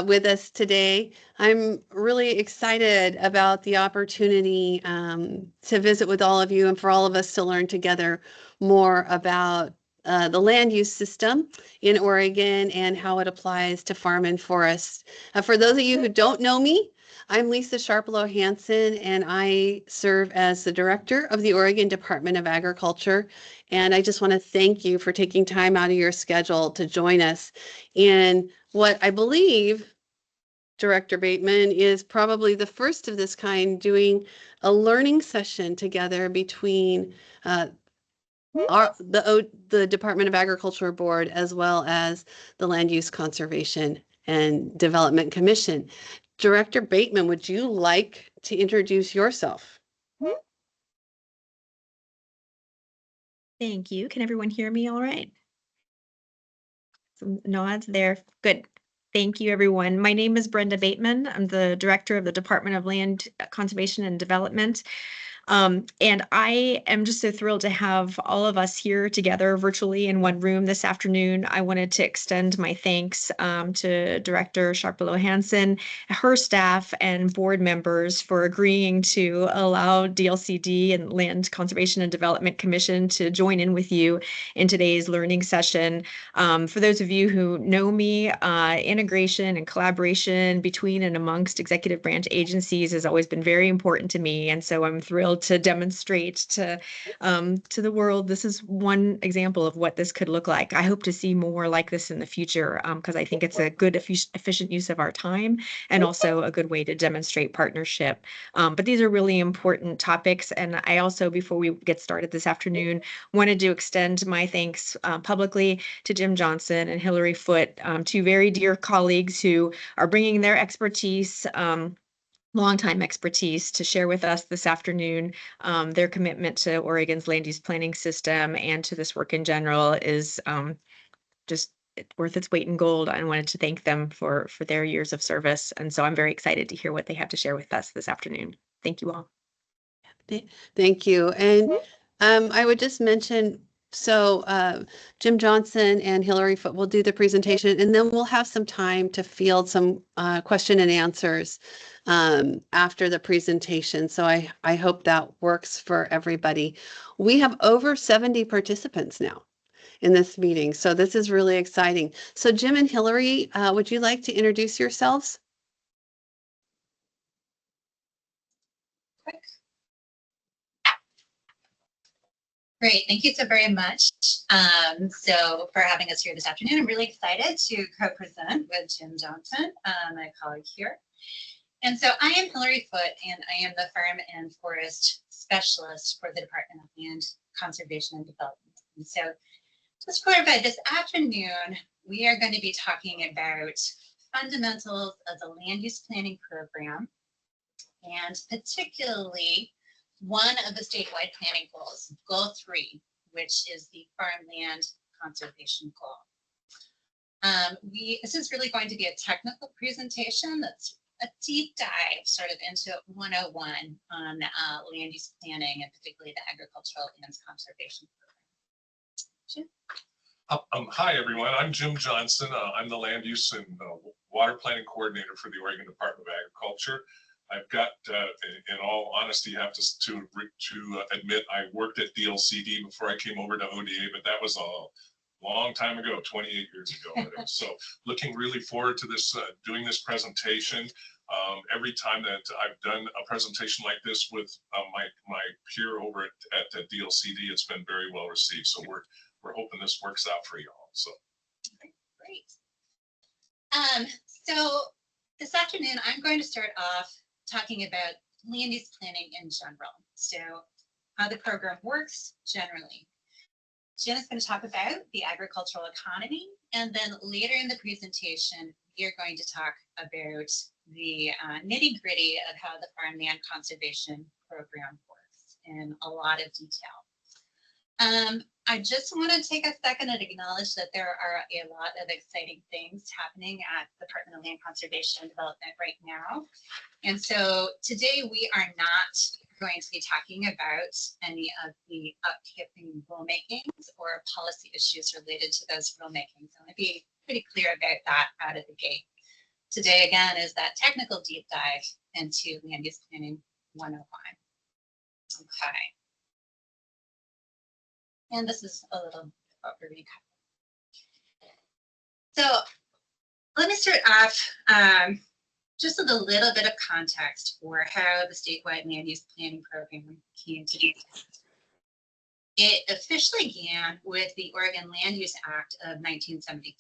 with us today. I'm really excited about the opportunity to visit with all of you and for all of us to learn together more about the land use system in Oregon and how it applies to farm and forest. For those of you who don't know me, I'm Lisa Sharpelow Hansen, and I serve as the director of the Oregon Department of Agriculture. And I just want to thank you for taking time out of your schedule to join us in what I believe, Director Bateman, is probably the first of this kind, doing a learning session together between the Department of Agriculture Board as well as the Land Use Conservation and Development Commission. Director Bateman, would you like to introduce yourself? Thank you. Can everyone hear me all right? Some nods there. Good. Thank you, everyone. My name is Brenda Bateman. I'm the director of the Department of Land Conservation and Development. And I am just so thrilled to have all of us here together virtually in one room this afternoon. I wanted to extend my thanks to Director Sharpelow Hansen, her staff, and board members for agreeing to allow DLCD and Land Conservation and Development Commission to join in with you in today's learning session. For those of you who know me, integration and collaboration between and amongst executive branch agencies has always been very important to me. And so I'm thrilled to demonstrate to the world, this is one example of what this could look like. I hope to see more like this in the future because I think it's a good, efficient use of our time and also a good way to demonstrate partnership. But these are really important topics. And I also, before we get started this afternoon, wanted to extend my thanks publicly to Jim Johnson and Hillary Foote, two very dear colleagues who are bringing their expertise, longtime expertise, to share with us this afternoon. Their commitment to Oregon's land use planning system and to this work in general is just worth its weight in gold. I wanted to thank them for their years of service. And so I'm very excited to hear what they have to share with us this afternoon. Thank you all. Thank you. And I would just mention, so Jim Johnson and Hillary Foote will do the presentation, and then we'll have some time to field some question and answers after the presentation. So I hope that works for everybody. We have over 70 participants now in this meeting, so this is really exciting. So Jim and Hillary, would you like to introduce yourselves? Great, thank you so very much. So for having us here this afternoon, I'm really excited to co-present with Jim Johnson, my colleague here. And so I am Hillary Foote, and I am the Farm and Forest Specialist for the Department of Land Conservation and Development. And so just to clarify, this afternoon, we are going to be talking about fundamentals of the land use planning program, and particularly one of the statewide planning goals, Goal 3, which is the farmland conservation goal. This is really going to be a technical presentation that's a deep dive sort of into 101 on land use planning, and particularly the agricultural lands conservation program. Jim? Hi, everyone. I'm Jim Johnson. I'm the land use and water planning coordinator for the Oregon Department of Agriculture. I've got, in all honesty, have to admit, I worked at DLCD before I came over to ODA, but that was a long time ago, 28 years ago. So looking really forward to this, doing this presentation. Every time that I've done a presentation like this with my peer over at DLCD, it's been very well received. So we're hoping this works out for y'all. So great. So this afternoon, I'm going to start off talking about land use planning in general. So how the program works generally. Jim is going to talk about the agricultural economy, and then later in the presentation, we are going to talk about the nitty-gritty of how the farmland conservation program works in a lot of detail. I just want to take a second and acknowledge that there are a lot of exciting things happening at the Department of Land Conservation and Development right now. And so today we are not going to be talking about any of the upcoming rulemakings or policy issues related to those rulemakings. I want to be pretty clear about that out of the gate. today again is that technical deep dive into land use planning 101. Okay. And this is a little what we're going to cover. So let me start off just with a little bit of context for how the statewide land use planning program came to be. It officially began with the Oregon Land Use Act of 1973.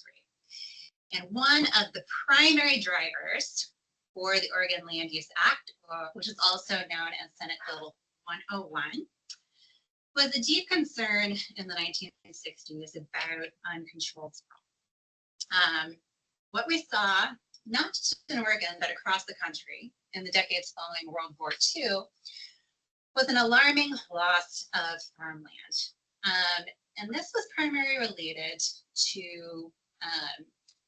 And one of the primary drivers for the Oregon Land Use Act, which is also known as Senate Bill 101, was a deep concern in the 1960s about uncontrolled sprawl. What we saw, not just in Oregon, but across the country in the decades following World War II, was an alarming loss of farmland. And this was primarily related to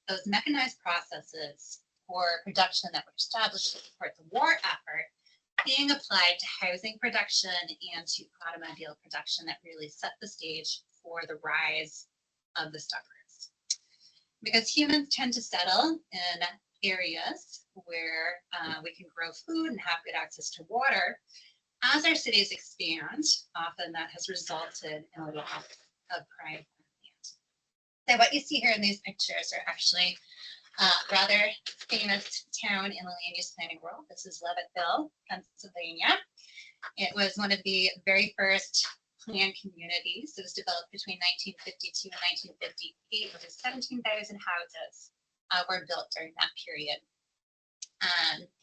those mechanized processes for production that were established to support the war effort being applied to housing production and to automobile production that really set the stage for the rise of the stuckers. Because humans tend to settle in areas where we can grow food and have good access to water. As our cities expand, often that has resulted in a loss of prime land. So what you see here in these pictures are actually rather famous town in the land use planning world. This is Leavettville, Pennsylvania. It was one of the very first planned communities. It was developed between 1952 and 1958, where 17,000 houses were built during that period.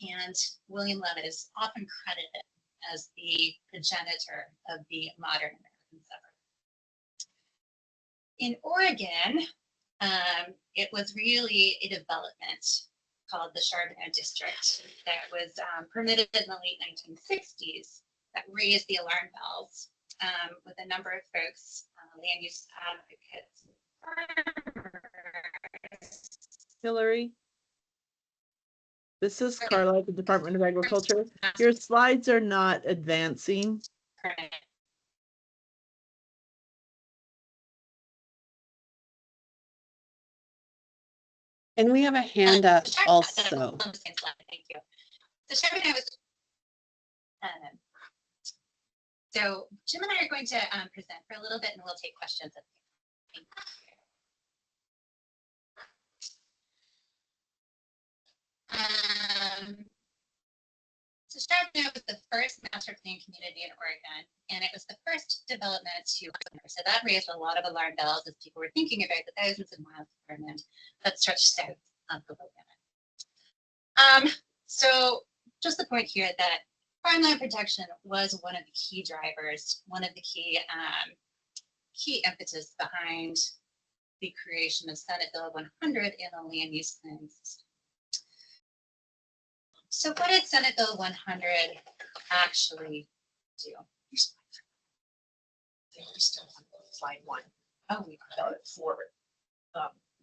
And William Leavitt is often credited as the progenitor of the modern American suburb. In Oregon, it was really a development called the Charbonneau District that was permitted in the late 1960s that raised the alarm bells with a number of folks, land use advocates. Hillary? This is Carla at the Department of Agriculture. Your slides are not advancing. And we have a hand up also. Thank you. So Charbonneau was, so Jim and I are going to present for a little bit and we'll take questions at the end. So Charbonneau was the first master plan community in Oregon, and it was the first development to, so that raised a lot of alarm bells as people were thinking about the thousands of miles of farmland that stretched south of the Willamette. So just the point here that farmland protection was one of the key drivers, one of the key impetus behind the creation of Senate Bill 100 in the land use planning system. So what did Senate Bill 100 actually do? We're still on slide 1. Oh, we For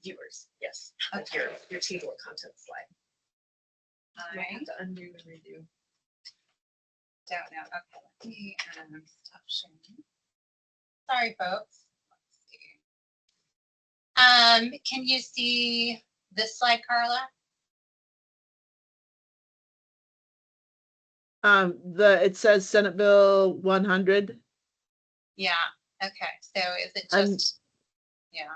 viewers, yes. Okay. Your table of contents slide. I Have to undo and redo. don't know. Okay, let me stop sharing. Sorry, folks. Let's see. Can you see this slide, Carla? It says Senate Bill 100. Yeah. Okay. So is it I'm- just? Yeah.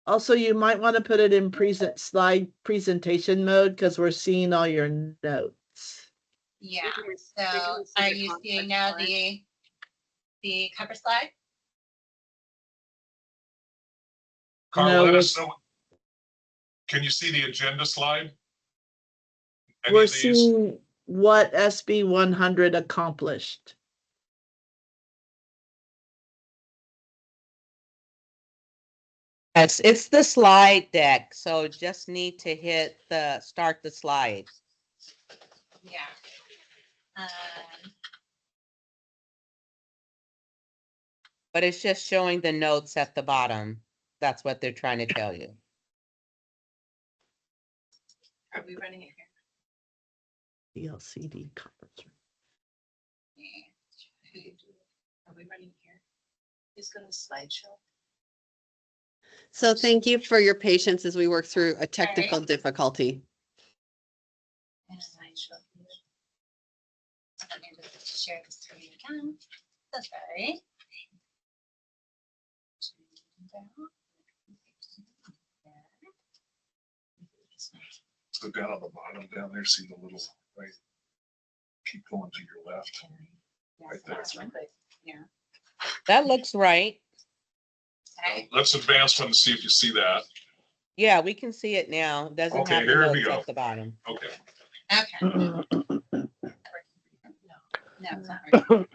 Also, you might want to put it in slide presentation mode because we're seeing all your notes. Yeah. can So we see are the you content seeing now slide? the cover slide? Carl, No, let us it's- know. Can you see the agenda slide? Any We're of these? seeing what SB 100 accomplished. Yes, it's the slide deck, so just need to hit start the slide. Yeah. But it's just showing the notes at the bottom. That's what they're trying to tell you. Are we running it here? LCD conference room. Are we running here? Who's going to slideshow? So thank you for your patience as we work through a technical difficulty. share the screen again. That's right. So down on the bottom down there, see the little, right? Keep going to your left. Right there. Yeah. That looks right. Okay. Let's advance one to see if you see that. Yeah, we can see it now. It doesn't Okay, have the here we notes go. at the bottom. Okay. Okay. No, it's not working.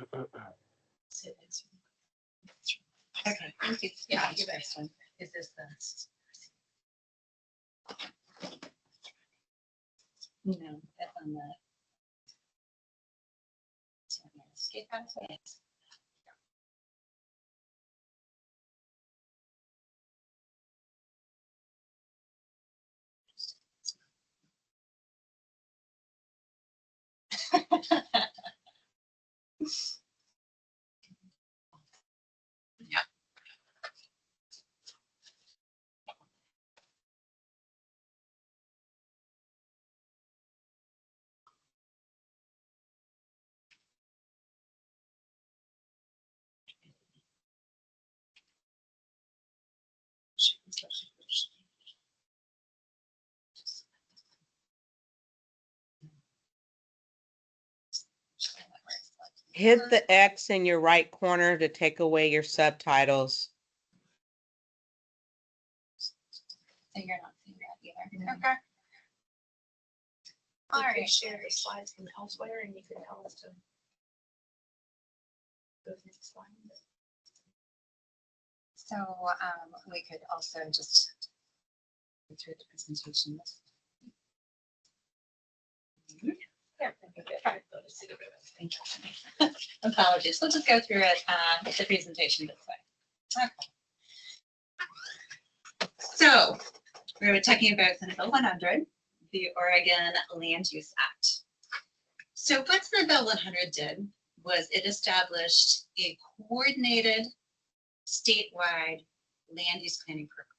Okay, thank you. Yeah, you guys one. Is this the? No, that's on the. Escape out of it. Yeah. Hit the X in your right corner to take away your subtitles. So you're not seeing that either. Okay. All You could right. share the slides from elsewhere and you can tell us to go to the next slide. So we could also just go through the presentation. Yeah, I think I tried to see the ribbon. Thank you. Apologies. We'll just go through it, the presentation this way. Okay. So we were talking about Senate Bill 100, the Oregon Land Use Act. So what Senate Bill 100 did was it established a coordinated statewide land use planning program.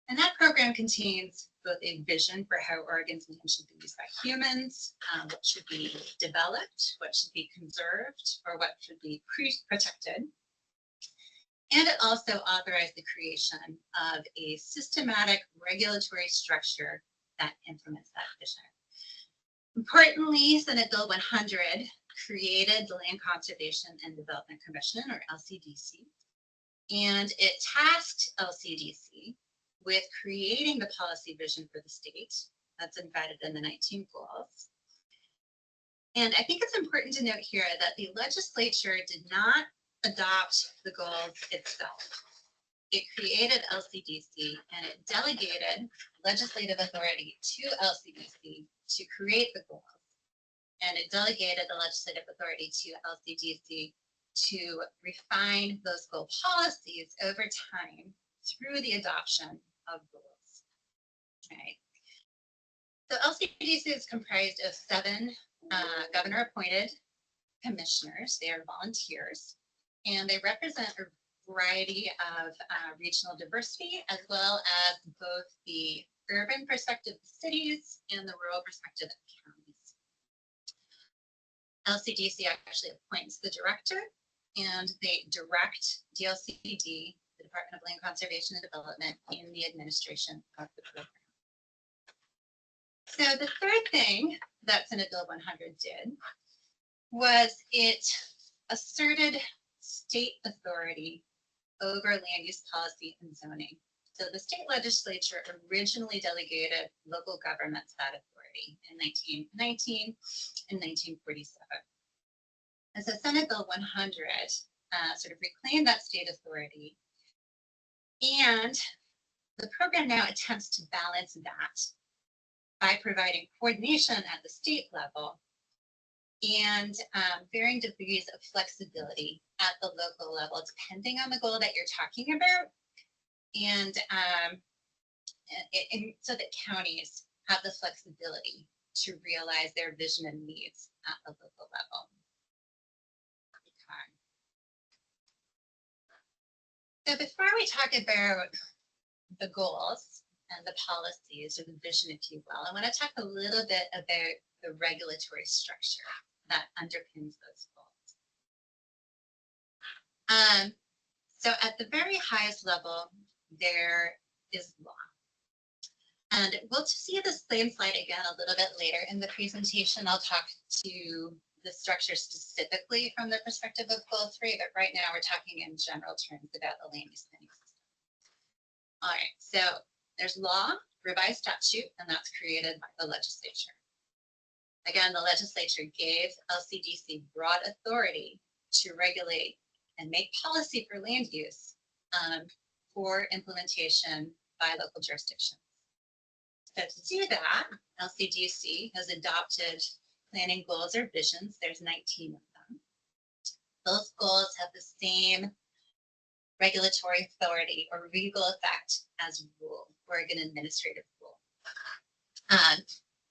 And that program contains both a vision for how Oregon's land should be used by humans, what should be developed, what should be conserved, or what should be protected. And it also authorized the creation of a systematic regulatory structure that implements that vision. Importantly, Senate Bill 100 created the Land Conservation and Development Commission, or LCDC, and it tasked LCDC with creating the policy vision for the state that's embedded in the 19 goals. And I think it's important to note here that the legislature did not adopt the goals itself. It created LCDC and it delegated legislative authority to LCDC to create the goals. And it delegated the legislative authority to LCDC to refine those goal policies over time through the adoption of goals. Right. So LCDC is comprised of 7 governor-appointed commissioners. They are volunteers, and they represent a variety of regional diversity, as well as both the urban perspective of cities and the rural perspective of counties. LCDC actually appoints the director, and they direct DLCD, the Department of Land Conservation and Development, in the administration of the program. So the third thing that Senate Bill 100 did was it asserted state authority over land use policy and zoning. So the state legislature originally delegated local governments that authority in 1919 and 1947. And so Senate Bill 100 sort of reclaimed that state authority. And the program now attempts to balance that by providing coordination at the state level and varying degrees of flexibility at the local level, depending on the goal that you're talking about. And so that counties have the flexibility to realize their vision and needs at the local level. So before we talk about the goals and the policies, or the vision, if you will, I want to talk a little bit about the regulatory structure that underpins those goals. So at the very highest level, there is law. And we'll see the same slide again a little bit later in the presentation. I'll talk to the structure specifically from the perspective of Goal 3, but right now we're talking in general terms about the land use planning system. All right, so there's law, revised statute, and that's created by the legislature. Again, the legislature gave LCDC broad authority to regulate and make policy for land use for implementation by local jurisdictions. So to do that, LCDC has adopted planning goals or visions. There's 19 of them. Those goals have the same regulatory authority or legal effect as rule, Oregon Administrative Rule.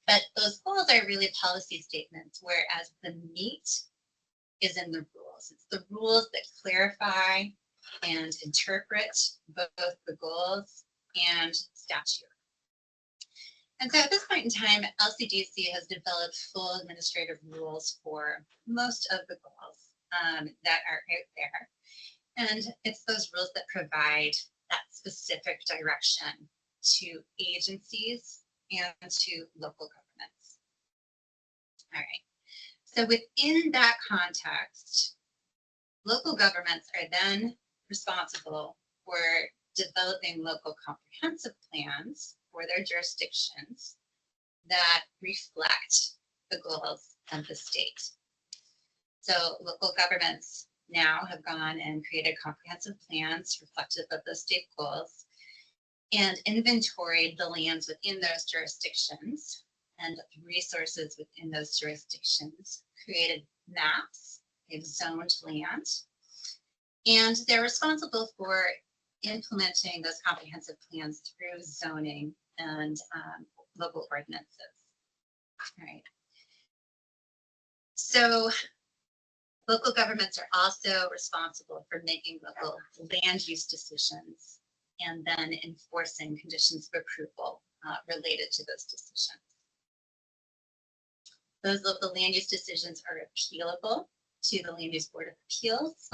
But those goals are really policy statements, whereas the meat is in the rules. It's the rules that clarify and interpret both the goals and statute. And so at this point in time, LCDC has developed full administrative rules for most of the goals that are out there. And it's those rules that provide that specific direction to agencies and to local governments. All right. So within that context, local governments are then responsible for developing local comprehensive plans for their jurisdictions that reflect the goals of the state. So local governments now have gone and created comprehensive plans reflective of the state goals and inventoried the lands within those jurisdictions and resources within those jurisdictions, created maps, they've zoned land, and they're responsible for implementing those comprehensive plans through zoning and local ordinances. All right. So local governments are also responsible for making local land use decisions and then enforcing conditions of approval related to those decisions. Those local land use decisions are appealable to the Land Use Board of Appeals.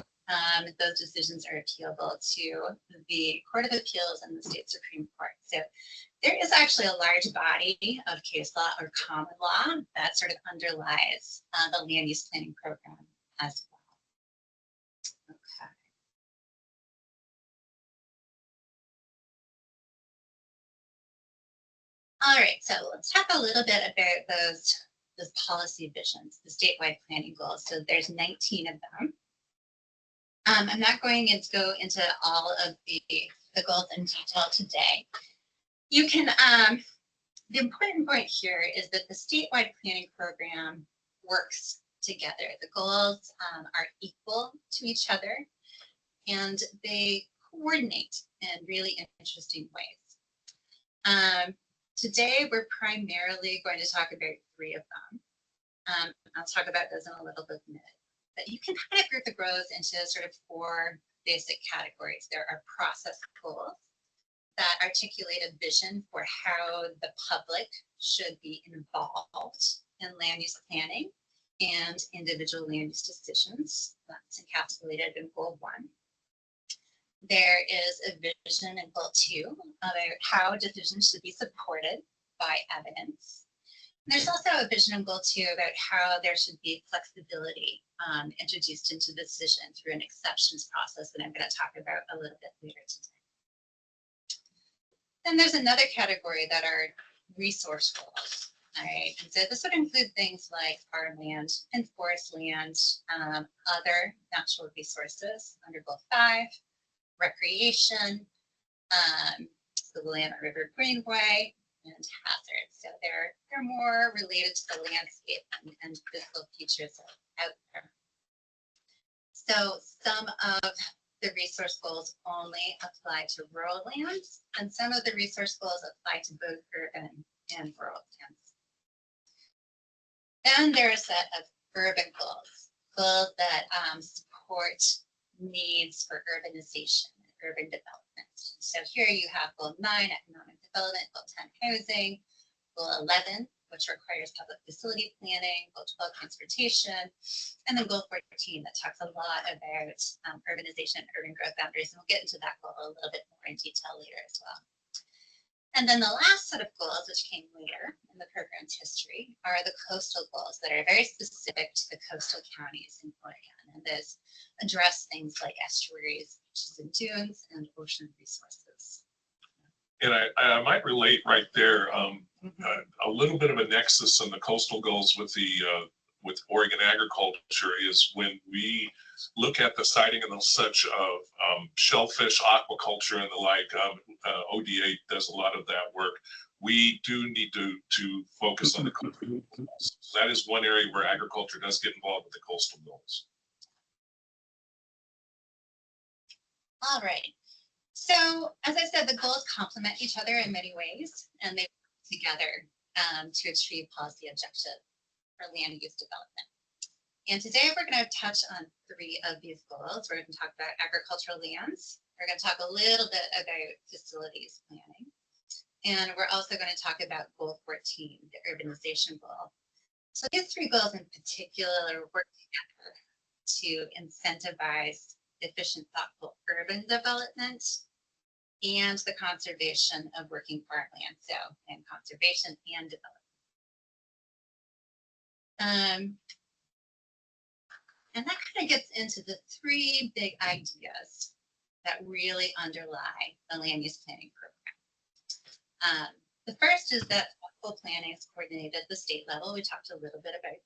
Those decisions are appealable to the Court of Appeals and the State Supreme Court. So there is actually a large body of case law or common law that sort of underlies the land use planning program as well. Okay. All right, so let's talk a little bit about those policy visions, the statewide planning goals. So there's 19 of them. I'm not going to go into all of the goals in detail today. You can, the important point here is that the statewide planning program works together. The goals are equal to each other and they coordinate in really interesting ways. Today, we're primarily going to talk about 3 of them. I'll talk about those in a little bit in a minute. But you can kind of group the goals into sort of 4 basic categories. There are process goals that articulate a vision for how the public should be involved in land use planning and individual land use decisions. That's encapsulated in Goal 1. There is a vision in Goal 2 about how decisions should be supported by evidence. And there's also a vision in Goal 2 about how there should be flexibility introduced into the decision through an exceptions process that I'm going to talk about a little bit later today. Then there's another category that are resource goals. All right, and so this would include things like farmland and forest land, other natural resources under Goal 5, recreation, the Willamette River Greenway, and hazards. So they're more related to the landscape and physical features out there. So some of the resource goals only apply to rural lands, and some of the resource goals apply to both urban and rural lands. Then there are a set of urban goals that support needs for urbanization and urban development. So here you have Goal 9, economic development, Goal 10, housing, Goal 11, which requires public facility planning, goal 12 transportation, and then goal 14 that talks a lot about urbanization and urban growth boundaries. And we'll get into that goal a little bit more in detail later as well. And then the last set of goals, which came later in the program's history, are the coastal goals that are very specific to the coastal counties in Oregon. And those address things like estuaries, beaches and dunes, and ocean resources. And I might relate right there, Mhm. a little bit of a nexus on the coastal goals with with Oregon agriculture is when we look at the siting and the such of shellfish, aquaculture and the like. ODA does a lot of that work. We do need to focus on the coastal goals. So that is one area where agriculture does get involved with the coastal goals. All right. So as I said, the goals complement each other in many ways, and they work together to achieve policy objectives for land use development. And today we're going to touch on 3 of these goals. We're going to talk about agricultural lands. We're going to talk a little bit about facilities planning. And we're also going to talk about goal 14, the urbanization goal. So these 3 goals in particular work together to incentivize efficient, thoughtful urban development and the conservation of working farmland, so land conservation and development. And that kind of gets into the 3 big ideas that really underlie the land use planning program. The first is that thoughtful planning is coordinated at the state level. We talked a little bit about.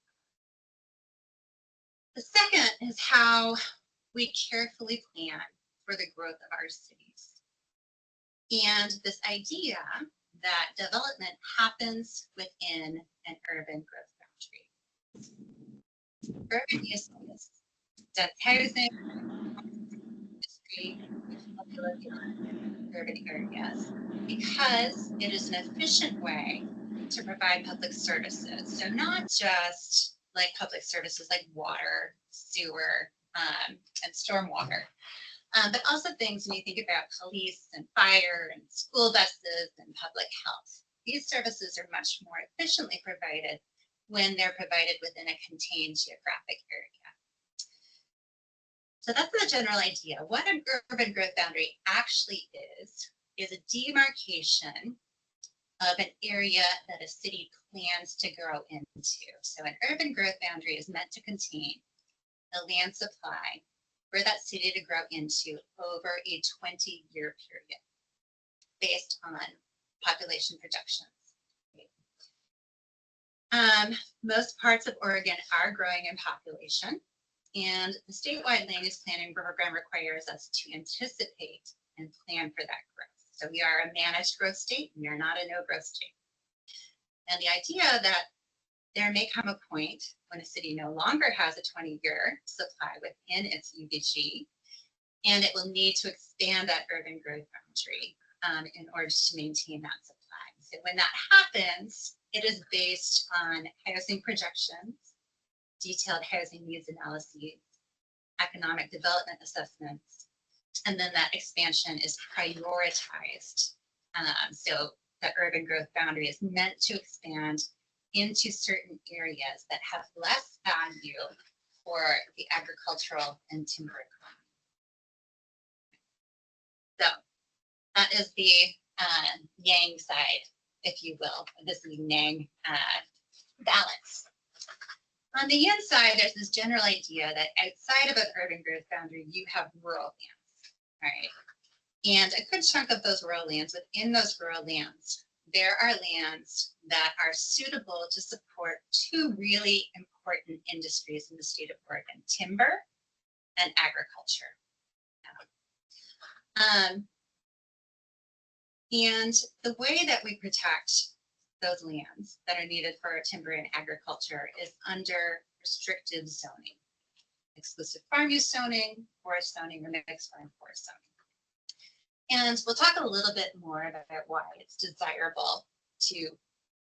The second is how we carefully plan for the growth of our cities. And this idea that development happens within an urban growth boundary. Urban uses, dense housing, industry, urban areas, because it is an efficient way to provide public services. So not just like public services like water, sewer, and stormwater, but also things when you think about police and fire and school buses and public health. These services are much more efficiently provided when they're provided within a contained geographic area. So that's the general idea. What an urban growth boundary actually is a demarcation of an area that a city plans to grow into. So an urban growth boundary is meant to contain the land supply for that city to grow into over a 20-year period based on population projections. Most parts of Oregon are growing in population, and the statewide land use planning program requires us to anticipate and plan for that growth. So we are a managed growth state, we are not a no growth state. And the idea that there may come a point when a city no longer has a 20-year supply within its UBG, and it will need to expand that urban growth boundary in order to maintain that supply. So when that happens, it is based on housing projections, detailed housing needs analyses, economic development assessments, and then that expansion is prioritized. So the urban growth boundary is meant to expand into certain areas that have less value for the agricultural and timber economy. So that is the yang side, if you will. This is yang balance. On the yin side, there's this general idea that outside of an urban growth boundary, you have rural lands, right? And a good chunk of those rural lands, within those rural lands, there are lands that are suitable to support 2 really important industries in the state of Oregon: timber and agriculture. And the way that we protect those lands that are needed for timber and agriculture is under restrictive zoning, exclusive farm use zoning, forest zoning, or mixed farm forest zoning. And we'll talk a little bit more about why it's desirable to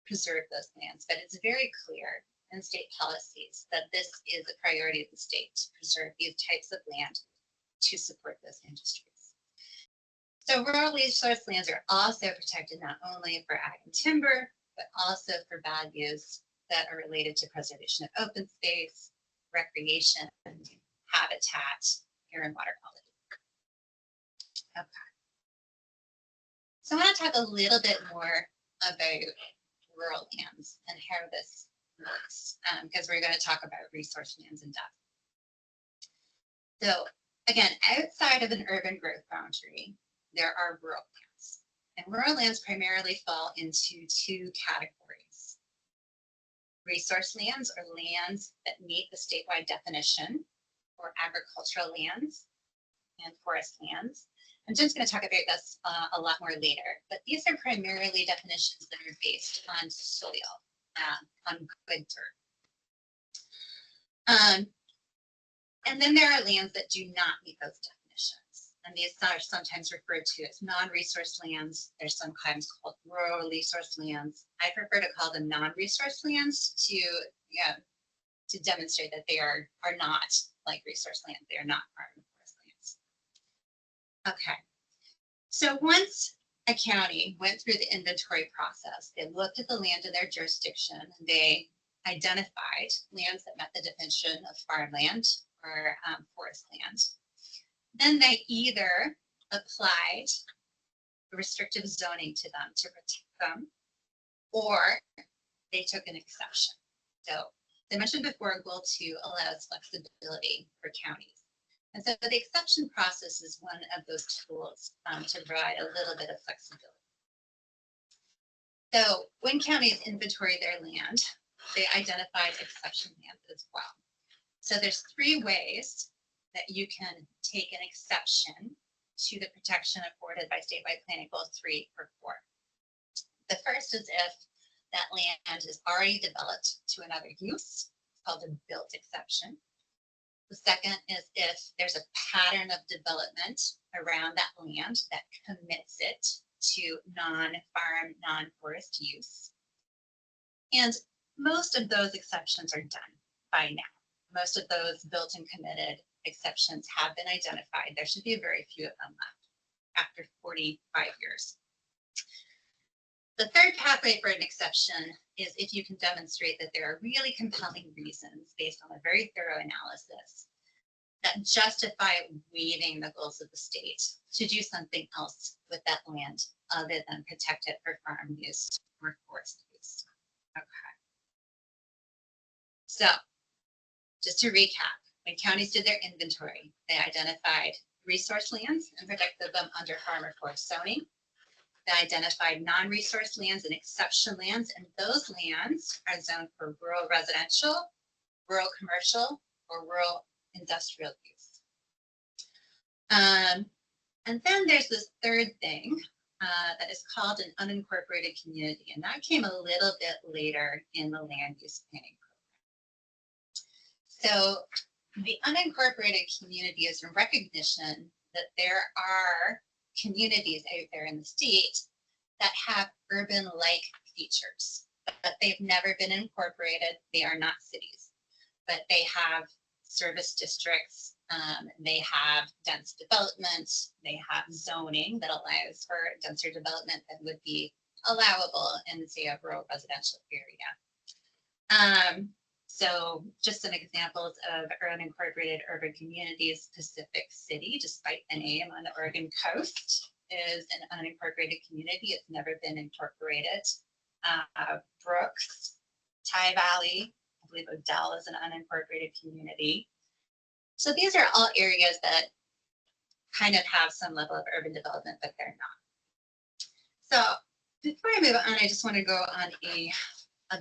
preserve those lands, but it's very clear in state policies that this is a priority of the state to preserve these types of land to support those industries. So rural resource lands are also protected not only for ag and timber, but also for values that are related to preservation of open space, recreation, habitat, air and water quality. Okay. So I want to talk a little bit more about rural lands and how this works, because we're going to talk about resource lands in depth. So again, outside of an urban growth boundary, there are rural lands. And rural lands primarily fall into two categories. Resource lands are lands that meet the statewide definition for agricultural lands and forest lands. And Jim's going to talk about this a lot more later, but these are primarily definitions that are based on soil, on good dirt. And then there are lands that do not meet those definitions. And these are sometimes referred to as non-resource lands. They're sometimes called rural resource lands. I prefer to call them non-resource lands to demonstrate that they are not like resource lands. They are not part of forest lands. Okay. So once a county went through the inventory process, they looked at the land in their jurisdiction, and they identified lands that met the definition of farmland or forest land. Then they either applied restrictive zoning to them to protect them, or they took an exception. So as I mentioned before, Goal 2 allows flexibility for counties. And so the exception process is one of those tools to provide a little bit of flexibility. So when counties inventory their land, they identified exception lands as well. So there's three ways that you can take an exception to the protection afforded by statewide planning goals 3 or 4. The first is if that land is already developed to another use, called a built exception. The second is if there's a pattern of development around that land that commits it to non-farm, non-forest use. And most of those exceptions are done by now. Most of those built and committed exceptions have been identified. There should be very few of them left after 45 years. The third pathway for an exception is if you can demonstrate that there are really compelling reasons based on a very thorough analysis that justify waiving the goals of the state to do something else with that land other than protect it for farm use or forest use. Okay. So just to recap, when counties did their inventory, they identified resource lands and protected them under farm or forest zoning. They identified non-resource lands and exception lands, and those lands are zoned for rural residential, rural commercial, or rural industrial use. And then there's this third thing that is called an unincorporated community, and that came a little bit later in the land use planning program. So the unincorporated community is a recognition that there are communities out there in the state that have urban-like features, but they've never been incorporated. They are not cities, but they have service districts, they have dense development, they have zoning that allows for denser development that would be allowable in, say, a rural residential area. So just some examples of unincorporated urban communities. Pacific City, despite the name, on the Oregon coast, is an unincorporated community. It's never been incorporated. Brooks, Ty Valley, I believe Odell is an unincorporated community. So these are all areas that kind of have some level of urban development, but they're not. So before I move on, I just want to go on a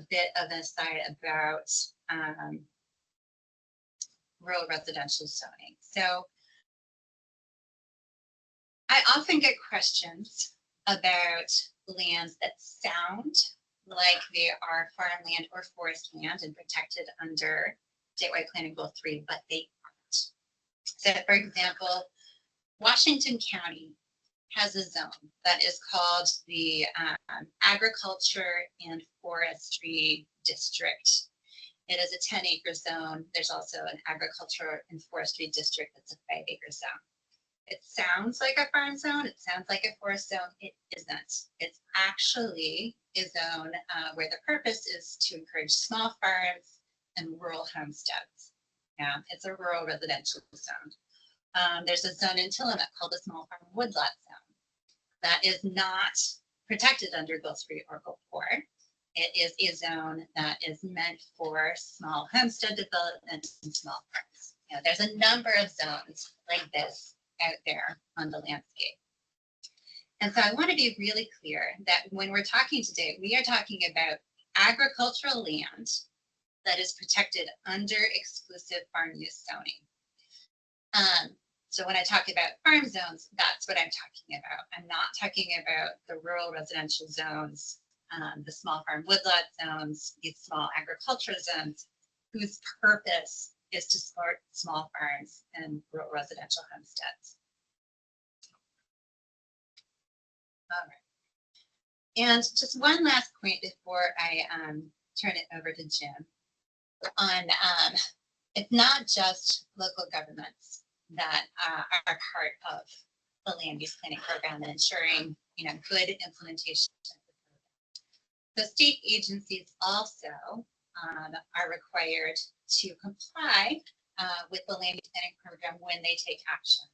bit of an aside about rural residential zoning. So I often get questions about lands that sound like they are farmland or forest land and protected under statewide planning goal 3, but they aren't. So for example, Washington County has a zone that is called the Agriculture and Forestry District. It is a 10-acre zone. There's also an Agriculture and Forestry District that's a 5-acre zone. It sounds like a farm zone, it sounds like a forest zone, it isn't. It's actually a zone where the purpose is to encourage small farms and rural homesteads. Yeah, it's a rural residential zone. There's a zone in Tillamook called the Small Farm Woodlot Zone that is not protected under Goal 3 or Goal 4. It is a zone that is meant for small homestead development and small farms. You know, there's a number of zones like this out there on the landscape. And so I want to be really clear that when we're talking today, we are talking about agricultural land that is protected under exclusive farm use zoning. So when I talk about farm zones, that's what I'm talking about. I'm not talking about the rural residential zones, the small farm woodlot zones, these small agricultural zones, whose purpose is to support small farms and rural residential homesteads. All right. And just one last point before I turn it over to Jim on it's not just local governments that are part of the land use planning program and ensuring, you know, good implementation of the program. The state agencies also are required to comply with the land use planning program when they take actions.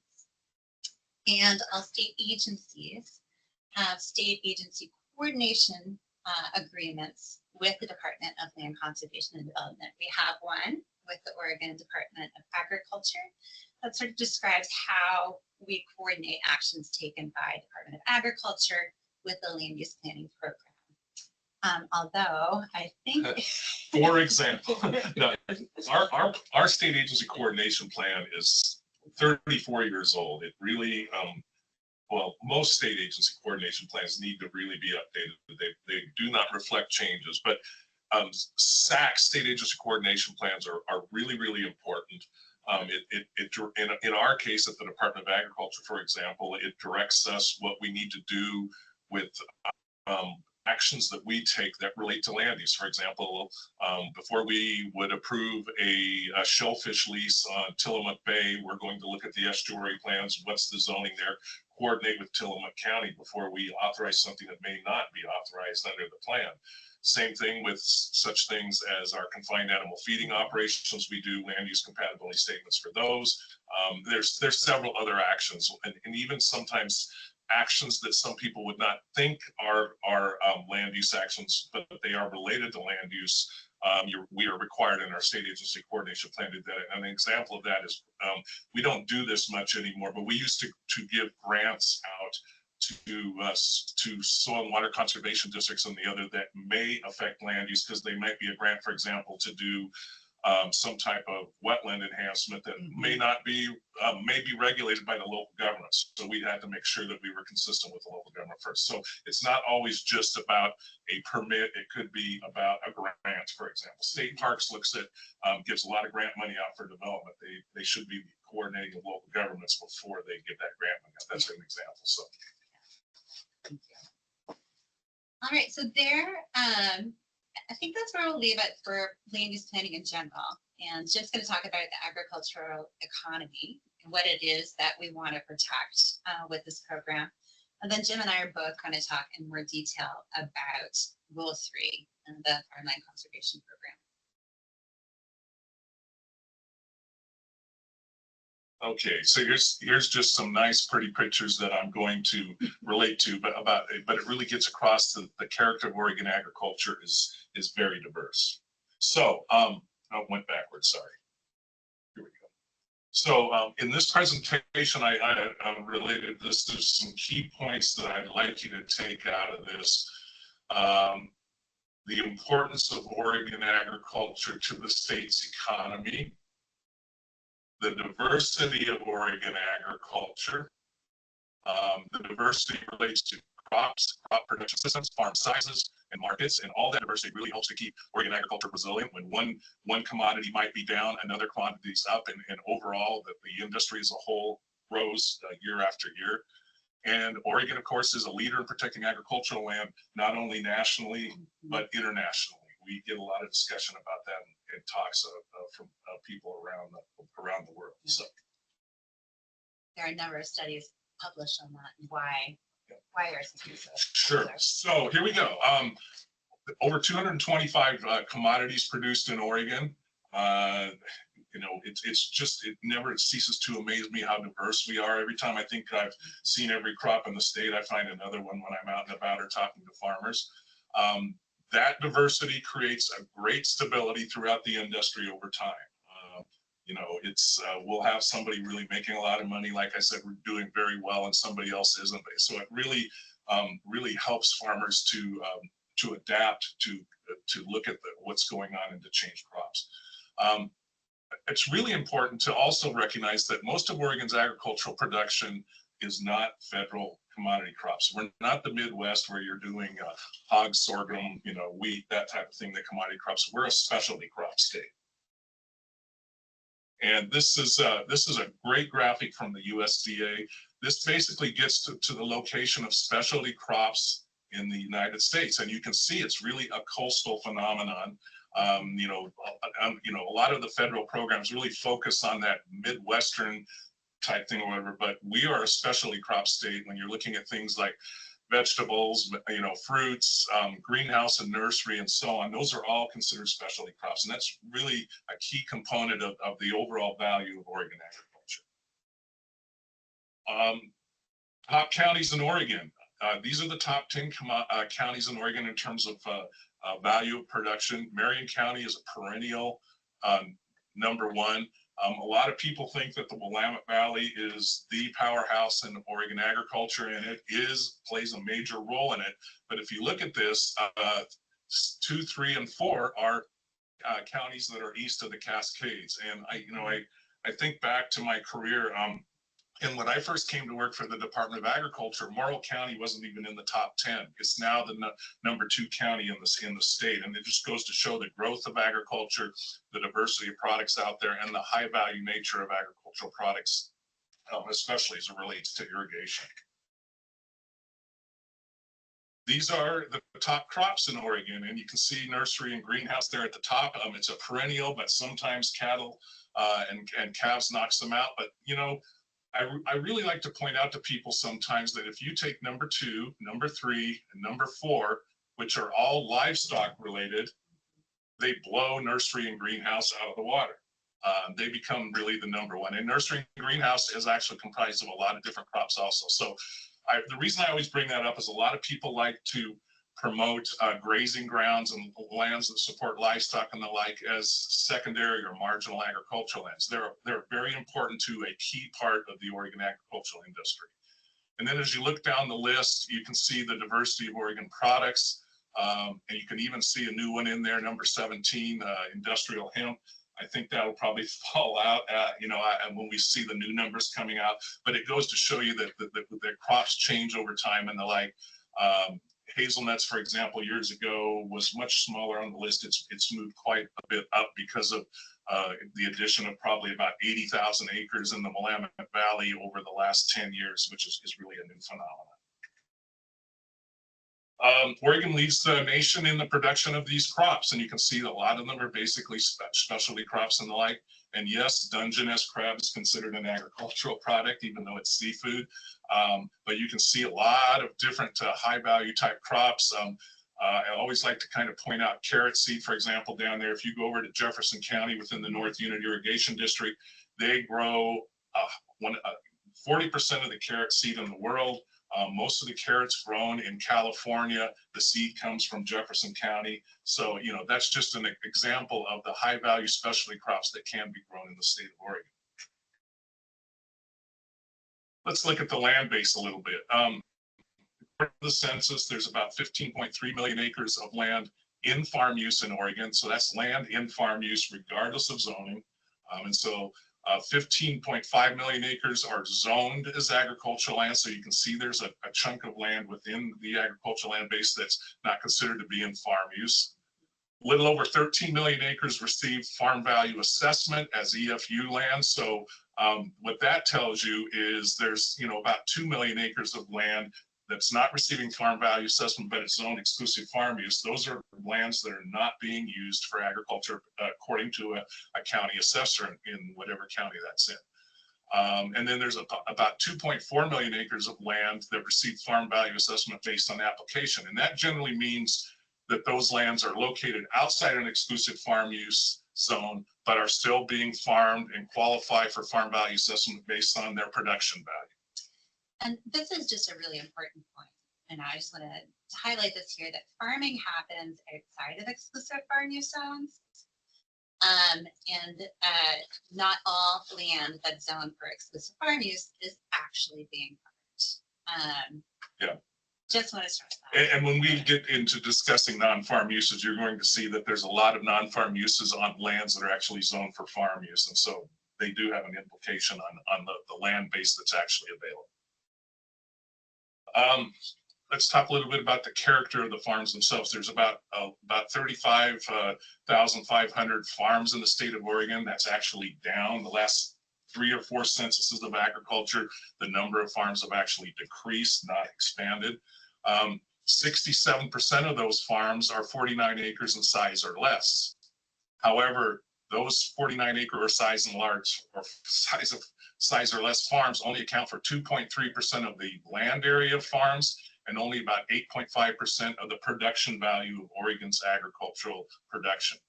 And all state agencies have state agency coordination agreements with the Department of Land Conservation and Development. We have one with the Oregon Department of Agriculture that sort of describes how we coordinate actions taken by Department of Agriculture with the land use planning program. Although I think For example, no, our state agency coordination plan is 34 years old. It really, well, most state agency coordination plans need to really be updated. They do not reflect changes, but SAC, state agency coordination plans, are really, really important. In our case at the Department of Agriculture, for example, it directs us what we need to do with actions that we take that relate to land use. For example, before we would approve a shellfish lease on Tillamook Bay, we're going to look at the estuary plans, what's the zoning there, coordinate with Tillamook County before we authorize something that may not be authorized under the plan. Same thing with such things as our confined animal feeding operations. We do land use compatibility statements for those. There's several other actions, and even sometimes actions that some people would not think are land use actions, but they are related to land use. We are required in our state agency coordination plan to do that. An example of that is we don't do this much anymore, but we used to give grants out to soil and water conservation districts and the other that may affect land use, because they might be a grant, for example, to do some type of wetland enhancement that may not be may be regulated by the local governments. So we had to make sure that we were consistent with the local government first. So it's not always just about a permit. It could be about a grant, for example. State Parks looks at gives a lot of grant money out for development. They should be coordinating with local governments before they give that grant money out. That's an example. So. All right, so there, I think that's where we'll leave it for land use planning in general. And Jim's going to talk about the agricultural economy and what it is that we want to protect with this program. And then Jim and I are both going to talk in more detail about Goal 3 and the Farmland Conservation Program. Okay, so here's just some nice, pretty pictures that I'm going to relate to, but it really gets across the character of Oregon agriculture is very diverse. So I went backwards. Sorry. Here we go. So in this presentation, I related this to some key points that I'd like you to take out of this. The importance of Oregon agriculture to the state's economy. The diversity of Oregon agriculture. The diversity relates to crops, crop production systems, farm sizes, and markets, and all that diversity really helps to keep Oregon agriculture resilient. When one commodity might be down, another commodity is up, and overall the industry as a whole grows year after year. And Oregon, of course, is a leader in protecting agricultural land, not only nationally, but internationally. We get a lot of discussion about that in talks from people around the world. So, there are a number of studies published on that and why ours is so Sure. popular. So here we go. Over 225 commodities produced in Oregon. You know, it never ceases to amaze me how diverse we are. Every time I think I've seen every crop in the state, I find another one when I'm out and about or talking to farmers. That diversity creates a great stability throughout the industry over time. You know, we'll have somebody really making a lot of money. Like I said, we're doing very well and somebody else isn't. So it really, really helps farmers to adapt, to look at what's going on and to change crops. It's really important to also recognize that most of Oregon's agricultural production is not federal commodity crops. We're not the Midwest where you're doing hog, sorghum, you know, wheat, that type of thing, the commodity crops. We're a specialty crop state. And this is a great graphic from the USDA. This basically gets to the location of specialty crops in the United States. And you can see it's really a coastal phenomenon. You know, a lot of the federal programs really focus on that Midwestern type thing or whatever, but we are a specialty crop state when you're looking at things like vegetables, you know, fruits, greenhouse and nursery and so on. Those are all considered specialty crops. And that's really a key component of the overall value of Oregon agriculture. Top counties in Oregon. These are the top 10 counties in Oregon in terms of value of production. Marion County is a perennial #1. A lot of people think that the Willamette Valley is the powerhouse in Oregon agriculture, and it plays a major role in it. But if you look at this, 2, 3, and 4 are counties that are east of the Cascades. And I think back to my career. And when I first came to work for the Department of Agriculture, Morrill County wasn't even in the top 10. It's now the #2 county in the state. And it just goes to show the growth of agriculture, the diversity of products out there, and the high value nature of agricultural products, especially as it relates to irrigation. These are the top crops in Oregon, and you can see nursery and greenhouse there at the top. It's a perennial, but sometimes cattle and calves knocks them out. But, you know, I really like to point out to people sometimes that if you take #2, #3, and #4, which are all livestock related, they blow nursery and greenhouse out of the water. They become really the #1. And nursery and greenhouse is actually comprised of a lot of different crops also. So the reason I always bring that up is a lot of people like to promote grazing grounds and lands that support livestock and the like as secondary or marginal agricultural lands. They're very important to a key part of the Oregon agricultural industry. And then as you look down the list, you can see the diversity of Oregon products. And you can even see a new one in there, #17, industrial hemp. I think that'll probably fall out, when we see the new numbers coming out. But it goes to show you that the crops change over time and the like. Hazelnuts, for example, years ago was much smaller on the list. It's moved quite a bit up because of the addition of probably about 80,000 acres in the Willamette Valley over the last 10 years, which is really a new phenomenon. Oregon leads the nation in the production of these crops, and you can see a lot of them are basically specialty crops and the like. And yes, Dungeness crab is considered an agricultural product, even though it's seafood. But you can see a lot of different high value type crops. I always like to kind of point out carrot seed, for example, down there. If you go over to Jefferson County within the North Unit Irrigation District, they grow 40% of the carrot seed in the world. Most of the carrots grown in California, the seed comes from Jefferson County. So, you know, that's just an example of the high value specialty crops that can be grown in the state of Oregon. Let's look at the land base a little bit. According to the census, there's about 15.3 million acres of land in farm use in Oregon. So that's land in farm use regardless of zoning. And so 15.5 million acres are zoned as agricultural land. So you can see there's a chunk of land within the agricultural land base that's not considered to be in farm use. A little over 13 million acres received farm value assessment as EFU land. So what that tells you is there's, you know, about 2 million acres of land that's not receiving farm value assessment, but it's zoned exclusive farm use. Those are lands that are not being used for agriculture according to a county assessor in whatever county that's in. And then there's about 2.4 million acres of land that received farm value assessment based on application. And that generally means that those lands are located outside an exclusive farm use zone, but are still being farmed and qualify for farm value assessment based on their production value. And this is just a really important point. And I just want to highlight this here, that farming happens outside of exclusive farm use zones. Not all land that's zoned for exclusive farm use is actually being farmed. Yeah. Just want to stress that. And when we get into discussing non-farm uses, you're going to see that there's a lot of non-farm uses on lands that are actually zoned for farm use. And so they do have an implication on the land base that's actually available. Let's talk a little bit about the character of the farms themselves. There's about 35,500 farms in the state of Oregon. That's actually down. The last 3 or 4 censuses of agriculture, the number of farms have actually decreased, not expanded. 67% of those farms are 49 acres in size or less. However, those 49 acre or size and large or size or less farms only account for 2.3% of the land area of farms and only about 8.5% of the production value of Oregon's agricultural production.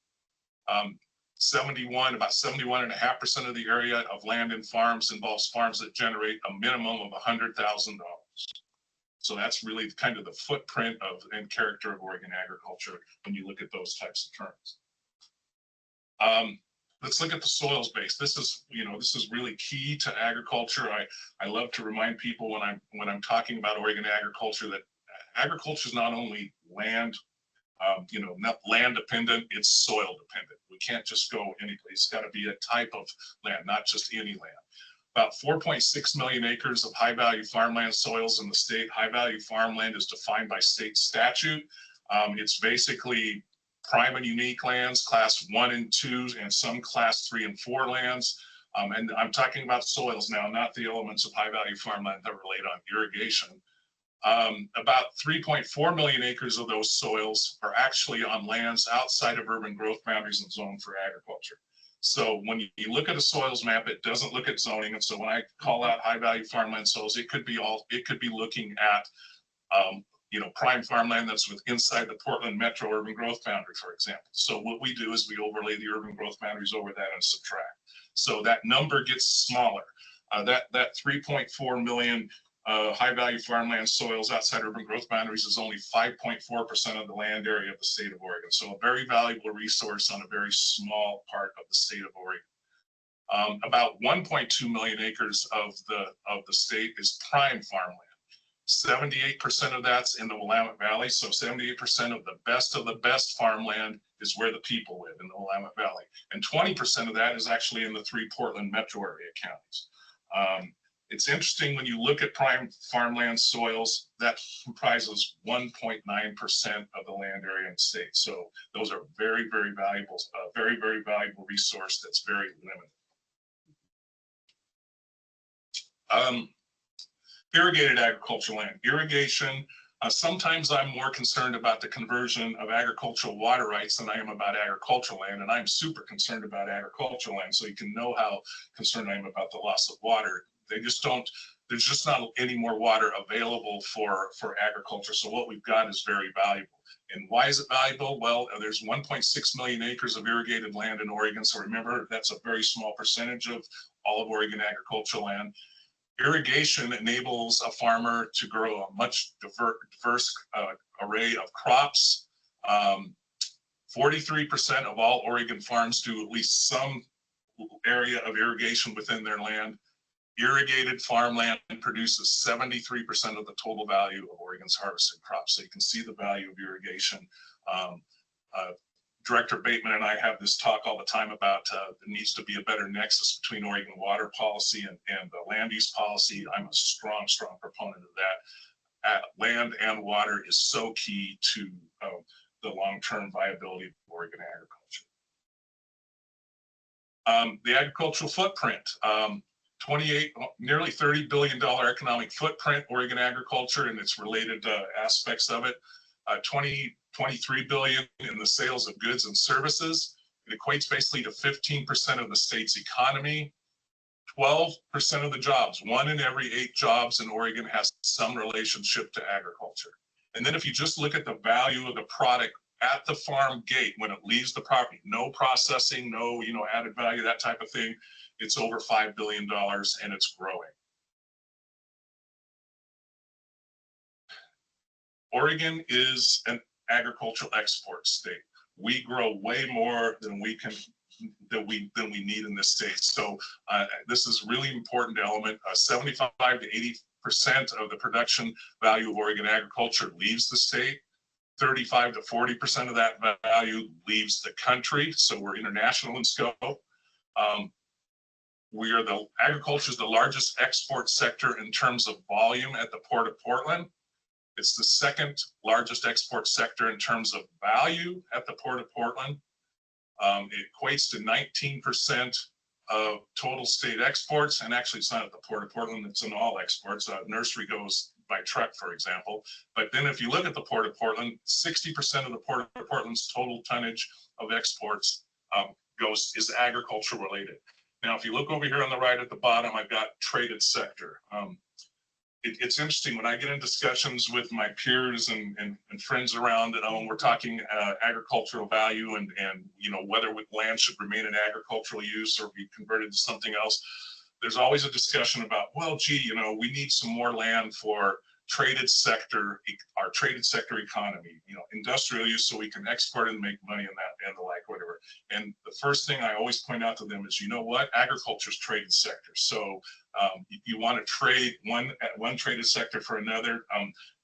About 71.5% of the area of land and farms involves farms that generate a minimum of $100,000. So that's really kind of the footprint of and character of Oregon agriculture when you look at those types of terms. Let's look at the soils base. This is really key to agriculture. I love to remind people when I'm talking about Oregon agriculture that agriculture is not only land, not land dependent, it's soil dependent. We can't just go any place. It's got to be a type of land, not just any land. About 4.6 million acres of high value farmland soils in the state. High value farmland is defined by state statute. It's basically prime and unique lands, class 1 and 2, and some class 3 and 4 lands. And I'm talking about soils now, not the elements of high value farmland that relate on irrigation. About 3.4 million acres of those soils are actually on lands outside of urban growth boundaries and zoned for agriculture. So when you look at a soils map, it doesn't look at zoning. And so when I call out high value farmland soils, it could be looking at prime farmland that's inside the Portland metro urban growth boundary, for example. So what we do is we overlay the urban growth boundaries over that and subtract. So that number gets smaller. That 3.4 million high value farmland soils outside urban growth boundaries is only 5.4% of the land area of the state of Oregon. So a very valuable resource on a very small part of the state of Oregon. About 1.2 million acres of the state is prime farmland. 78% of that's in the Willamette Valley. So 78% of the best farmland is where the people live, in the Willamette Valley. And 20% of that is actually in the 3 Portland metro area counties. It's interesting when you look at prime farmland soils, that comprises 1.9% of the land area in the state. So those are very, very valuable, very valuable resource that's very limited. Irrigated agricultural land. Irrigation, sometimes I'm more concerned about the conversion of agricultural water rights than I am about agricultural land, and I'm super concerned about agricultural land, so you can know how concerned I am about the loss of water. There's just not any more water available for agriculture, so what we've got is very valuable. And why is it valuable? Well, there's 1.6 million acres of irrigated land in Oregon, so remember, that's a very small percentage of all of Oregon agricultural land. Irrigation enables a farmer to grow a much diverse array of crops. 43% of all Oregon farms do at least some area of irrigation within their land. Irrigated farmland produces 73% of the total value of Oregon's harvested crops. So you can see the value of irrigation. Director Bateman and I have this talk all the time about there needs to be a better nexus between Oregon water policy and the land use policy. I'm a strong proponent of that. Land and water is so key to the long-term viability of Oregon agriculture. The agricultural footprint, nearly $30 billion economic footprint, Oregon agriculture and its related aspects of it. 23 billion in the sales of goods and services. It equates basically to 15% of the state's economy, 12% of the jobs, 1 in every 8 jobs in Oregon has some relationship to agriculture. And then if you just look at the value of the product at the farm gate, when it leaves the property, no processing, no, added value, that type of thing, it's over $5 billion and it's growing. Oregon is an agricultural export state. We grow way more than we need in this state. So this is a really important element. 75 to 80% of the production value of Oregon agriculture leaves the state. 35 to 40% of that value leaves the country. So we're international in scope. Agriculture is the largest export sector in terms of volume at the Port of Portland. It's the second largest export sector in terms of value at the Port of Portland. It equates to 19% of total state exports, and actually it's not at the Port of Portland, it's in all exports. Nursery goes by truck, for example. But then if you look at the Port of Portland, 60% of the Port of Portland's total tonnage of exports is agriculture related. Now, if you look over here on the right at the bottom, I've got traded sector. It's interesting when I get in discussions with my peers and friends around, when we're talking agricultural value and whether land should remain in agricultural use or be converted to something else. There's always a discussion about, well, gee, we need some more land for traded sector, our traded sector economy, industrial use, so we can export and make money in that and the like, whatever. And the first thing I always point out to them is, you know what, agriculture is traded sector. So if you want to trade one traded sector for another,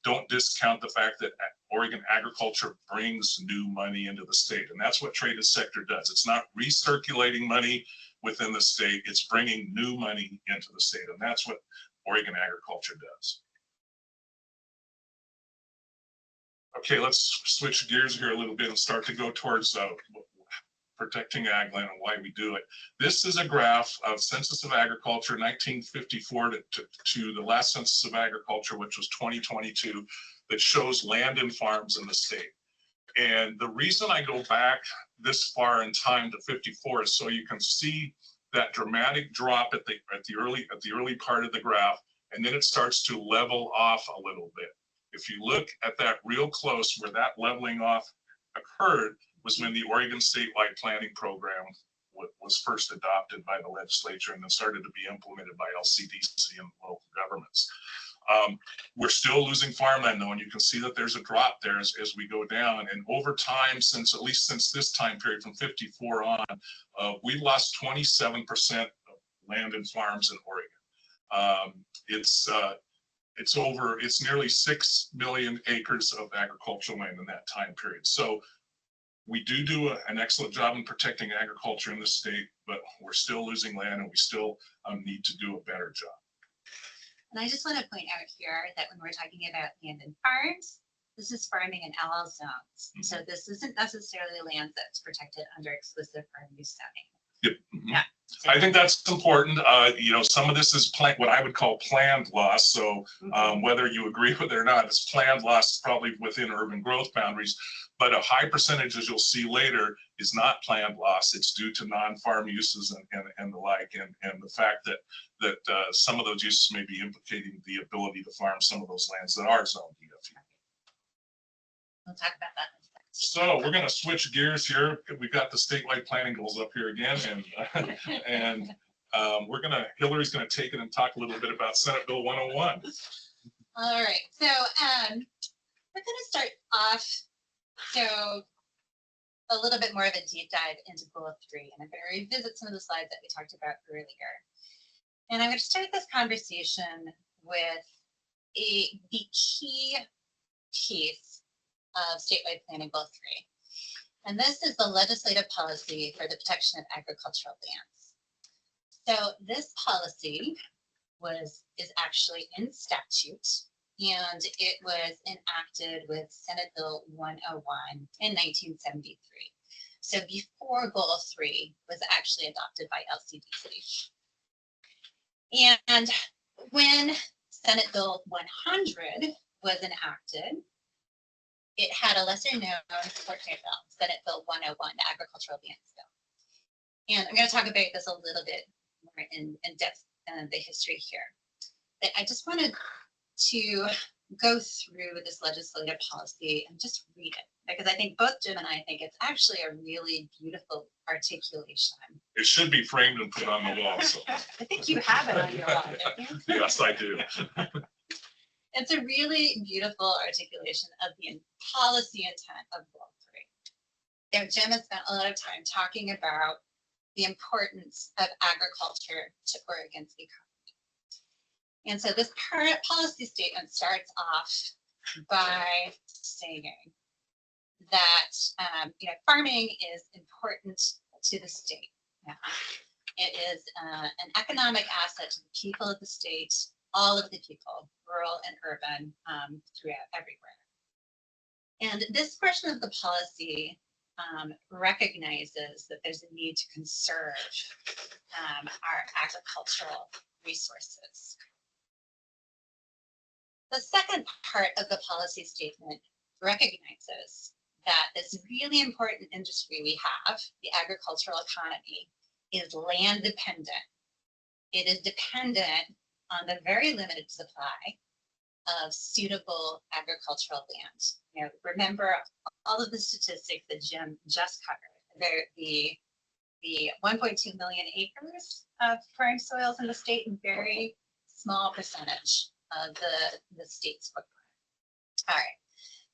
don't discount the fact that Oregon agriculture brings new money into the state. And that's what traded sector does. It's not recirculating money within the state, it's bringing new money into the state. And that's what Oregon agriculture does. Okay, let's switch gears here a little bit and start to go towards protecting ag land and why we do it. This is a graph of Census of Agriculture 1954 to the last Census of Agriculture, which was 2022, that shows land and farms in the state. And the reason I go back this far in time to 54 is so you can see that dramatic drop at the early part of the graph, and then it starts to level off a little bit. If you look at that real close, where that leveling off occurred was when the Oregon statewide planning program was first adopted by the legislature and then started to be implemented by LCDC and local governments. We're still losing farmland though, and you can see that there's a drop there as we go down. And over time, at least since this time period from 54 on, we've lost 27% of land and farms in Oregon. It's nearly 6 million acres of agricultural land in that time period. So we do an excellent job in protecting agriculture in the state, but we're still losing land and we still need to do a better job. And I just want to point out here that when we're talking about land and farms, this is farming in LL zones. Mm-hmm. So this isn't necessarily land that's protected under exclusive farm use zoning. Yep. Mm-hmm. Yeah. I think that's important. Some of this is what I would call planned loss. So whether you agree with it or not, it's planned loss probably within urban growth boundaries. But a high percentage, as you'll see later, is not planned loss. It's due to non-farm uses and the like, and the fact that some of those uses may be implicating the ability to farm some of those lands that are zoned DFU. We'll talk about that. So we're going to switch gears here. We've got the statewide planning goals up here again, and Hillary's going to take it and talk a little bit about Senate Bill 101. All right, so we're going to start off, so a little bit more of a deep dive into Goal 3, and I'm going to revisit some of the slides that we talked about earlier. And I'm going to start this conversation with the key piece of statewide planning Goal 3. And this is the legislative policy for the protection of agricultural lands. So this policy is actually in statute, and it was enacted with Senate Bill 101 in 1973. So before Goal 3 was actually adopted by LCDC. And when Senate Bill 100 was enacted, it had a lesser known bill, Senate Bill 101, the Agricultural Lands Bill. And I'm going to talk about this a little bit more in depth the history here. But I just wanted to go through this legislative policy and just read it, because I think both Jim and I think it's actually a really beautiful articulation. It should be framed and put on the wall, so. I think you have it on your wall, don't you? Yes, I do. It's a really beautiful articulation of the policy intent of Goal 3. Now, Jim has spent a lot of time talking about the importance of agriculture to Oregon's economy. And so this policy statement starts off by saying that farming is important to the state. It is an economic asset to the people of the state, all of the people, rural and urban, throughout everywhere. And this portion of the policy recognizes that there's a need to conserve our agricultural resources. The second part of the policy statement recognizes that this really important industry we have, the agricultural economy, is land dependent. It is dependent on the very limited supply of suitable agricultural land. Remember all of the statistics that Jim just covered. The 1.2 million acres of farm soils in the state, and very small percentage of the state's footprint. All right,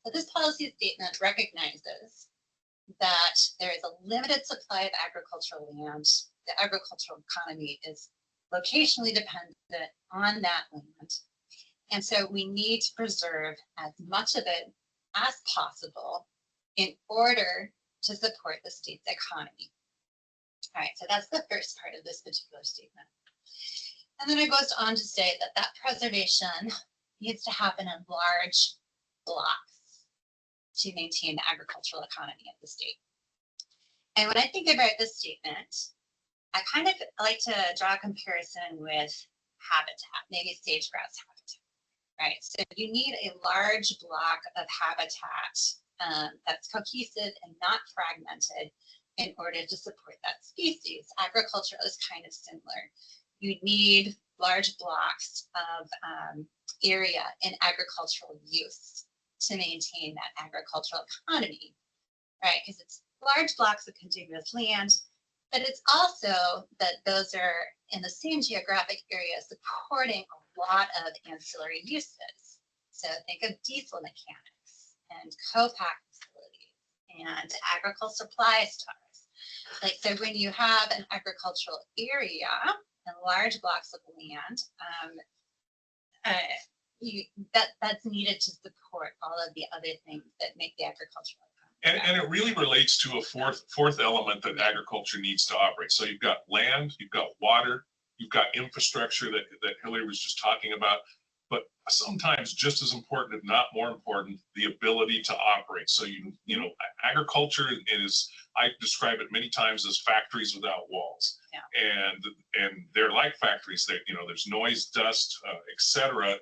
so this policy statement recognizes that there is a limited supply of agricultural land. The agricultural economy is locationally dependent on that land. And so we need to preserve as much of it as possible in order to support the state's economy. All right, so that's the first part of this particular statement. And then it goes on to say that that preservation needs to happen in large blocks to maintain the agricultural economy of the state. And when I think about this statement, I kind of like to draw a comparison with habitat, maybe sage-grouse habitat, right? So you need a large block of habitat that's cohesive and not fragmented in order to support that species. Agriculture is kind of similar. You need large blocks of area in agricultural use to maintain that agricultural economy, right? Because it's large blocks of contiguous land, but it's also that those are in the same geographic area supporting a lot of ancillary uses. So think of diesel mechanics and co-pack facilities and agricultural supply stores. Like, so when you have an agricultural area and large blocks of land, that's needed to support all of the other things that make the agricultural economy. And it really relates to a fourth element that agriculture needs to operate. So you've got land, you've got water, you've got infrastructure that Hillary was just talking about, but sometimes just as important, if not more important, the ability to operate. So agriculture is, I describe it many times as factories without walls. Yeah. And they're like factories that, there's noise, dust, etc.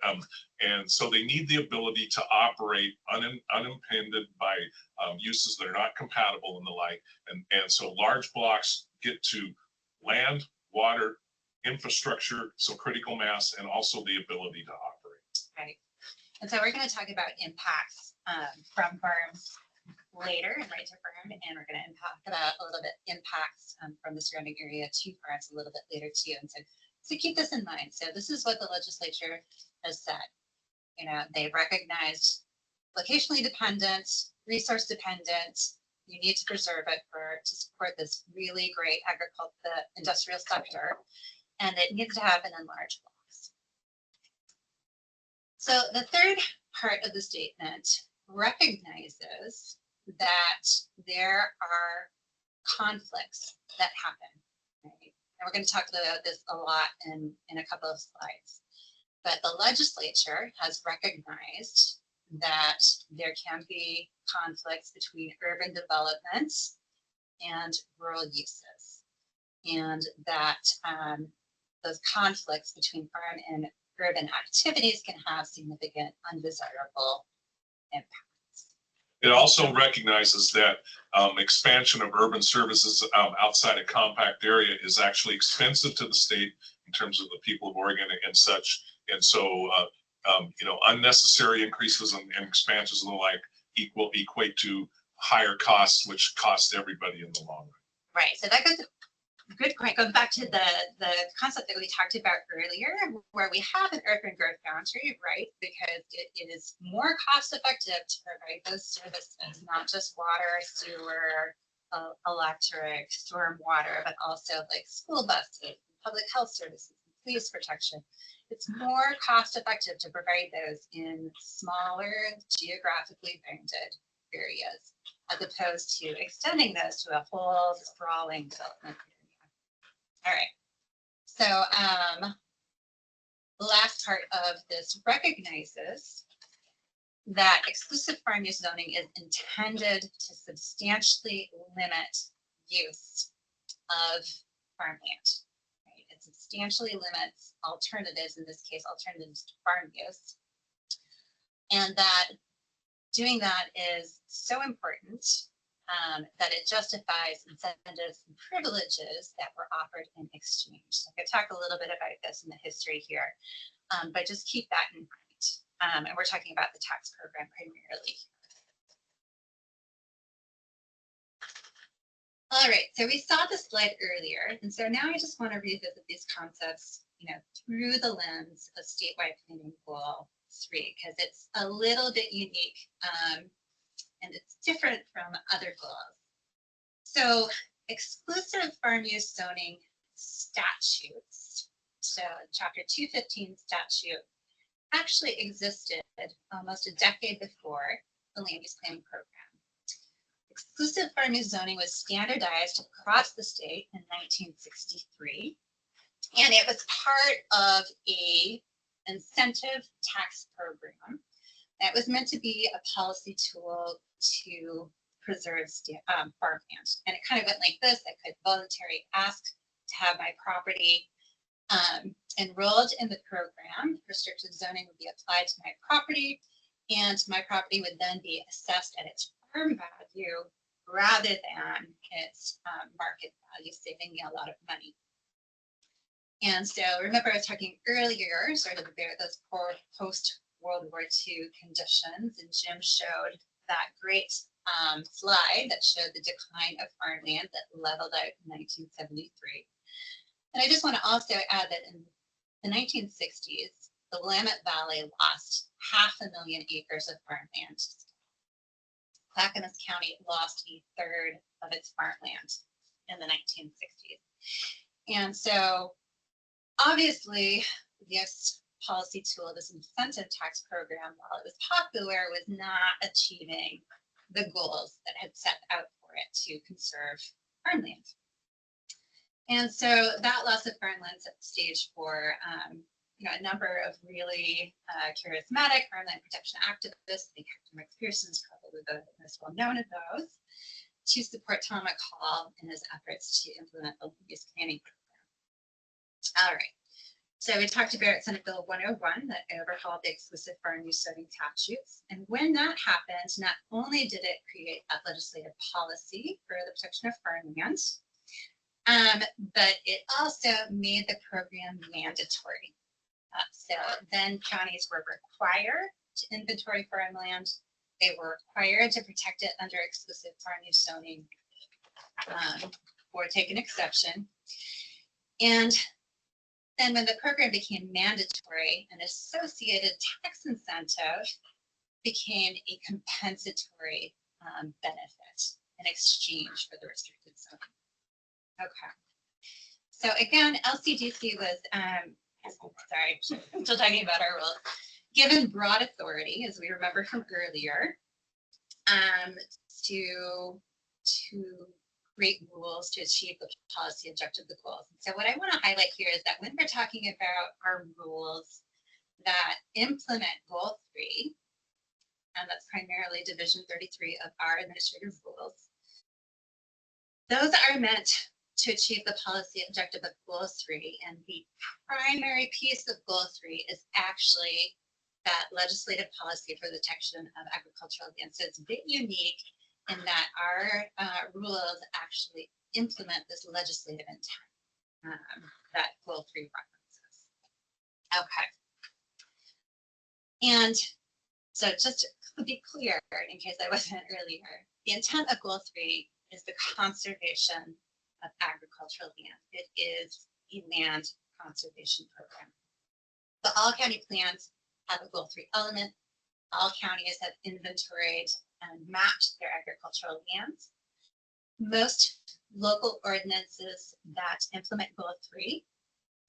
And so they need the ability to operate unimpeded by uses that are not compatible and the like. And so large blocks get to land, water, infrastructure, so critical mass, and also the ability to operate. Right. And so we're going to talk about impacts from farms later and right to farm, and we're going to talk about a little bit impacts from the surrounding area to farms a little bit later too. And so keep this in mind. So this is what the legislature has said. They recognized locationally dependent, resource dependent. You need to preserve it to support this really great industrial sector, and it needs to happen in large blocks. So the third part of the statement recognizes that there are conflicts that happen, right? And we're going to talk about this a lot in a couple of slides. But the legislature has recognized that there can be conflicts between urban developments and rural uses, and that those conflicts between farm and urban activities can have significant undesirable impacts. It also recognizes that expansion of urban services outside a compact area is actually expensive to the state in terms of the people of Oregon and such. And so, unnecessary increases and expansions and the like equate to higher costs, which cost everybody in the long run. Right. So that goes. Good point. Goes back to the concept that we talked about earlier, where we have an urban growth boundary, right? Because it is more cost effective to provide those services, not just water, sewer, electric, storm water, but also like school buses, public health services, police protection. It's more cost effective to provide those in smaller, geographically bounded areas, as opposed to extending those to a whole sprawling development area. All right. So the last part of this recognizes that exclusive farm use zoning is intended to substantially limit use of farmland. Right? It substantially limits alternatives, in this case, alternatives to farm use. And that doing that is so important that it justifies incentives and privileges that were offered in exchange. So I could talk a little bit about this in the history here, but just keep that in mind. And we're talking about the tax program primarily. All right, so we saw this slide earlier, and so now I just want to revisit these concepts, through the lens of statewide planning goal 3, because it's a little bit unique. And it's different from other goals. So exclusive farm use zoning statutes, so chapter 215 statute, actually existed almost a decade before the land use planning program. Exclusive farm use zoning was standardized across the state in 1963, and it was part of a incentive tax program that was meant to be a policy tool to preserve farmland. And it kind of went like this: I could voluntarily ask to have my property enrolled in the program. Restricted zoning would be applied to my property, and my property would then be assessed at its farm value rather than its market value, saving me a lot of money. And so remember I was talking earlier, sort of about those post World War II conditions, and Jim showed that great slide that showed the decline of farmland that leveled out in 1973. And I just want to also add that in the 1960s, the Willamette Valley lost 500,000 acres of farmland. Clackamas County lost a third of its farmland in the 1960s. And so obviously this policy tool, this incentive tax program, while it was popular, was not achieving the goals that had set out for it to conserve farmland. And so that loss of farmland set the stage for a number of really charismatic farmland protection activists. I think Hector McPherson is probably the most well known of those, to support Tom McCall in his efforts to implement the land use planning program. All right. So we talked about Senate Bill 101 that overhauled the exclusive farm use zoning statutes. And when that happened, not only did it create that legislative policy for the protection of farmland, but it also made the program mandatory. So then counties were required to inventory farmland. They were required to protect it under exclusive farm use zoning or take an exception. And then when the program became mandatory, an associated tax incentive became a compensatory benefit in exchange for the restricted zoning. Okay. So again, LCDC was, sorry, I'm still talking about our rules, given broad authority, as we remember from earlier, to create rules to achieve the policy objective, the goals. And so what I want to highlight here is that when we're talking about our rules that implement goal 3, and that's primarily division 33 of our administrative rules, those are meant to achieve the policy objective of goal 3. And the primary piece of goal 3 is actually that legislative policy for the protection of agricultural land. So it's a bit unique in that our rules actually implement this legislative intent that Goal 3 references. Okay. And so just to be clear, in case I wasn't earlier, the intent of Goal 3 is the conservation of agricultural land. It is a land conservation program. So all county plans have a Goal 3 element. All counties have inventoried and mapped their agricultural lands. Most local ordinances that implement Goal 3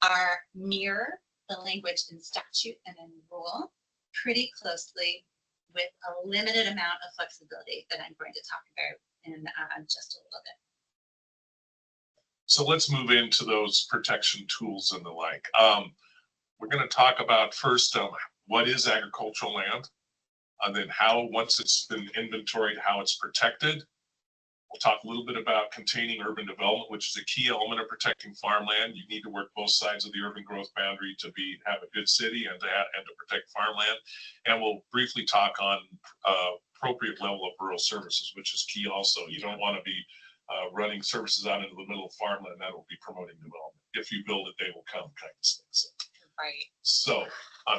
are mirror the language in statute and in rule pretty closely, with a limited amount of flexibility that I'm going to talk about in just a little bit. So let's move into those protection tools and the like. We're going to talk about first what is agricultural land, and then how, once it's been inventoried, how it's protected. We'll talk a little bit about containing urban development, which is a key element of protecting farmland. You need to work both sides of the urban growth boundary to have a good city and to protect farmland. And we'll briefly talk on appropriate level of rural services, which is key also. You don't want to be running services out into the middle of farmland. That will be promoting development. If you build it, they will come, kind of thing. So. Right. So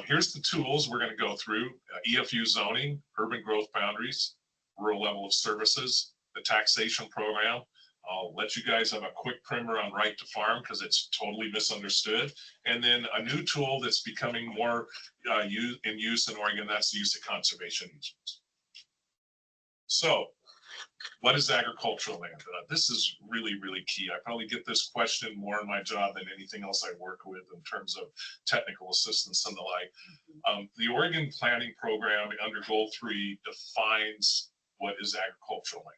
here's the tools we're going to go through: EFU zoning, urban growth boundaries, rural level of services, the taxation program. I'll let you guys have a quick primer on right to farm because it's totally misunderstood. And then a new tool that's becoming more in use in Oregon, that's the use of conservation easements. So what is agricultural land? This is really, really key. I probably get this question more in my job than anything else I work with in terms of technical assistance and the like. The Oregon Planning Program under Goal 3 defines what is agricultural land.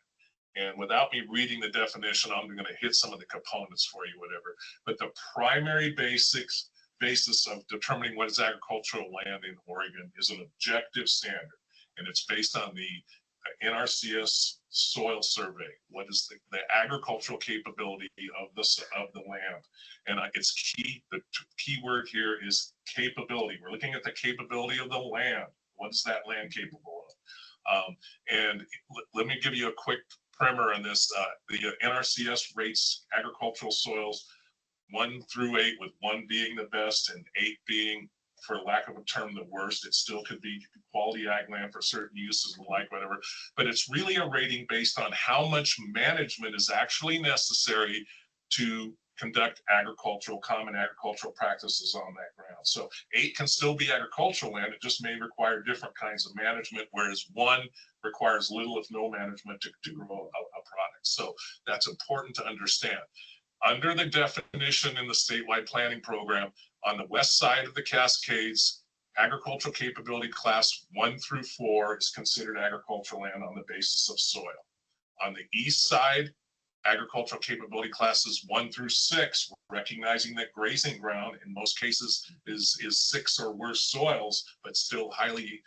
And without me reading the definition, I'm going to hit some of the components for you, whatever. But the primary basis of determining what is agricultural land in Oregon is an objective standard. And it's based on the NRCS soil survey. What is the agricultural capability of the land? And it's key. The key word here is capability. We're looking at the capability of the land. What is that land capable of? And let me give you a quick primer on this. The NRCS rates agricultural soils 1 through 8, with 1 being the best and 8 being, for lack of a term, the worst. It still could be quality ag land for certain uses and like whatever, but it's really a rating based on how much management is actually necessary to conduct common agricultural practices on that ground. So 8 can still be agricultural land. It just may require different kinds of management, whereas 1 requires little if no management to grow a product. So that's important to understand. Under the definition in the statewide planning program, on the west side of the Cascades, agricultural capability class 1 through 4 is considered agricultural land on the basis of soil. On the east side, agricultural capability classes 1 through 6, recognizing that grazing ground in most cases is 6 or worse soils, but still highly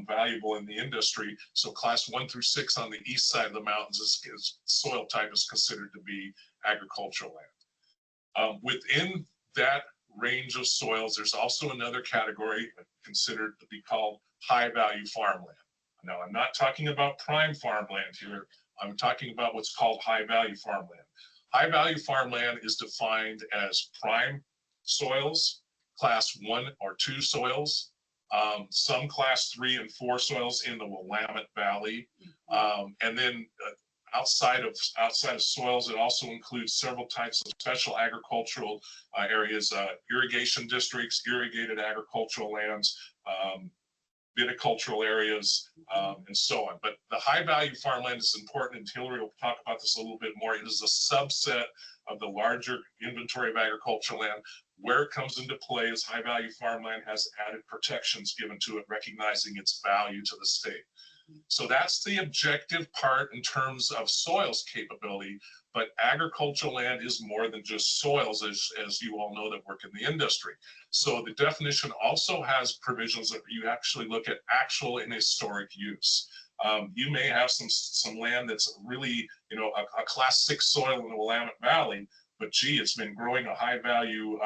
valuable in the industry. So class 1 through 6 on the east side of the mountains is soil type is considered to be agricultural land. Within that range of soils, there's also another category considered to be called high value farmland. Now, I'm not talking about prime farmland here. I'm talking about what's called high value farmland. High value farmland is defined as prime soils, class 1 or 2 soils, some class 3 and 4 soils in the Willamette Valley, and then outside of soils, it also includes several types of special agricultural areas, irrigation districts, irrigated agricultural lands, viticultural areas, and so on. But the high value farmland is important, and Hillary will talk about this a little bit more. It is a subset of the larger inventory of agricultural land. Where it comes into play is high value farmland has added protections given to it, recognizing its value to the state. So that's the objective part in terms of soils capability, but agricultural land is more than just soils, as you all know that work in the industry. So the definition also has provisions that you actually look at actual and historic use. You may have some land that's really, a class 6 soil in the Willamette Valley, but gee, it's been growing a high value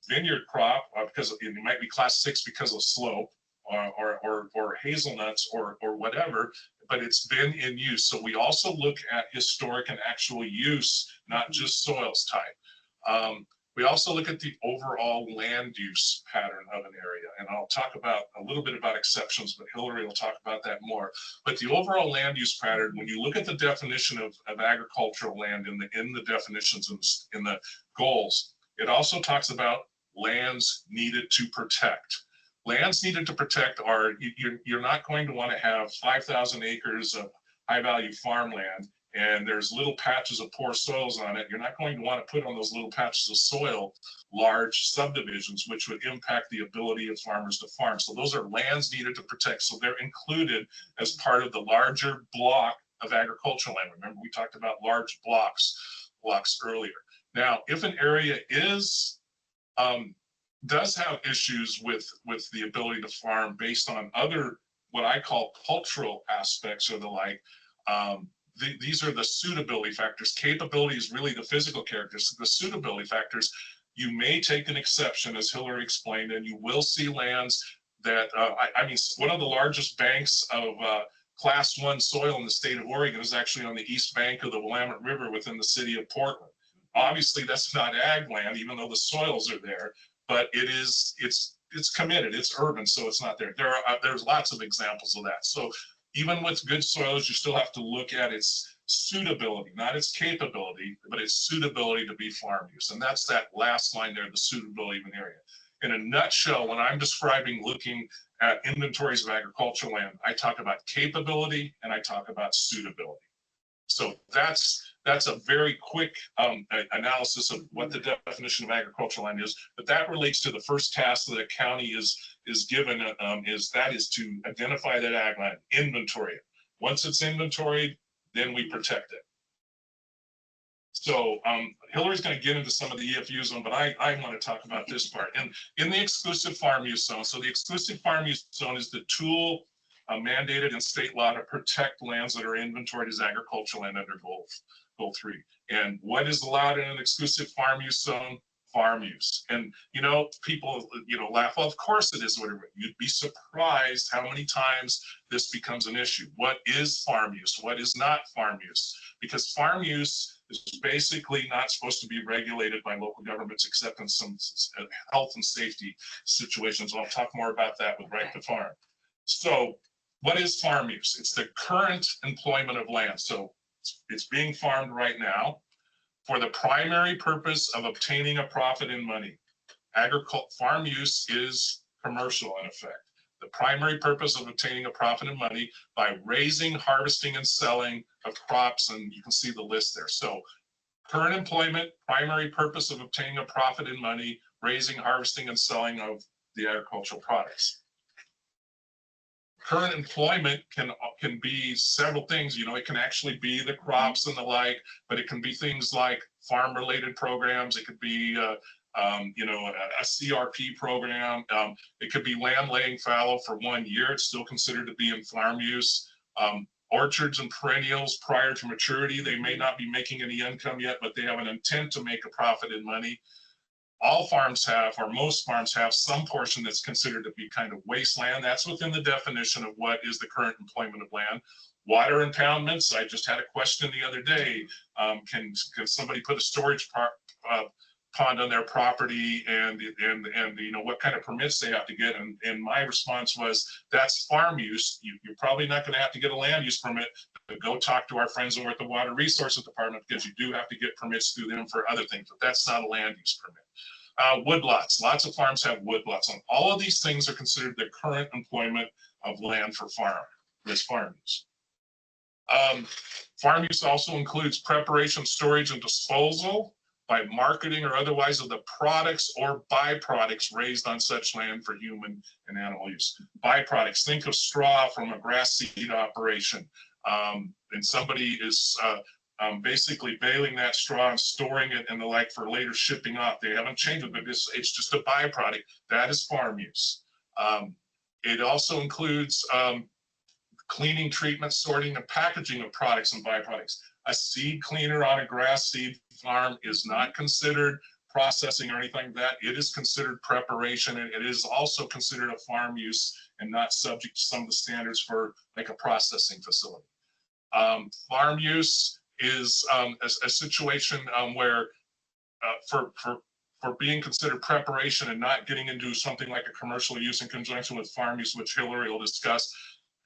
vineyard crop because it might be class 6 because of slope or hazelnuts or whatever, but it's been in use. So we also look at historic and actual use, not just soils type. We also look at the overall land use pattern of an area, and I'll talk about a little bit about exceptions, but Hillary will talk about that more. But the overall land use pattern, when you look at the definition of agricultural land in the definitions in the goals, it also talks about lands needed to protect. Lands needed to protect are, you're not going to want to have 5,000 acres of high value farmland and there's little patches of poor soils on it. You're not going to want to put on those little patches of soil large subdivisions, which would impact the ability of farmers to farm. So those are lands needed to protect. So they're included as part of the larger block of agricultural land. Remember, we talked about large blocks earlier. Now, if an area does have issues with the ability to farm based on other, what I call cultural aspects or the like, these are the suitability factors. Capability is really the physical characteristics. The suitability factors, you may take an exception, as Hillary explained, and you will see lands that, I mean, one of the largest banks of class 1 soil in the state of Oregon is actually on the east bank of the Willamette River within the city of Portland. Obviously, that's not ag land, even though the soils are there, but it's committed, it's urban, so it's not there. There's lots of examples of that. So even with good soils, you still have to look at its suitability, not its capability, but its suitability to be farm use. And that's that last line there, the suitability of an area. In a nutshell, when I'm describing looking at inventories of agricultural land, I talk about capability and I talk about suitability. So that's a very quick analysis of what the definition of agricultural land is, but that relates to the first task that a county is given, is to identify that ag land, inventory it. Once it's inventoried, then we protect it. So Hillary's going to get into some of the EFU zone, but I want to talk about this part. And in the exclusive farm use zone, so the exclusive farm use zone is the tool mandated in state law to protect lands that are inventoried as agricultural land under goal 3. And what is allowed in an exclusive farm use zone? Farm use. And people laugh, well, of course it is, whatever. You'd be surprised how many times this becomes an issue. What is farm use? What is not farm use? Because farm use is basically not supposed to be regulated by local governments except in some health and safety situations. I'll talk more about that with Right to Farm. So what is farm use? It's the current employment of land. So it's being farmed right now for the primary purpose of obtaining a profit in money. Farm use is commercial in effect. The primary purpose of obtaining a profit in money by raising, harvesting, and selling of crops, and you can see the list there. So current employment, primary purpose of obtaining a profit in money, raising, harvesting, and selling of the agricultural products. Current employment can be several things. It can actually be the crops and the like, but it can be things like farm related programs. It could be a CRP program. It could be land laying fallow for 1 year. It's still considered to be in farm use. Orchards and perennials prior to maturity, they may not be making any income yet, but they have an intent to make a profit in money. All farms have, or most farms have, some portion that's considered to be kind of wasteland. That's within the definition of what is the current employment of land. Water impoundments, I just had a question the other day. Can somebody put a storage pond on their property and what kind of permits they have to get? And my response was, that's farm use. You're probably not going to have to get a land use permit, but go talk to our friends over at the Water Resources Department, because you do have to get permits through them for other things, but that's not a land use permit. Woodlots, lots of farms have woodlots, and all of these things are considered the current employment of land for farm use. Farm use also includes preparation, storage, and disposal by marketing or otherwise of the products or byproducts raised on such land for human and animal use. Byproducts, think of straw from a grass seed operation. And somebody is basically baling that straw and storing it and the like for later shipping off. They haven't changed it, but it's just a byproduct. That is farm use. It also includes cleaning, treatment, sorting, and packaging of products and byproducts. A seed cleaner on a grass seed farm is not considered processing or anything like that. It is considered preparation, and it is also considered a farm use and not subject to some of the standards for like a processing facility. Farm use is a situation where for being considered preparation and not getting into something like a commercial use in conjunction with farm use, which Hillary will discuss,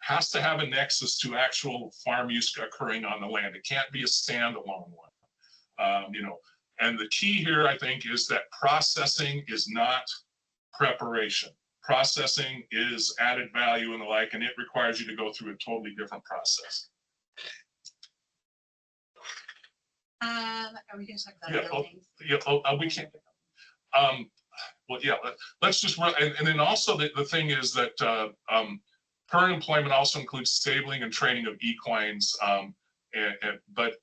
has to have a nexus to actual farm use occurring on the land. It can't be a standalone one. You know, and the key here, I think, is that processing is not preparation. Processing is added value and the like, and it requires you to go through a totally different process. Are we going to talk about Yeah, buildings? we can't. Well, yeah, let's just run. And then also the thing is that current employment also includes stabling and training of equines. But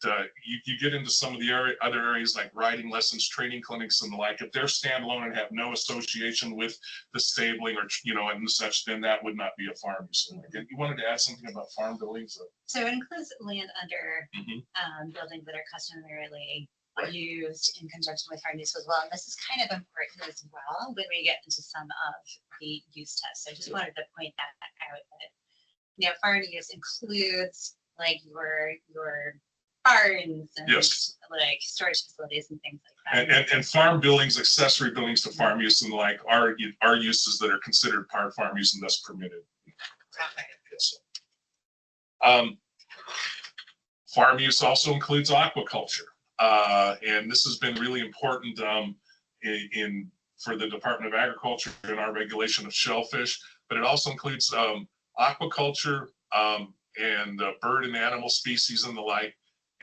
you get into some of the other areas like riding lessons, training clinics and the like. If they're standalone and have no association with the stabling or, you know, and such, then that would not be a farm use. You wanted to add something about farm buildings? So it includes land under Mhm. buildings that are customarily used in conjunction with farm use as well. And this is kind of important as well when we get into some of the use tests. So I just wanted to point that out, that, you know, farm use includes like your barns and Yes. like storage facilities and things like that. And farm buildings, accessory buildings to farm use and the like are uses that are considered part of farm use and thus permitted. Yes. Farm use also includes aquaculture. And this has been really important for the Department of Agriculture in our regulation of shellfish, but it also includes aquaculture and bird and animal species and the like.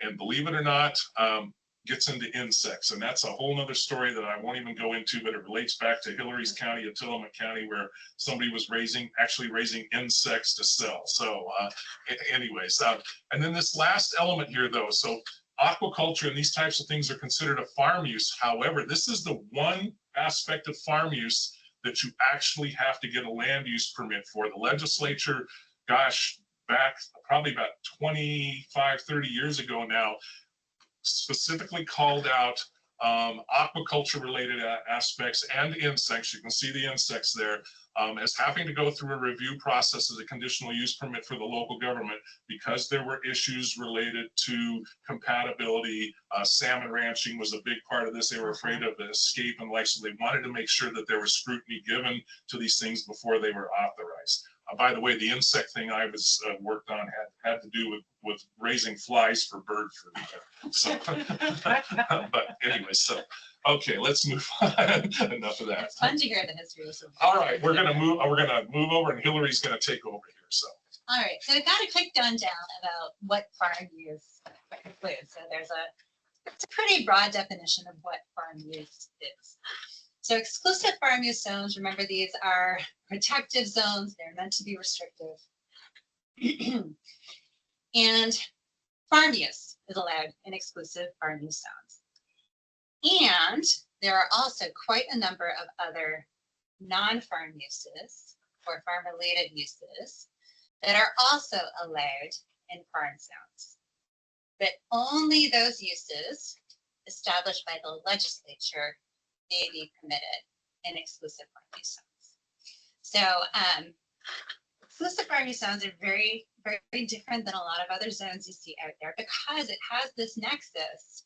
And believe it or not, gets into insects. And that's a whole nother story that I won't even go into, but it relates back to Hillary's County, Tillamook County, where somebody was actually raising insects to sell. So anyways, and then this last element here though, so aquaculture and these types of things are considered a farm use. However, this is the one aspect of farm use that you actually have to get a land use permit for. The legislature, gosh, back probably about 25, 30 years ago now, specifically called out aquaculture related aspects and insects. You can see the insects there as having to go through a review process as a conditional use permit for the local government because there were issues related to compatibility. Salmon ranching was a big part of this. They were afraid of the escape and like, so they wanted to make sure that there was scrutiny given to these things before they were authorized. By the way, the insect thing I was worked on had to do with raising flies for bird food. So, but anyway, so okay, let's move on. Enough of that. It's fun to hear the history of some. All right, we're gonna move over, and Hillary's gonna take over here. So. All right, so I got a quick rundown about what farm use includes. So it's a pretty broad definition of what farm use is. So exclusive farm use zones, remember these are protective zones. They're meant to be restrictive. And farm use is allowed in exclusive farm use zones. And there are also quite a number of other non-farm uses or farm-related uses that are also allowed in farm zones. But only those uses established by the legislature may be permitted in exclusive farm use zones. So exclusive farm use zones are very, very different than a lot of other zones you see out there because it has this nexus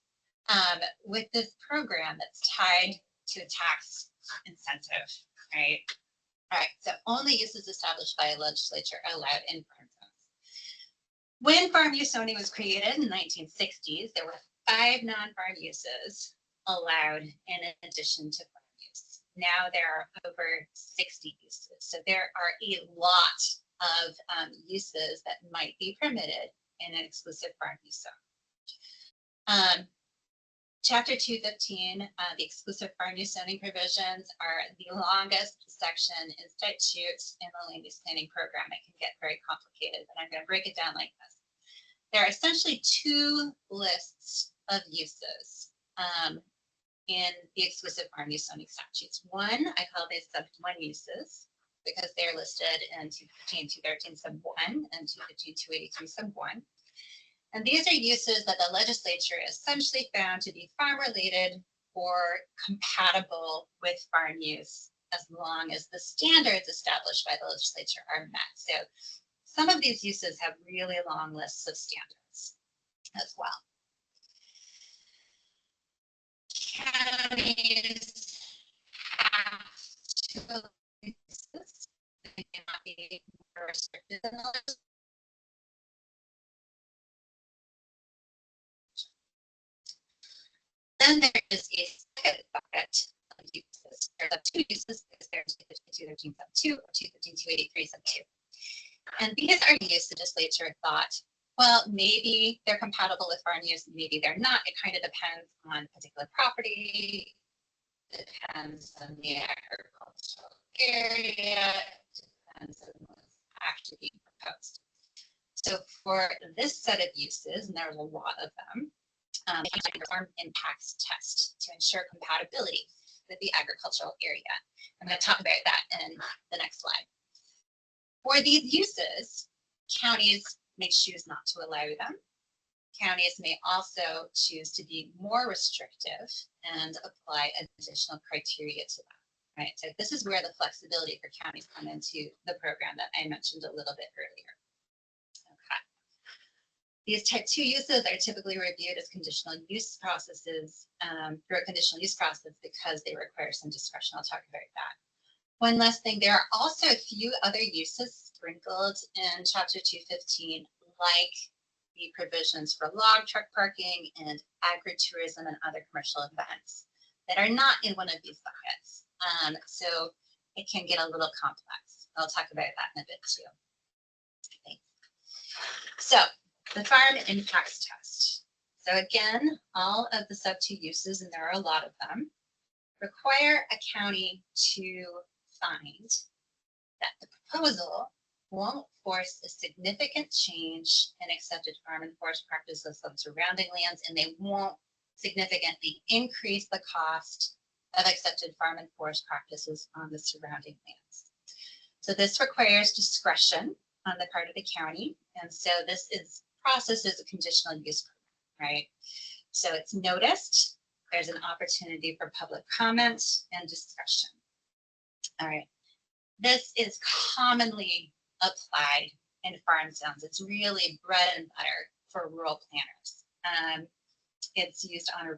with this program that's tied to a tax incentive, right? All right, so only uses established by a legislature are allowed in farm zones. When farm use zoning was created in the 1960s, there were 5 non-farm uses allowed in addition to farm use. Now there are over 60 uses. So there are a lot of uses that might be permitted in an exclusive farm use zone. Chapter 215, the exclusive farm use zoning provisions are the longest section in statutes in the land use planning program. It can get very complicated, but I'm going to break it down like this. There are essentially 2 lists of uses in the exclusive farm use zoning statutes. One, I call these sub 1 uses because they're listed in 215, 213 sub 1 and 215, 283 sub 1. And these are uses that the legislature essentially found to be farm related or compatible with farm use as long as the standards established by the legislature are met. So some of these uses have really long lists of standards as well. Counties have to uses. They cannot be more restricted than others. Then there is a second bucket of uses. There are two uses because there's 215.13 sub 2 or 215.283 sub 2. And these are uses the legislature thought, well, maybe they're compatible with farm use, maybe they're not. It kind of depends on particular property, depends on the agricultural area, depends on what's actually being proposed. So for this set of uses, and there's a lot of them, the farm impacts test to ensure compatibility with the agricultural area. I'm going to talk about that in the next slide. For these uses, counties may choose not to allow them. Counties may also choose to be more restrictive and apply additional criteria to them, right? So this is where the flexibility for counties come into the program that I mentioned a little bit earlier. Okay. These type 2 uses are typically reviewed as conditional use processes through a conditional use process because they require some discretion. I'll talk about that. One last thing, there are also a few other uses sprinkled in Chapter 215, like the provisions for log truck parking and agritourism and other commercial events that are not in one of these buckets. So it can get a little complex. I'll talk about that in a bit too. Thanks. So the farm impacts test. So again, all of the sub 2 uses, and there are a lot of them, require a county to find that the proposal won't force a significant change in accepted farm and forest practices of surrounding lands, and they won't significantly increase the cost of accepted farm and forest practices on the surrounding lands. So this requires discretion on the part of the county, and so this is processed as a conditional use permit, right? So it's noticed, there's an opportunity for public comment and discussion. All right, this is commonly applied in farm zones. It's really bread and butter for rural planners. It's used on a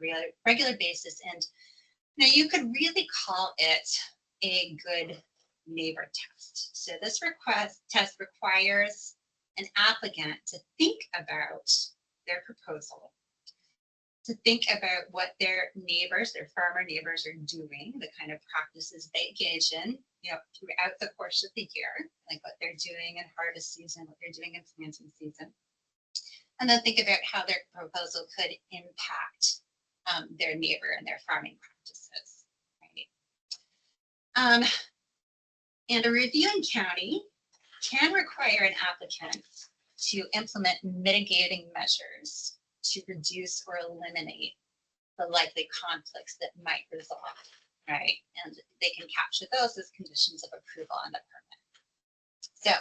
regular basis, and now you could really call it a good neighbor test. So this test requires an applicant to think about their proposal, to think about what their neighbors, their farmer neighbors are doing, the kind of practices they engage in, throughout the course of the year, like what they're doing in harvest season, what they're doing in planting season. And then think about how their proposal could impact their neighbor and their farming practices, right? And a reviewing county can require an applicant to implement mitigating measures to reduce or eliminate the likely conflicts that might result, right? And they can capture those as conditions of approval on the permit. So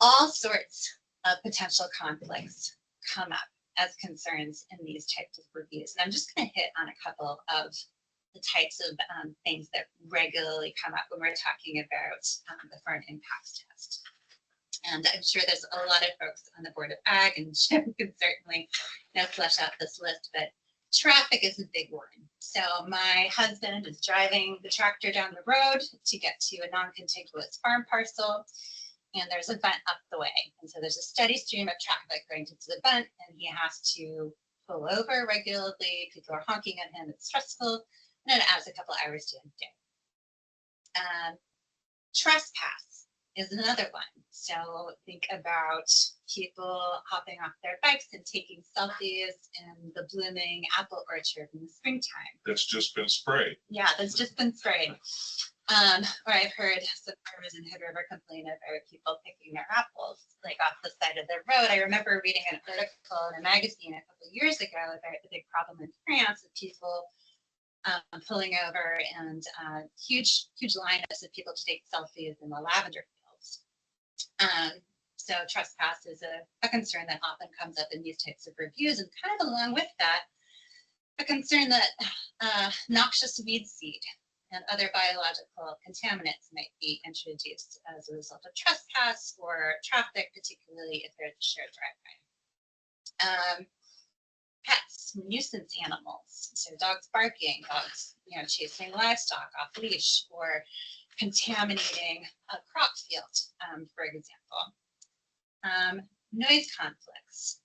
all sorts of potential conflicts come up as concerns in these types of reviews. And I'm just going to hit on a couple of the types of things that regularly come up when we're talking about the farm impacts test. And I'm sure there's a lot of folks on the Board of Ag, and Jim can certainly flesh out this list, but traffic is a big one. So my husband is driving the tractor down the road to get to a non-contiguous farm parcel, and there's a vent up the way. And so there's a steady stream of traffic going to the vent, and he has to pull over regularly. People are honking at him. It's stressful, and it adds a couple hours to his day. Trespass is another one. So think about people hopping off their bikes and taking selfies in the blooming apple orchard in the springtime. That's just been sprayed. Yeah, that's just been sprayed. Or I've heard some farmers in Hood River complain about people picking their apples like off the side of the road. I remember reading an article in a magazine a couple of years ago about the big problem in France of people pulling over and huge lineups of people to take selfies in the lavender fields. So trespass is a concern that often comes up in these types of reviews, and kind of along with that, a concern that noxious weed seed and other biological contaminants might be introduced as a result of trespass or traffic, particularly if there's a shared driveway. Pets, nuisance animals, so dogs barking, dogs, chasing livestock off leash, or contaminating a crop field, for example. Noise conflicts,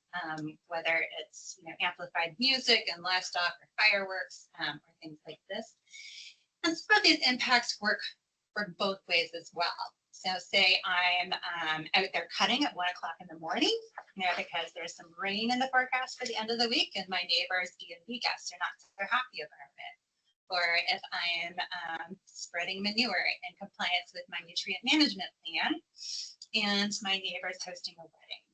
whether it's amplified music and livestock or fireworks or things like this. And some of these impacts work both ways as well. So say I'm out there cutting at 1 o'clock in the morning, because there's some rain in the forecast for the end of the week and my neighbors, E&B guests, are not so happy about it. Or if I am spreading manure in compliance with my nutrient management plan and my neighbor's hosting a wedding.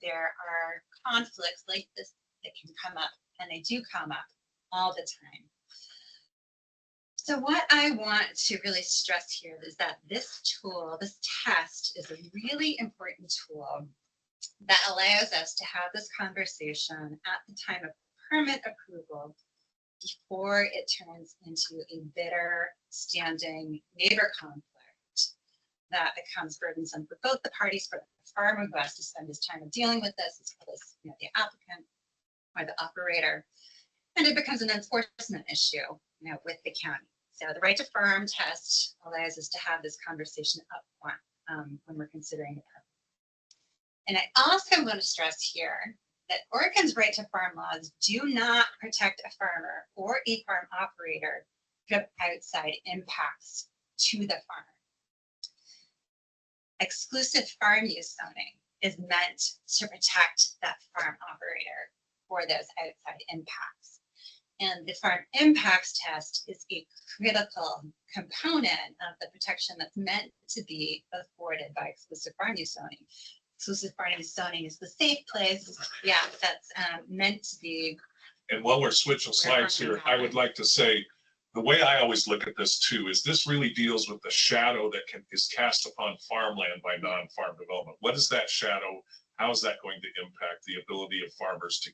There are conflicts like this that can come up, and they do come up all the time. So what I want to really stress here is that this tool, this test, is a really important tool that allows us to have this conversation at the time of permit approval before it turns into a bitter standing neighbor conflict that becomes burdensome for both the parties, for the farmer who has to spend his time dealing with this, as well as the applicant or the operator, and it becomes an enforcement issue with the county. So the right to farm test allows us to have this conversation up front when we're considering the permit. And I also want to stress here that Oregon's right to farm laws do not protect a farmer or a farm operator from outside impacts to the farm. Exclusive farm use zoning is meant to protect that farm operator for those outside impacts. And the farm impacts test is a critical component of the protection that's meant to be afforded by exclusive farm use zoning. Exclusive farm use zoning is the safe place, that's meant to be. And while we're switching slides here, I would like to say, the way I always look at this too is this really deals with the shadow that is cast upon farmland by non-farm development. What is that shadow? How is that going to impact the ability of farmers to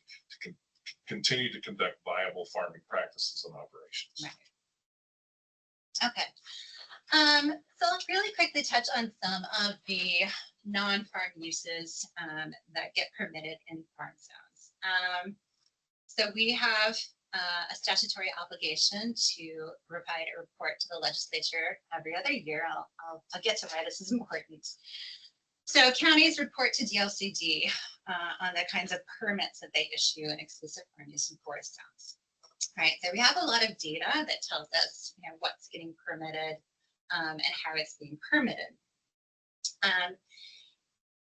continue to conduct viable farming practices and operations? Right. Okay. So I'll really quickly touch on some of the non-farm uses that get permitted in farm zones. So we have a statutory obligation to provide a report to the legislature every other year. I'll get to why this is important. So counties report to DLCD on the kinds of permits that they issue in exclusive farm use and forest zones. Right, so we have a lot of data that tells us what's getting permitted and how it's being permitted.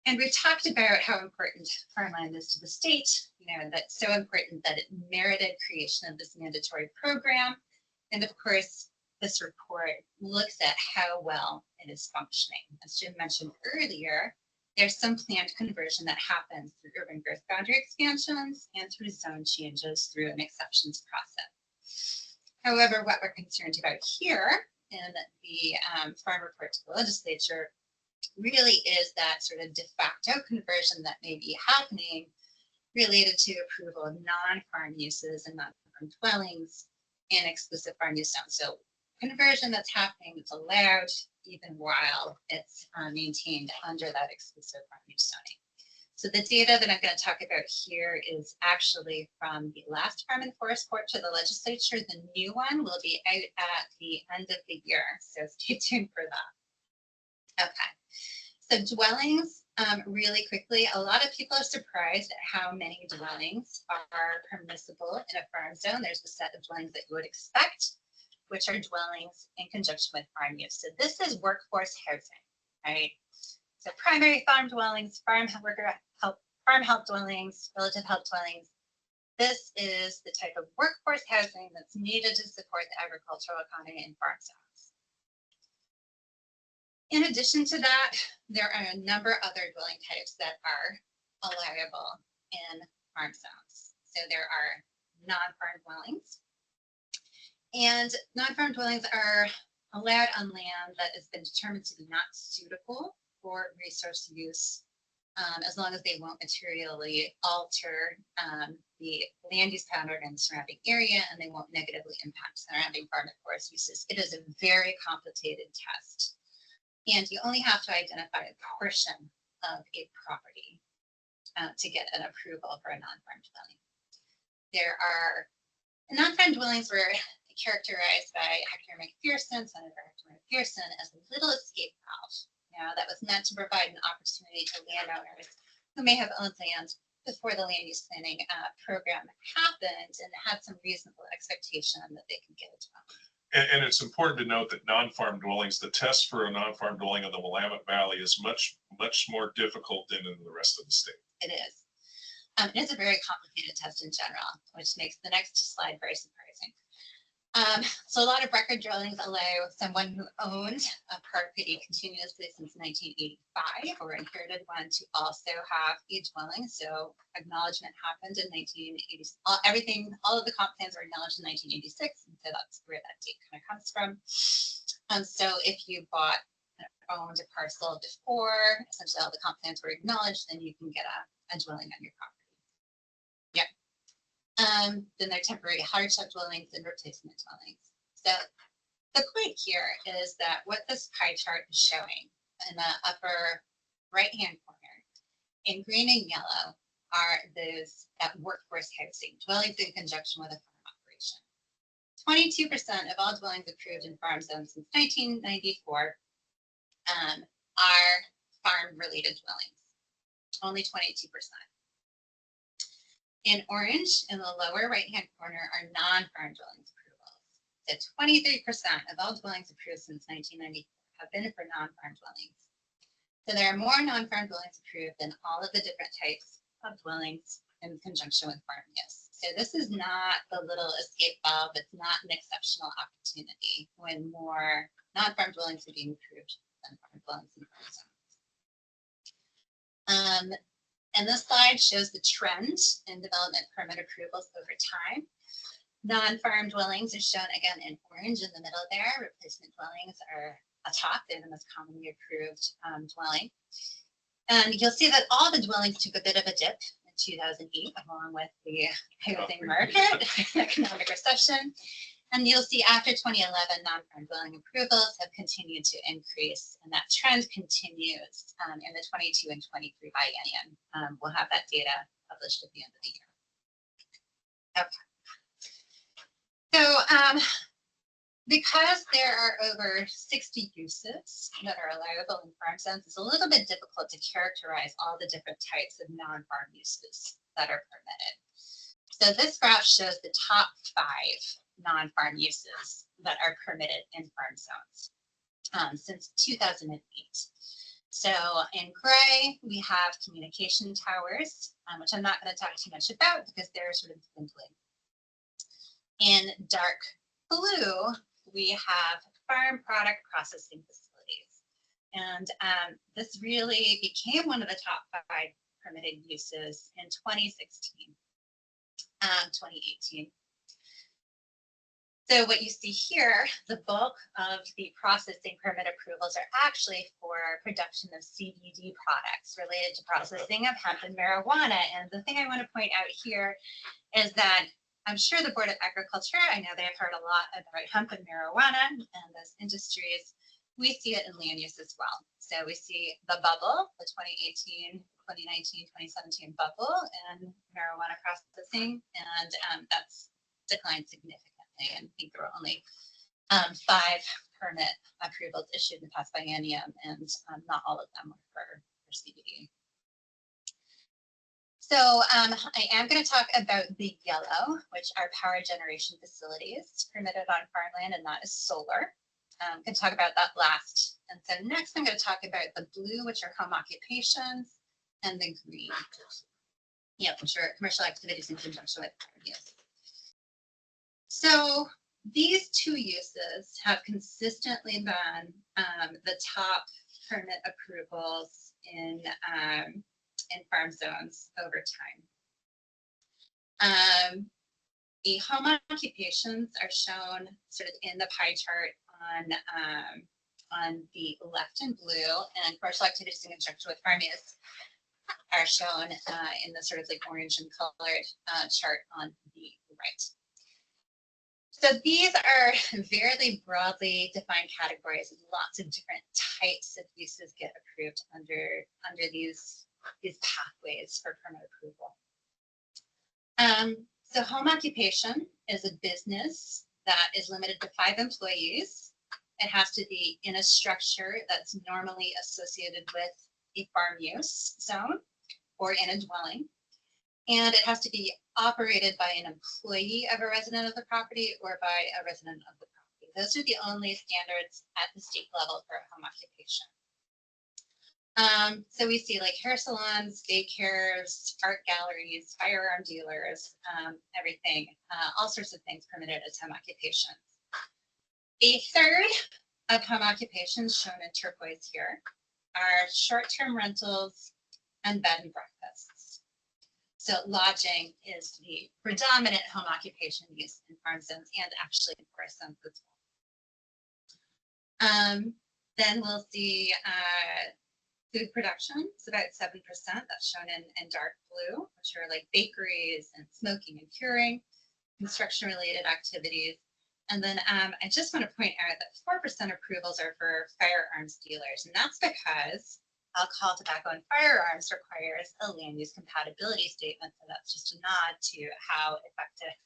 And we've talked about how important farmland is to the state, that's so important that it merited creation of this mandatory program. And of course, this report looks at how well it is functioning. As Jim mentioned earlier, there's some planned conversion that happens through urban growth boundary expansions and through zone changes through an exceptions process. However, what we're concerned about here in the farm report to the legislature really is that sort of de facto conversion that may be happening related to approval of non-farm uses and non-farm dwellings in exclusive farm use zones. So conversion that's happening that's allowed even while it's maintained under that exclusive farm use zoning. So the data that I'm going to talk about here is actually from the last Farm and Forest Report to the legislature. The new one will be out at the end of the year, so stay tuned for that. Okay. So dwellings, really quickly, a lot of people are surprised at how many dwellings are permissible in a farm zone. There's a set of dwellings that you would expect, which are dwellings in conjunction with farm use. So this is workforce housing, right? So primary farm dwellings, farm help dwellings, relative help dwellings. This is the type of workforce housing that's needed to support the agricultural economy in farm zones. In addition to that, there are a number of other dwelling types that are allowable in farm zones. So there are non-farm dwellings. And non-farm dwellings are allowed on land that has been determined to be not suitable for resource use as long as they won't materially alter the land use pattern and surrounding area, and they won't negatively impact surrounding farm and forest uses. It is a very complicated test, and you only have to identify a portion of a property to get an approval for a non-farm dwelling. There are non-farm dwellings were characterized by Hector McPherson, Senator Hector McPherson, as a little escape valve. Now, that was meant to provide an opportunity to landowners who may have owned land before the land use planning program happened and had some reasonable expectation that they could get a dwelling. And it's important to note that non-farm dwellings, the test for a non-farm dwelling in the Willamette Valley is much more difficult than in the rest of the state. It is. It's a very complicated test in general, which makes the next slide very surprising. So a lot of record drillings allow someone who owned a property continuously since 1985 or inherited one to also have a dwelling. So acknowledgement happened in 1980. All of the comp plans were acknowledged in 1986, and so that's where that date kind of comes from. So if you bought or owned a parcel before, essentially all the comp plans were acknowledged, then you can get a dwelling on your property. Then there are temporary hardship dwellings and replacement dwellings. So the point here is that what this pie chart is showing in the upper right-hand corner in green and yellow are those workforce housing, dwellings in conjunction with a farm operation. 22% of all dwellings approved in farm zones since 1994 are farm-related dwellings, only 22%. In orange, in the lower right-hand corner, are non-farm dwellings approvals. So 23% of all dwellings approved since 1994 have been for non-farm dwellings. So there are more non-farm dwellings approved than all of the different types of dwellings in conjunction with farm use. So this is not the little escape valve. It's not an exceptional opportunity when more non-farm dwellings are being approved than farm dwellings in farm zones. And this slide shows the trend in development permit approvals over time. Non-farm dwellings are shown again in orange in the middle there. Replacement dwellings are atop. They're the most commonly approved dwelling. And you'll see that all the dwellings took a bit of a dip in 2008, along with the housing market, economic recession. And you'll see after 2011, non-farm dwelling approvals have continued to increase, and that trend continues in the 22 and 23 biennium. We'll have that data published at the end of the year. Okay. So because there are over 60 uses that are allowable in farm zones, it's a little bit difficult to characterize all the different types of non-farm uses that are permitted. So this graph shows the top 5 non-farm uses that are permitted in farm zones since 2008. So in gray, we have communication towers, which I'm not going to talk too much about because they're sort of dwindling. In dark blue, we have farm product processing facilities. And this really became one of the top 5 permitted uses in 2016, 2018. So what you see here, the bulk of the processing permit approvals are actually for production of CBD products related to processing of hemp and marijuana. And the thing I want to point out here is that I'm sure the Board of Agriculture, I know they've heard a lot about hemp and marijuana and those industries. We see it in land use as well. So we see the bubble, the 2018, 2019, 2017 bubble in marijuana processing, and that's declined significantly. And I think there were only 5 permit approvals issued in the past biennium, and not all of them were for CBD. So I am going to talk about the yellow, which are power generation facilities permitted on farmland, and that is solar. I'm going to talk about that last. And so next I'm going to talk about the blue, which are home occupations, and the green, which are commercial activities in conjunction with farm use. So these 2 uses have consistently been the top permit approvals in farm zones over time. The home occupations are shown sort of in the pie chart on the left in blue, and commercial activities in conjunction with farm use are shown in the sort of like orange and colored chart on the right. So these are fairly broadly defined categories, and lots of different types of uses get approved under these pathways for permit approval. So home occupation is a business that is limited to 5 employees. It has to be in a structure that's normally associated with a farm use zone or in a dwelling. And it has to be operated by an employee of a resident of the property or by a resident of the property. Those are the only standards at the state level for home occupation. So we see like hair salons, daycares, art galleries, firearm dealers, everything, all sorts of things permitted as home occupations. A third of home occupations shown in turquoise here are short-term rentals and bed and breakfasts. So lodging is the predominant home occupation use in farm zones and actually in forest zones as well. Then we'll see food production. It's about 7%. That's shown in dark blue, which are like bakeries and smoking and curing, construction-related activities. And then I just want to point out that 4% approvals are for firearms dealers, and that's because alcohol, tobacco, and firearms requires a land use compatibility statement. So that's just a nod to how effective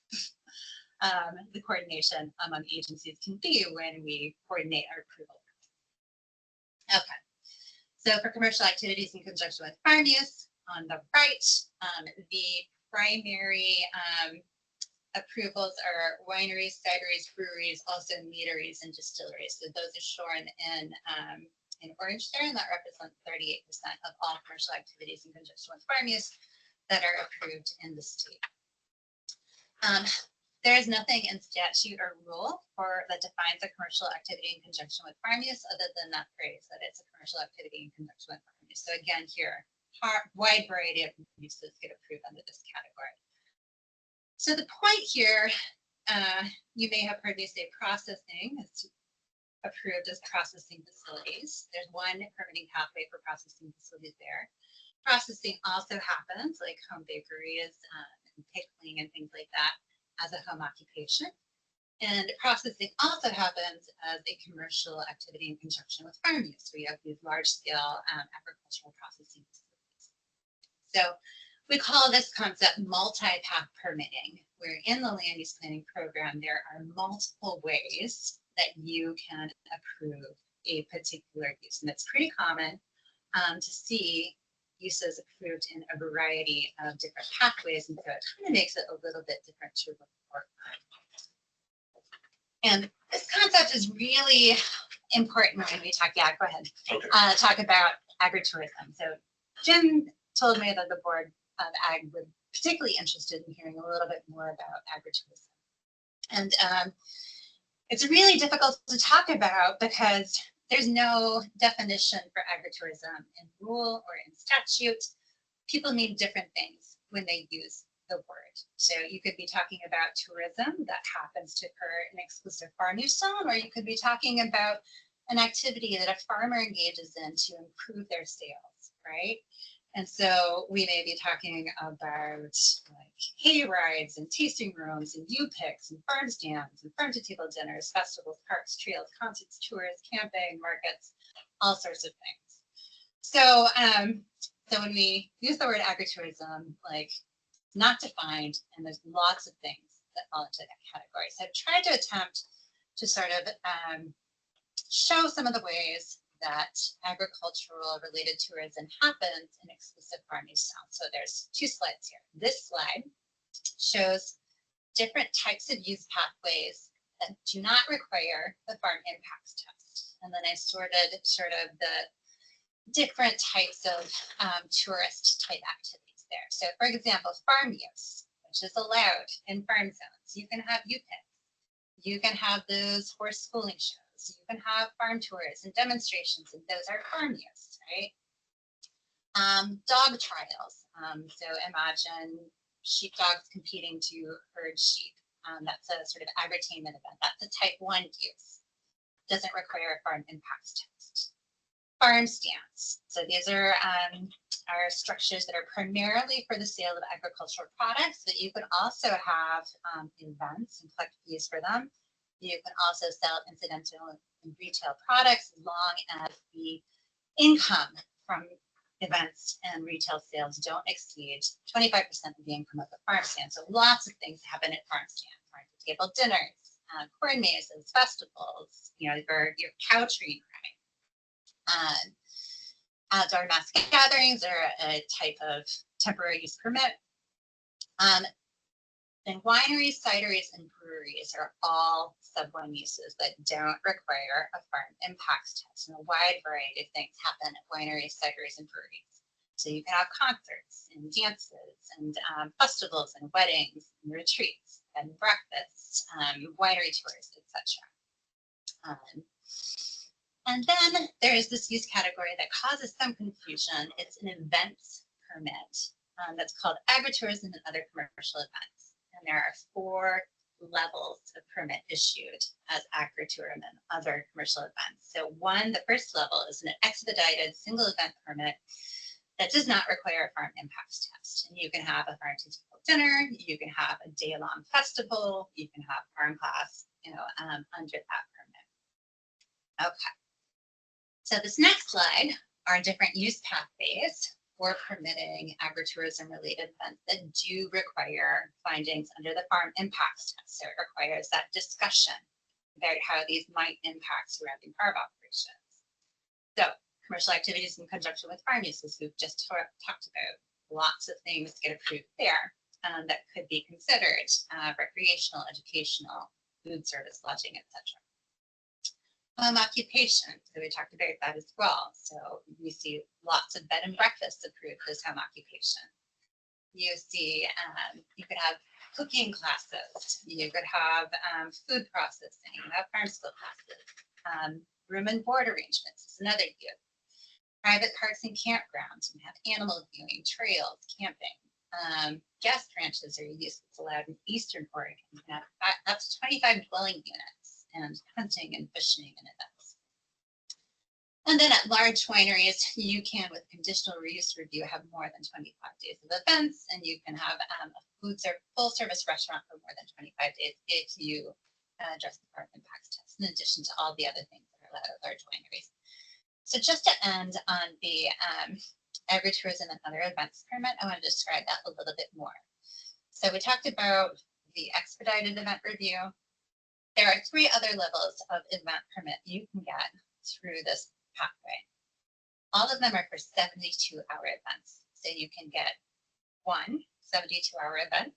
the coordination among agencies can be when we coordinate our approval. Okay, so for commercial activities in conjunction with farm use, on the right, the primary approvals are wineries, cideries, breweries, also meaderies and distilleries. So those are shown in orange there, and that represents 38% of all commercial activities in conjunction with farm use that are approved in the state. There is nothing in statute or rule that defines a commercial activity in conjunction with farm use other than that phrase that it's a commercial activity in conjunction with farm use. So again, here, wide variety of uses get approved under this category. So the point here, you may have heard me say processing is approved as processing facilities. There's one permitting pathway for processing facilities there. Processing also happens, like home bakeries and pickling and things like that, as a home occupation. And processing also happens as a commercial activity in conjunction with farm use. We have these large-scale agricultural processing facilities. So we call this concept multi-path permitting, where in the land use planning program, there are multiple ways that you can approve a particular use. And it's pretty common to see uses approved in a variety of different pathways. And so it kind of makes it a little bit different to report on. And this concept is really important when we talk, yeah, go ahead, Okay. Talk about agritourism. So Jim told me that the Board of Ag would be particularly interested in hearing a little bit more about agritourism. And it's really difficult to talk about because there's no definition for agritourism in rule or in statute. People mean different things when they use the word. So you could be talking about tourism that happens to occur in exclusive farm use zone, or you could be talking about an activity that a farmer engages in to improve their sales, right? And so we may be talking about like hay rides and tasting rooms and U-picks and farm stands and farm to table dinners, festivals, parks, trails, concerts, tours, camping, markets, all sorts of things. So, so when we use the word agritourism, like not defined, and there's lots of things that fall into that category. So I've tried to attempt to sort of show some of the ways that agricultural related tourism happens in exclusive farm use zones. So there's 2 slides here. This slide shows different types of use pathways that do not require the farm impacts test. And then I sorted sort of the different types of tourist type activities there. So for example, farm use, which is allowed in farm zones. You can have U-picks. You can have those horse schooling shows. You can have farm tours and demonstrations, and those are farm use, right? Dog trials. So imagine sheepdogs competing to herd sheep. That's a sort of agritainment event. That's a type 1 use. Doesn't require a farm impacts test. farm stands. So these are structures that are primarily for the sale of agricultural products, but you can also have events and collect fees for them. You can also sell incidental and retail products as long as the income from events and retail sales don't exceed 25% of the income of the farm stand. So lots of things happen at farm stands, farm to table dinners, corn mazes, festivals, you know, your cow tree ride. Outdoor mass gatherings are a type of temporary use permit. And wineries, cideries, and breweries are all sub-1 uses that don't require a farm impacts test. And a wide variety of things happen at wineries, cideries, and breweries. So you can have concerts and dances and festivals and weddings and retreats and breakfasts, winery tours, etc. And then there is this use category that causes some confusion. It's an events permit that's called agritourism and other commercial events. And there are 4 levels of permit issued as agritourism and other commercial events. So the first level is an expedited single event permit that does not require a farm impacts test. And you can have a farm to table dinner, you can have a day-long festival, you can have farm class, you know, under that permit. Okay. So this next slide are different use pathways for permitting agritourism related events that do require findings under the farm impacts test. So it requires that discussion about how these might impact surrounding farm operations. So commercial activities in conjunction with farm uses, we've just talked about lots of things get approved there that could be considered recreational, educational, food service, lodging, etc. Occupation, so we talked about that as well. So we see lots of bed and breakfasts approved as home occupation. You see, you could have cooking classes, you could have food processing, you have farm skill classes, room and board arrangements is another use. Private parks and campgrounds, you have animal viewing, trails, camping. Guest ranches are used that's allowed in Eastern Oregon. You can have up to 25 dwelling units and hunting and fishing and events. And then at large wineries, you can, with conditional reuse review, have more than 25 days of events, and you can have a full service restaurant for more than 25 days if you address the farm impacts test, in addition to all the other things that are allowed at large wineries. So just to end on the agritourism and other events permit, I want to describe that a little bit more. So we talked about the expedited event review. There are 3 other levels of event permit you can get through this pathway. All of them are for 72-hour events. So you can get 1 72-hour event.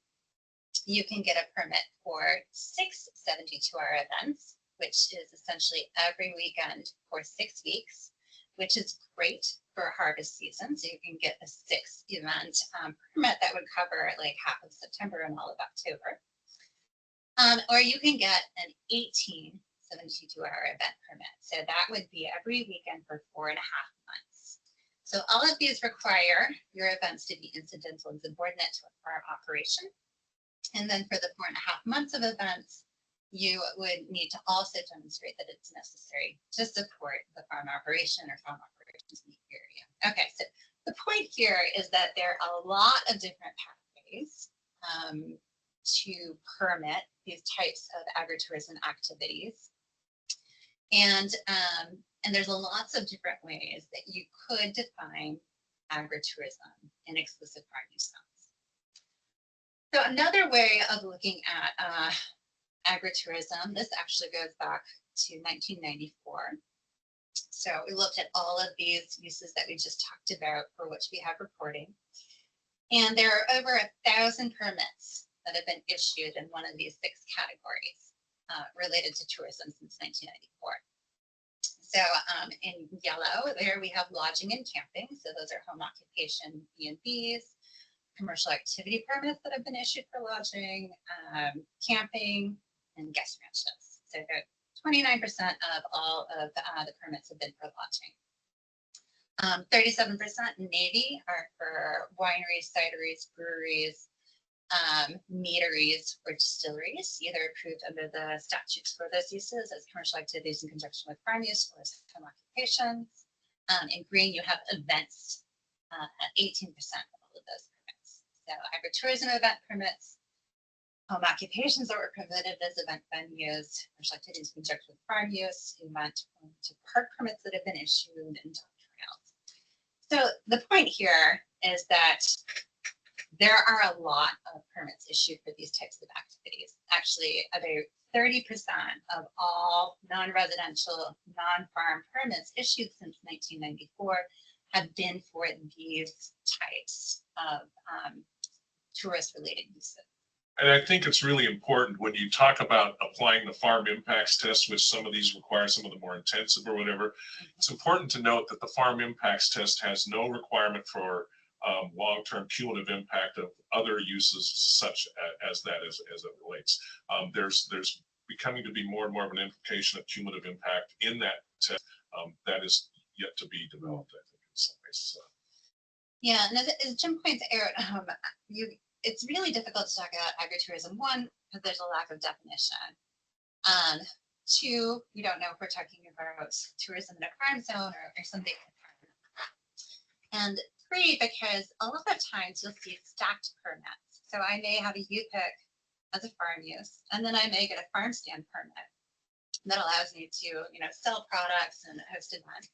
You can get a permit for 6 72-hour events, which is essentially every weekend for 6 weeks, which is great for harvest season. So you can get a 6 event permit that would cover like half of September and all of October. Or you can get an 18 72-hour event permit. So that would be every weekend for 4.5 months. So all of these require your events to be incidental and subordinate to a farm operation. And then for the 4.5 months of events, you would need to also demonstrate that it's necessary to support the farm operation or farm operations in the area. Okay, so the point here is that there are a lot of different pathways to permit these types of agritourism activities. And there's lots of different ways that you could define agritourism in exclusive farm use zones. So another way of looking at agritourism, this actually goes back to 1994. So we looked at all of these uses that we just talked about for which we have reporting. And there are over 1,000 permits that have been issued in one of these 6 categories related to tourism since 1994. So in yellow, there we have lodging and camping. So those are home occupation B&Bs, commercial activity permits that have been issued for lodging, camping, and guest ranches. So 29% of all of the permits have been for lodging. 37% Navy are for wineries, cideries, breweries, meaderies or distilleries, either approved under the statutes for those uses as commercial activities in conjunction with farm use or as home occupations. In green, you have events at 18% of all of those permits. So agritourism event permits, home occupations that were permitted as event venues, reflected in conjunction with farm use, event to park permits that have been issued, and dog trails. So the point here is that there are a lot of permits issued for these types of activities. Actually, about 30% of all non-residential, non-farm permits issued since 1994 have been for these types of tourist-related uses. And I think it's really important when you talk about applying the farm impacts test, which some of these require some of the more intensive or whatever. It's important to note that the farm impacts test has no requirement for long-term cumulative impact of other uses such as that as it relates. There's becoming to be more and more of an implication of cumulative impact in that test that is yet to be developed, I think, in some ways. So. Yeah, and as Jim points out, it's really difficult to talk about agritourism. One, because there's a lack of definition. Two, we don't know if we're talking about tourism in a crime zone or something. And three, because a lot of times you'll see stacked permits. So I may have a U-Pick as a farm use, and then I may get a farm stand permit that allows me to, sell products and host events.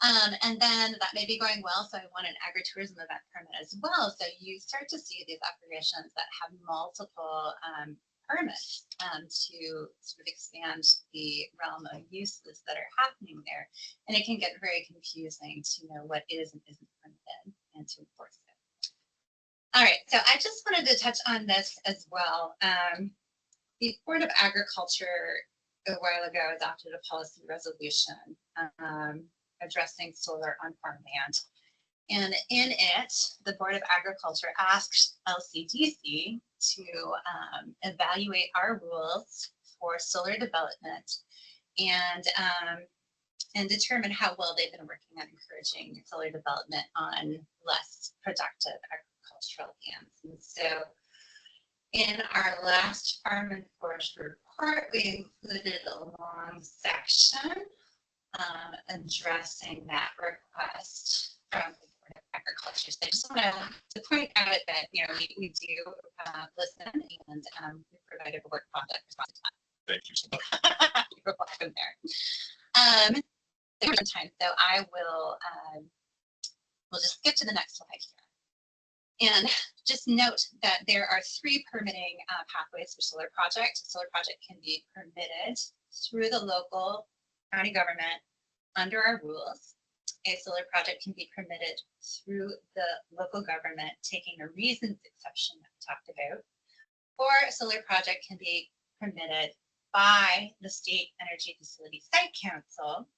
And then that may be going well, so I want an agritourism event permit as well. So you start to see these operations that have multiple permits to sort of expand the realm of uses that are happening there. And it can get very confusing to know what is and isn't permitted and to enforce it. All right, so I just wanted to touch on this as well. The Board of Agriculture a while ago adopted a policy resolution addressing solar on farm land. And in it, the Board of Agriculture asked LCDC to evaluate our rules for solar development and determine how well they've been working on encouraging solar development on less productive agricultural lands. And so in our last Farm and Forest report, we included a long section addressing that request from the Board of Agriculture. So I just want to point out that we do listen, and we provided a work product response to that. Thank you. You're welcome there. Time, so I will we'll just skip to the next slide here. And just note that there are 3 permitting pathways for solar projects. A solar project can be permitted through the local county government under our rules. A solar project can be permitted through the local government taking a reasons exception that we talked about, or a solar project can be permitted by the State Energy Facility Site Council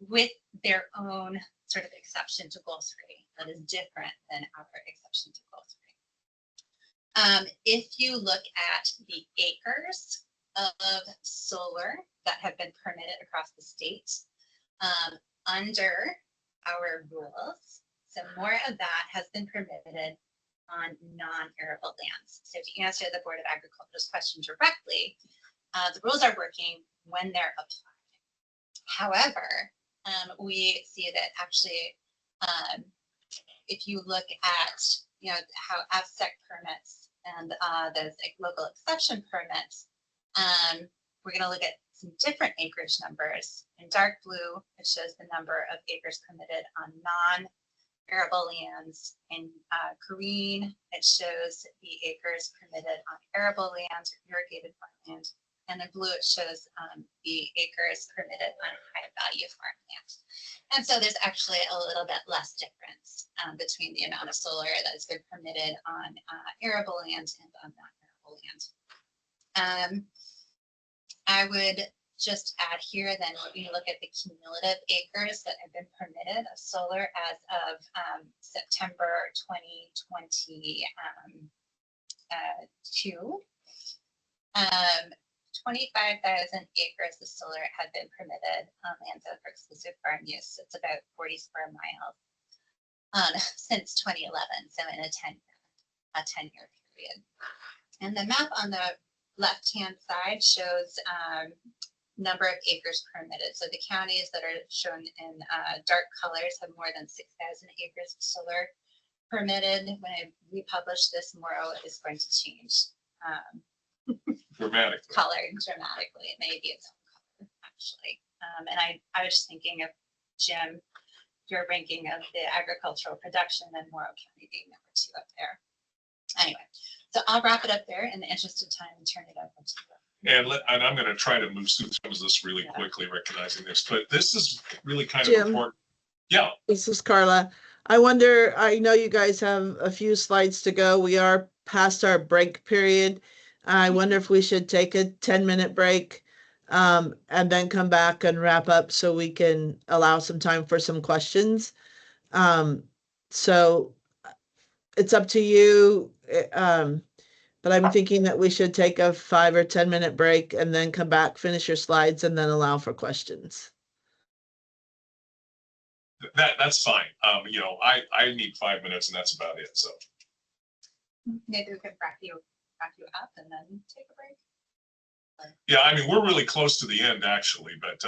with their own sort of exception to Goal 3 that is different than our exception to Goal 3. If you look at the acres of solar that have been permitted across the state under our rules, so more of that has been permitted on non-arable lands. So to answer the Board of Agriculture's question directly, the rules are working when they're applied. However, we see that actually, if you look at how AFSEC permits and those local exception permits, we're going to look at some different acreage numbers. In dark blue, it shows the number of acres permitted on non-arable lands. In green, it shows the acres permitted on arable lands or irrigated farmland. And in blue, it shows the acres permitted on high-value farmland. And so there's actually a little bit less difference between the amount of solar that has been permitted on arable land and on non-arable land. I would just add here then when you look at the cumulative acres that have been permitted of solar as of September 2022, 25,000 acres of solar had been permitted on land zone for exclusive farm use. It's about 40 square miles since 2011, so in a 10-year period. And the map on the left-hand side shows number of acres permitted. So the counties that are shown in dark colors have more than 6,000 acres of solar permitted. When I republish this, Morrow is going to change Dramatically. color dramatically. It may be its own color, actually. And I was just thinking of Jim, your ranking of the agricultural production and Morrow County being number 2 up there. Anyway, so I'll wrap it up there in the interest of time and turn it over to you. And I'm going to try to move through some of this really quickly, recognizing this, but this is really kind of Jim? important. Yeah, This is Carla. I wonder, I know you guys have a few slides to go. We are past our break period. I wonder if we should take a 10-minute break and then come back and wrap up so we can allow some time for some questions. So it's up to you. But I'm thinking that we should take a 5 or 10-minute break and then come back, finish your slides, and then allow for questions. that's fine. You know, I need 5 minutes and that's about it. So Maybe we could wrap you up and then take a break. yeah, I mean, we're really close to the end actually, but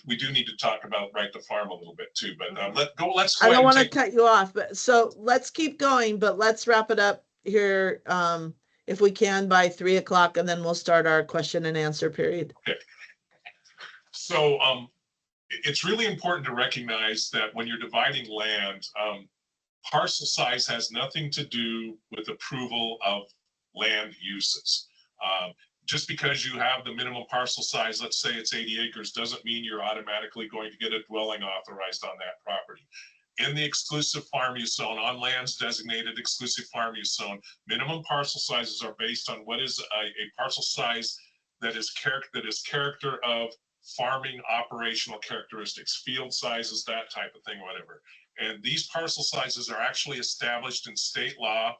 we do need to talk about Right to Farm a little bit too. But let's go I ahead don't and want to take- cut you off, but so let's keep going, but let's wrap it up here if we can by 3 o'clock, and then we'll start our question and answer period. So it's really important to recognize that when you're dividing land, parcel size has nothing to do with approval of land uses. Just because you have the minimum parcel size, let's say it's 80 acres, doesn't mean you're automatically going to get a dwelling authorized on that property. In the exclusive farm use zone, on lands designated exclusive farm use zone, minimum parcel sizes are based on what is a parcel size that is character of farming operational characteristics, field sizes, that type of thing, whatever. And these parcel sizes are actually established in state law,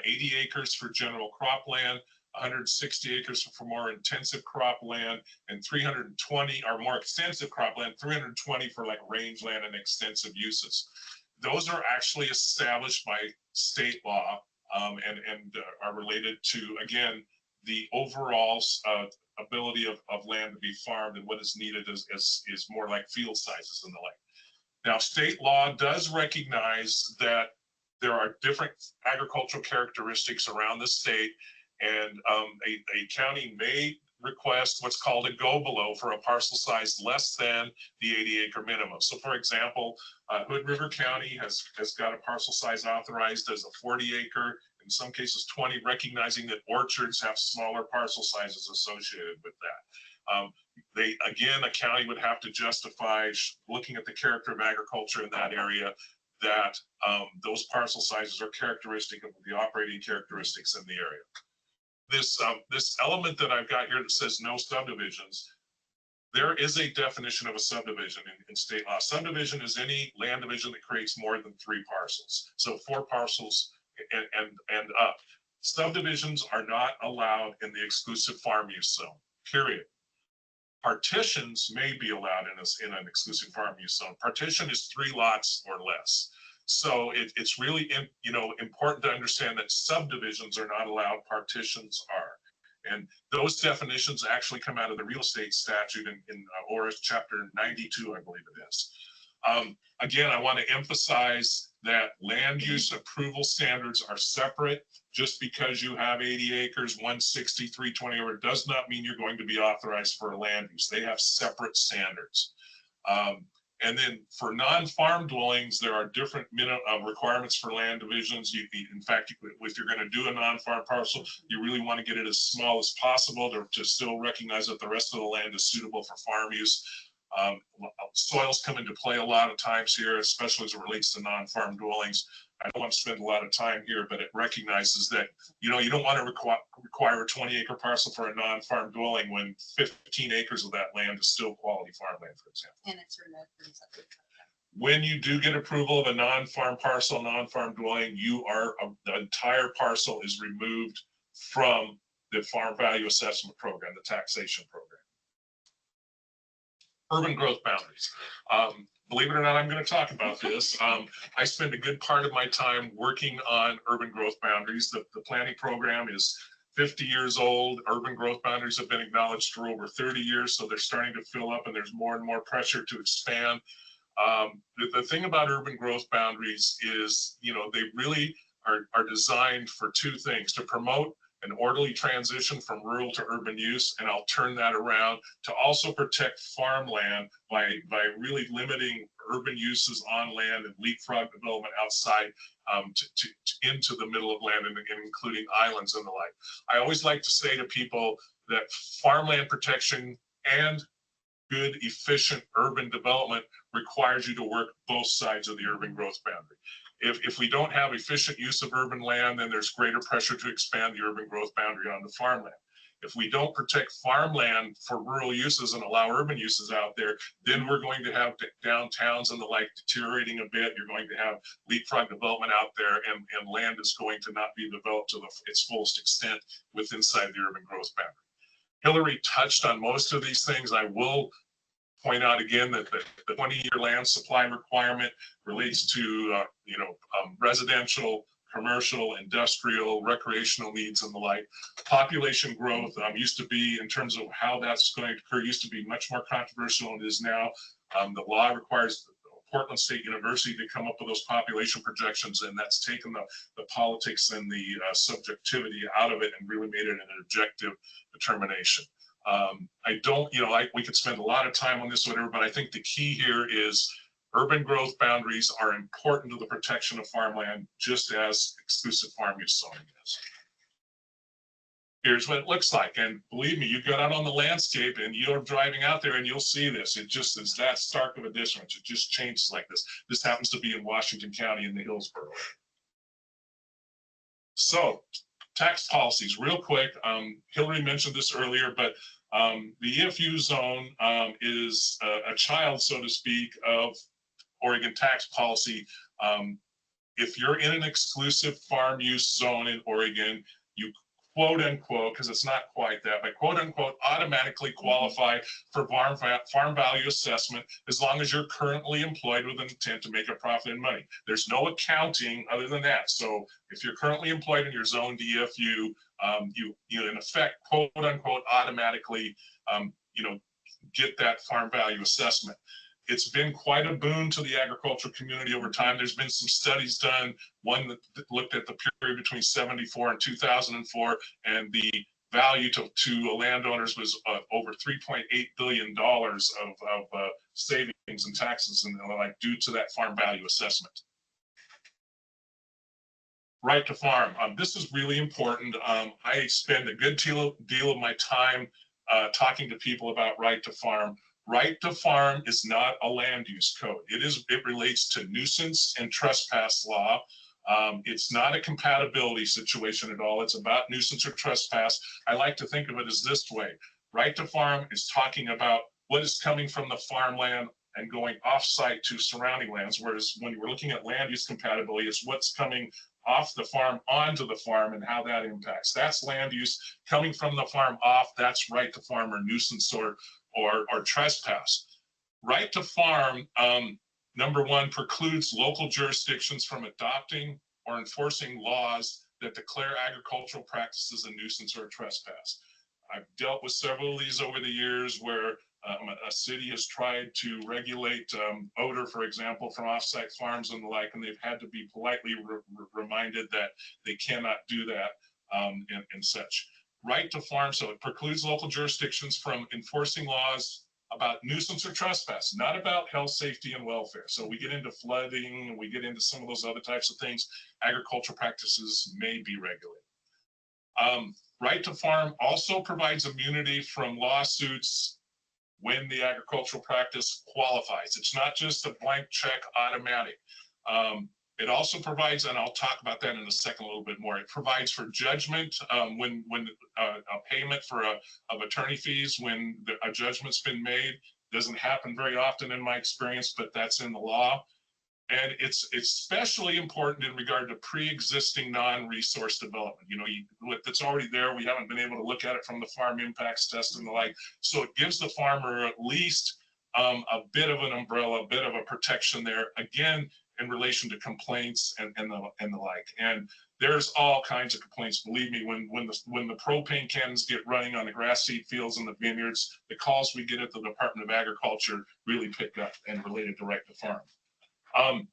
80 acres for general cropland, 160 acres for more intensive cropland, and 320 or more extensive cropland, 320 for like rangeland and extensive uses. Those are actually established by state law and are related to, again, the overall ability of land to be farmed, and what is needed is more like field sizes and the like. Now, state law does recognize that there are different agricultural characteristics around the state, and a county may request what's called a go below for a parcel size less than the 80-acre minimum. So for example, Hood River County has got a parcel size authorized as a 40-acre, in some cases 20, recognizing that orchards have smaller parcel sizes associated with that. Again, a county would have to justify, looking at the character of agriculture in that area, that those parcel sizes are characteristic of the operating characteristics in the area. This element that I've got here that says no subdivisions, there is a definition of a subdivision in state law. Subdivision is any land division that creates more than 3 parcels. So 4 parcels and up. Subdivisions are not allowed in the exclusive farm use zone, period. Partitions may be allowed in an exclusive farm use zone. Partition is 3 lots or less. So it's really important to understand that subdivisions are not allowed, partitions are. And those definitions actually come out of the real estate statute in ORS chapter 92, I believe it is. Again, I want to emphasize that land use approval standards are separate. Just because you have 80 acres, 160, 320, or it does not mean you're going to be authorized for land use. They have separate standards. And then for non-farm dwellings, there are different requirements for land divisions. In fact, if you're going to do a non-farm parcel, you really want to get it as small as possible to still recognize that the rest of the land is suitable for farm use. Soils come into play a lot of times here, especially as it relates to non-farm dwellings. I don't want to spend a lot of time here, but it recognizes that, you don't want to require a 20-acre parcel for a non-farm dwelling when 15 acres of that land is still quality farmland, for example. And it's removed from subdivision. When you do get approval of a non-farm parcel, non-farm dwelling, the entire parcel is removed from the farm value assessment program, the taxation program. Urban growth boundaries. Believe it or not, I'm going to talk about this. I spend a good part of my time working on urban growth boundaries. The planning program is 50 years old. Urban growth boundaries have been acknowledged for over 30 years, so they're starting to fill up and there's more and more pressure to expand. The thing about urban growth boundaries is, you know, they really are designed for two things: to promote an orderly transition from rural to urban use, and I'll turn that around to also protect farmland by really limiting urban uses on land and leapfrog development outside into the middle of land, and including islands and the like. I always like to say to people that farmland protection and good, efficient urban development requires you to work both sides of the urban growth boundary. If we don't have efficient use of urban land, then there's greater pressure to expand the urban growth boundary onto farmland. If we don't protect farmland for rural uses and allow urban uses out there, then we're going to have downtowns and the like deteriorating a bit. You're going to have leapfrog development out there, and land is going to not be developed to its fullest extent inside the urban growth boundary. Hillary touched on most of these things. I will point out again that the 20-year land supply requirement relates to residential, commercial, industrial, recreational needs and the like. Population growth used to be, in terms of how that's going to occur, used to be much more controversial than it is now. The law requires Portland State University to come up with those population projections, and that's taken the politics and the subjectivity out of it and really made it an objective determination. I don't, we could spend a lot of time on this, whatever, but I think the key here is urban growth boundaries are important to the protection of farmland, just as exclusive farm use zoning is. Here's what it looks like. And believe me, you get out on the landscape and you're driving out there and you'll see this. It just is that stark of a difference. It just changes like this. This happens to be in Washington County in the Hillsborough. So tax policies, real quick. Hillary mentioned this earlier, but the EFU zone is a child, so to speak, of Oregon tax policy. If you're in an exclusive farm use zone in Oregon, you quote unquote, because it's not quite that, but quote unquote, automatically qualify for farm value assessment as long as you're currently employed with an intent to make a profit and money. There's no accounting other than that. So if you're currently employed in your zone DFU, you in effect, quote unquote, automatically, get that farm value assessment. It's been quite a boon to the agricultural community over time. There's been some studies done, one that looked at the period between 74 and 2004, and the value to landowners was over $3.8 billion of savings and taxes and the like due to that farm value assessment. Right to farm. This is really important. I spend a good deal of my time talking to people about right to farm. Right to farm is not a land use code. It relates to nuisance and trespass law. It's not a compatibility situation at all. It's about nuisance or trespass. I like to think of it as this way. Right to farm is talking about what is coming from the farmland and going off-site to surrounding lands, whereas when we're looking at land use compatibility, it's what's coming off the farm onto the farm and how that impacts. That's land use coming from the farm off. That's right to farm or nuisance or trespass. Right to farm, number one, precludes local jurisdictions from adopting or enforcing laws that declare agricultural practices a nuisance or a trespass. I've dealt with several of these over the years where a city has tried to regulate odor, for example, from offsite farms and the like, and they've had to be politely reminded that they cannot do that and such. Right to farm, so it precludes local jurisdictions from enforcing laws about nuisance or trespass, not about health, safety, and welfare. So we get into flooding, and we get into some of those other types of things. Agricultural practices may be regulated. Right to farm also provides immunity from lawsuits when the agricultural practice qualifies. It's not just a blank check automatic. It also provides, and I'll talk about that in a second a little bit more, it provides for judgment when a payment of attorney fees when a judgment's been made. Doesn't happen very often in my experience, but that's in the law. And it's especially important in regard to pre-existing non-resource development. That's already there. We haven't been able to look at it from the farm impacts test and the like. So it gives the farmer at least a bit of an umbrella, a bit of a protection there. Again, in relation to complaints and the like. And There's all kinds of complaints. Believe me, when the propane cannons get running on the grass seed fields and the vineyards, the calls we get at the Department of Agriculture really pick up and related to right to farm.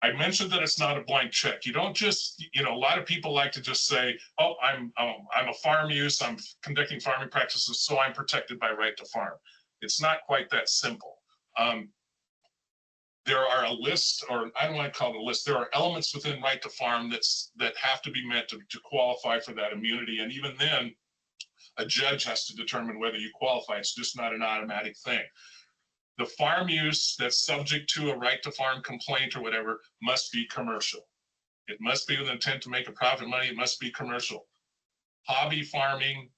I mentioned that it's not a blank check. You don't just, a lot of people like to just say, oh, I'm a farm use, I'm conducting farming practices, so I'm protected by right to farm. It's not quite that simple. There are a list, or I don't want to call it a list, there are elements within right to farm that have to be met to qualify for that immunity. And even then, a judge has to determine whether you qualify. It's just not an automatic thing. The farm use that's subject to a right to farm complaint or whatever must be commercial. It must be with intent to make a profit money. It must be commercial. Hobby farming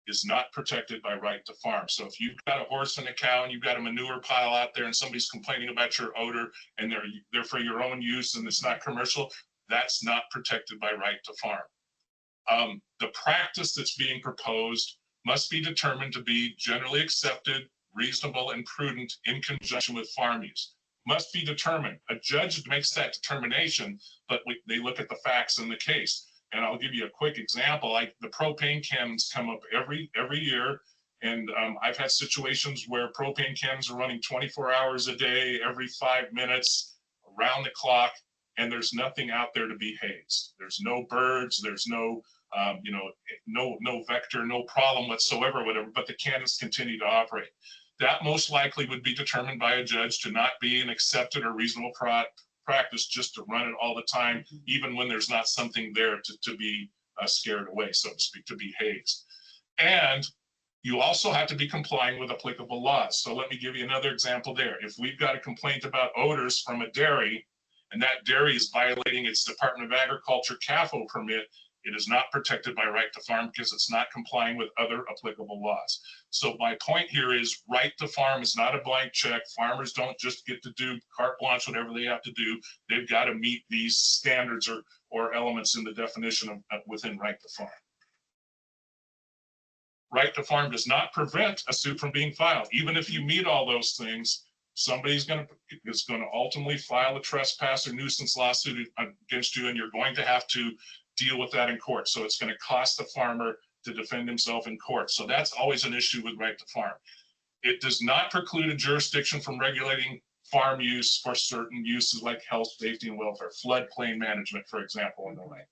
is not protected by right to farm. So if you've got a horse and a cow and you've got a manure pile out there and somebody's complaining about your odor and they're for your own use and it's not commercial, that's not protected by right to farm. The practice that's being proposed must be determined to be generally accepted, reasonable, and prudent in conjunction with farm use. Must be determined. A judge makes that determination, but they look at the facts in the case. And I'll give you a quick example. Like the propane cannons come up every year, and I've had situations where propane cannons are running 24 hours a day, every 5 minutes, around the clock, and there's nothing out there to be hazed. There's no birds, there's no no vector, no problem whatsoever, whatever, but the cannons continue to operate. That most likely would be determined by a judge to not be an accepted or reasonable practice just to run it all the time, even when there's not something there to be scared away, so to speak, to be hazed. And you also have to be complying with applicable laws. So let me give you another example there. If we've got a complaint about odors from a dairy, and that dairy is violating its Department of Agriculture CAFO permit, it is not protected by right to farm because it's not complying with other applicable laws. So my point here is right to farm is not a blank check. Farmers don't just get to do carte blanche, whatever they have to do. They've got to meet these standards or elements in the definition of within right to farm. Right to farm does not prevent a suit from being filed. Even if you meet all those things, somebody's going to ultimately file a trespass or nuisance lawsuit against you, and you're going to have to deal with that in court. So it's going to cost the farmer to defend himself in court. So that's always an issue with right to farm. It does not preclude a jurisdiction from regulating farm use for certain uses like health, safety, and welfare, floodplain management, for example, and the like.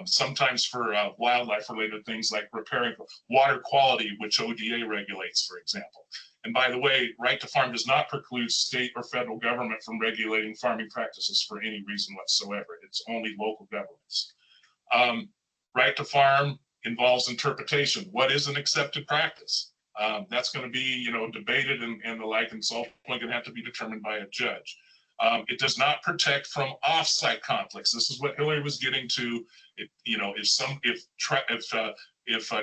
Sometimes for wildlife related things like repairing water quality, which ODA regulates, for example. And by the way, right to farm does not preclude state or federal government from regulating farming practices for any reason whatsoever. It's only local governments. Right to farm involves interpretation. What is an accepted practice? That's going to be, debated and the like, and it's ultimately going to have to be determined by a judge. It does not protect from off-site conflicts. This is what Hillary was getting to. If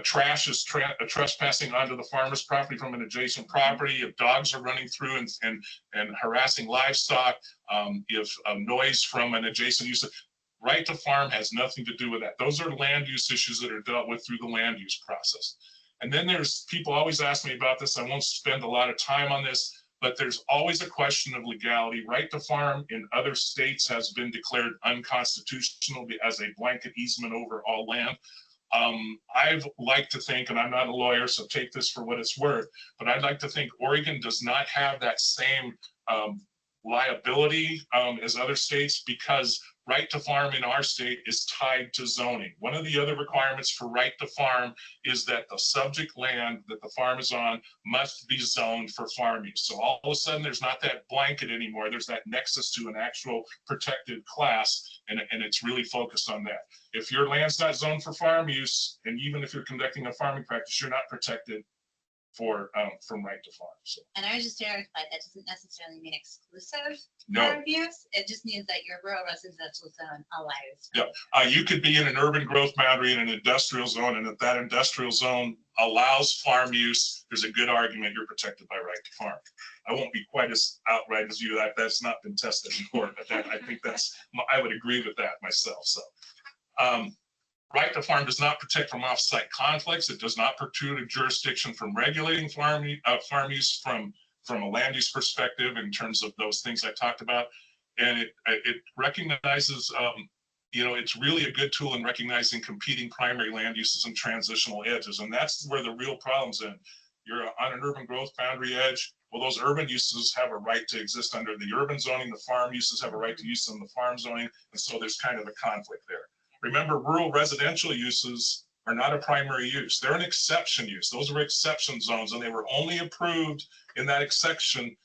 trash is trespassing onto the farmer's property from an adjacent property, if dogs are running through and harassing livestock, if noise from an adjacent use. Right to farm has nothing to do with that. Those are land use issues that are dealt with through the land use process. And then there's people always ask me about this. I won't spend a lot of time on this, but there's always a question of legality. Right to farm in other states has been declared unconstitutional as a blanket easement over all land. I'd like to think, and I'm not a lawyer, so take this for what it's worth, but I'd like to think Oregon does not have that same liability as other states, because right to farm in our state is tied to zoning. One of the other requirements for right to farm is that the subject land that the farm is on must be zoned for farm use. So all of a sudden there's not that blanket anymore. There's that nexus to an actual protected class, and it's really focused on that. If your land's not zoned for farm use, and even if you're conducting a farming practice, you're not protected from right to farm. So. And I was just clarify, that doesn't necessarily mean exclusive No. farm use. It just means that your rural residential zone allows. Yeah, you could be in an urban growth boundary in an industrial zone, and if that industrial zone allows farm use, there's a good argument you're protected by right to farm. I won't be quite as outright as you. That's not been tested in court, but I think I would agree with that myself. So. Right to farm does not protect from off-site conflicts. It does not preclude a jurisdiction from regulating farm use from a land use perspective in terms of those things I talked about. And it recognizes you know, it's really a good tool in recognizing competing primary land uses and transitional edges. And that's where the real problem's in. You're on an urban growth boundary edge. Well, those urban uses have a right to exist under the urban zoning. The farm uses have a right to use in the farm zoning. And so there's kind of a conflict there. Remember, rural residential uses are not a primary use. They're an exception use. Those are exception zones, and they were only approved in that exception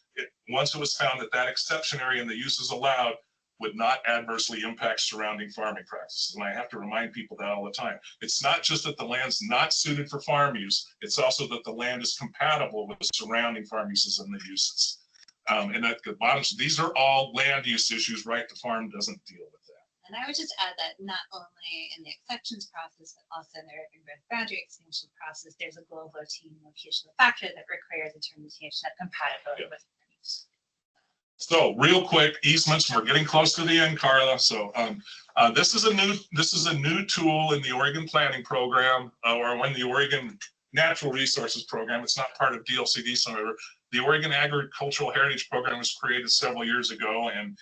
once it was found that that exception area and the uses allowed would not adversely impact surrounding farming practices. And I have to remind people that all the time. It's not just that the land's not suited for farm use, it's also that the land is compatible with the surrounding farm uses and the uses. And at the bottom, so these are all land use issues, right? The farm doesn't deal with that. And I would just add that not only in the exceptions process, but also in the urban growth boundary extension process, there's a global team locational factor that requires determination of compatibility with land use. So real quick, easements, we're getting close to the end, Carla. So this is a new tool in the Oregon Planning Program, or in the Oregon Natural Resources Program. It's not part of DLCD, so the Oregon Agricultural Heritage Program was created several years ago, and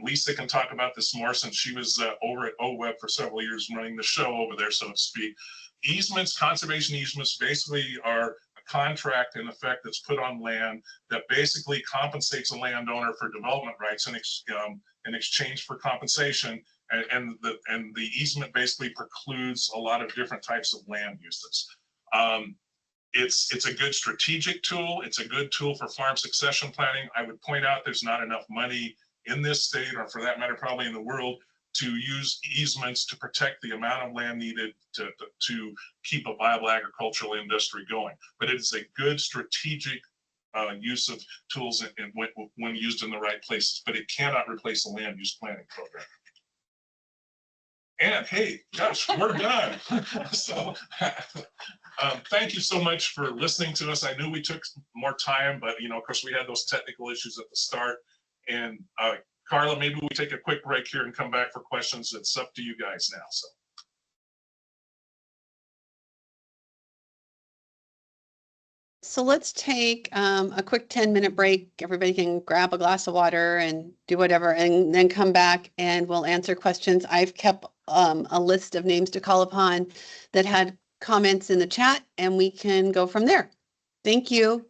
Lisa can talk about this more since she was over at OWEB for several years running the show over there, so to speak. Easements, conservation easements, basically are a contract in effect that's put on land that basically compensates a landowner for development rights in exchange for compensation. And the easement basically precludes a lot of different types of land uses. It's a good strategic tool. It's a good tool for farm succession planning. I would point out there's not enough money in this state, or for that matter, probably in the world, to use easements to protect the amount of land needed to keep a viable agricultural industry going. But it is a good strategic use of tools when used in the right places, but it cannot replace a land use planning program. And hey, gosh, we're done. So thank you so much for listening to us. I knew we took more time, but you know, of course, we had those technical issues at the start. And Carla, maybe we take a quick break here and come back for questions. It's up to you guys now. So let's take a quick 10-minute break. Everybody can grab a glass of water and do whatever, and then come back and we'll answer questions. I've kept a list of names to call upon that had comments in the chat, and we can go from there. Thank you.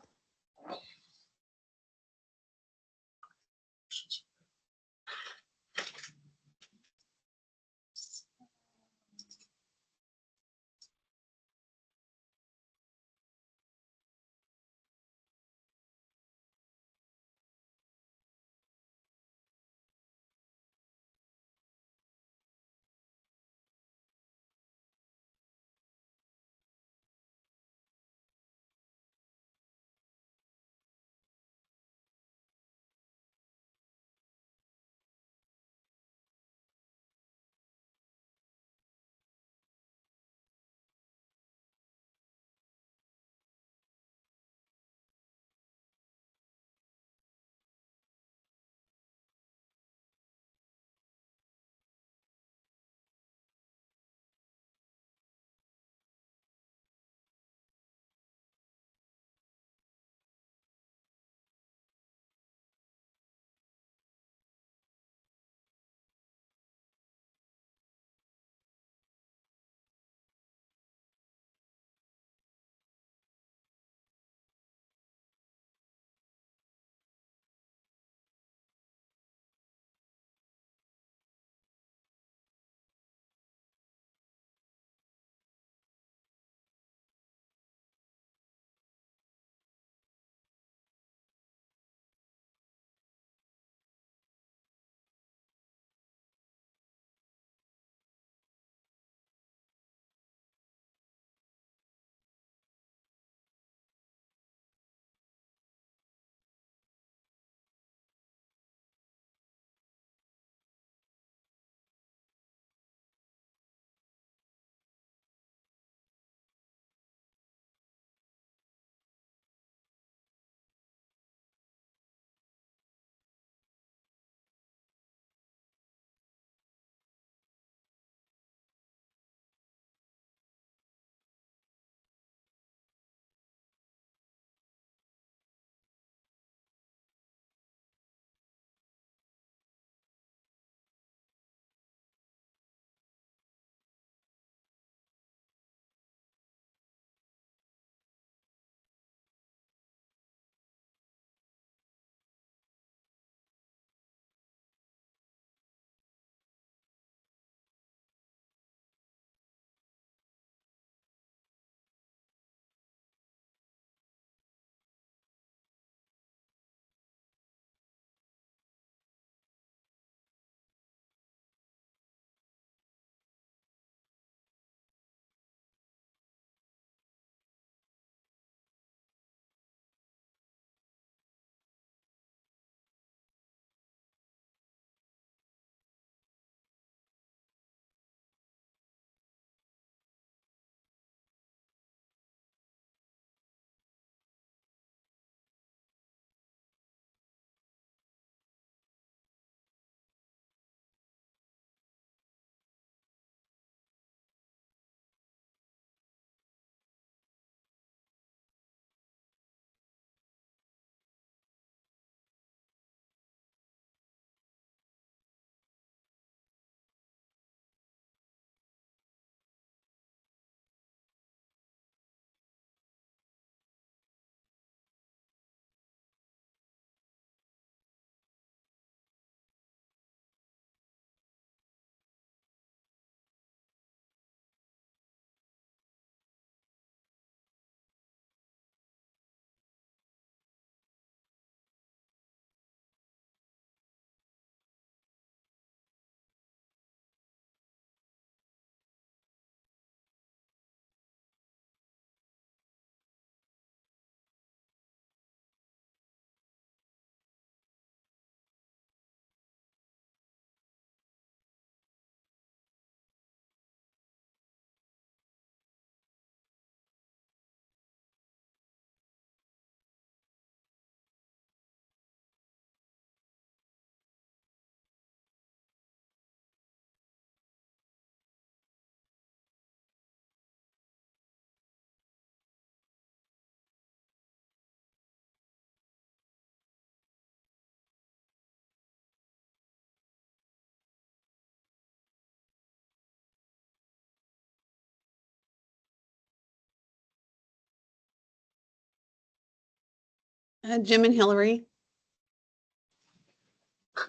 Jim and Hillary.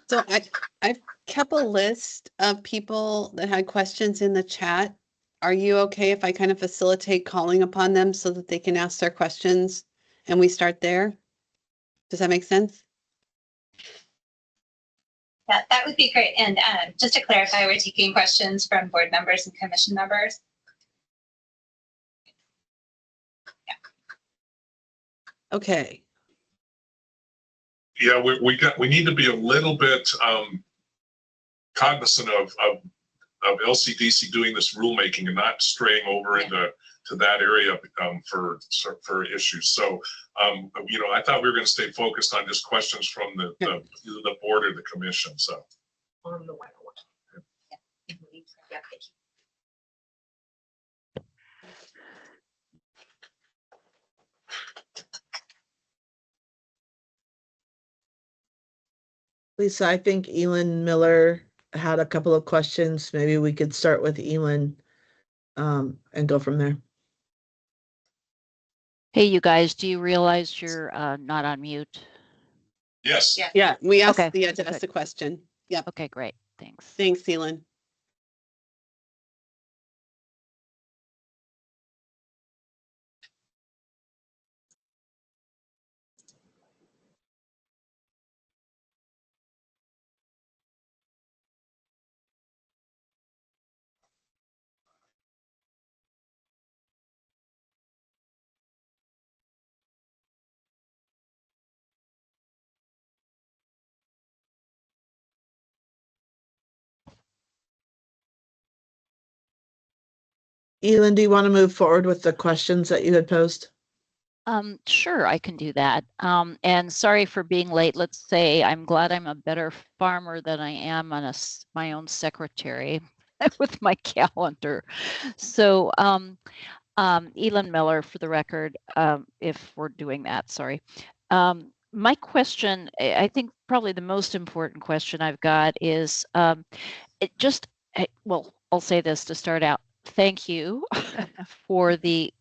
So I've kept a list of people that had questions in the chat. Are you okay if I kind of facilitate calling upon them so that they can ask their questions and we start there? Does that make sense? Yeah, that would be great. And just to clarify, we're taking questions from board members and commission members. Okay. Yeah, we need to be a little bit cognizant of LCDC doing this rulemaking and not straying over into that area for issues. So, you know, I thought we were going to stay focused on just questions from the board or the commission. So. On the 101. Yeah, thank you. Lisa, I think Elin Miller had a couple of questions. Maybe we could start with Elin and go from there. Hey, you guys, do you realize you're not on mute? Yes. Yeah. Yeah, we asked Okay, the to perfect. ask the question. Yep. Okay, great. Thanks. Thanks, Elin. Elin, do you want to move forward with the questions that you had posed? Sure, I can do that. And sorry for being late. Let's say I'm glad I'm a better farmer than I am on my own secretary with my calendar. So, Elin Miller, for the record, if we're doing that, sorry. My question, I think probably the most important question I've got is well, I'll say this to start out. Thank you for the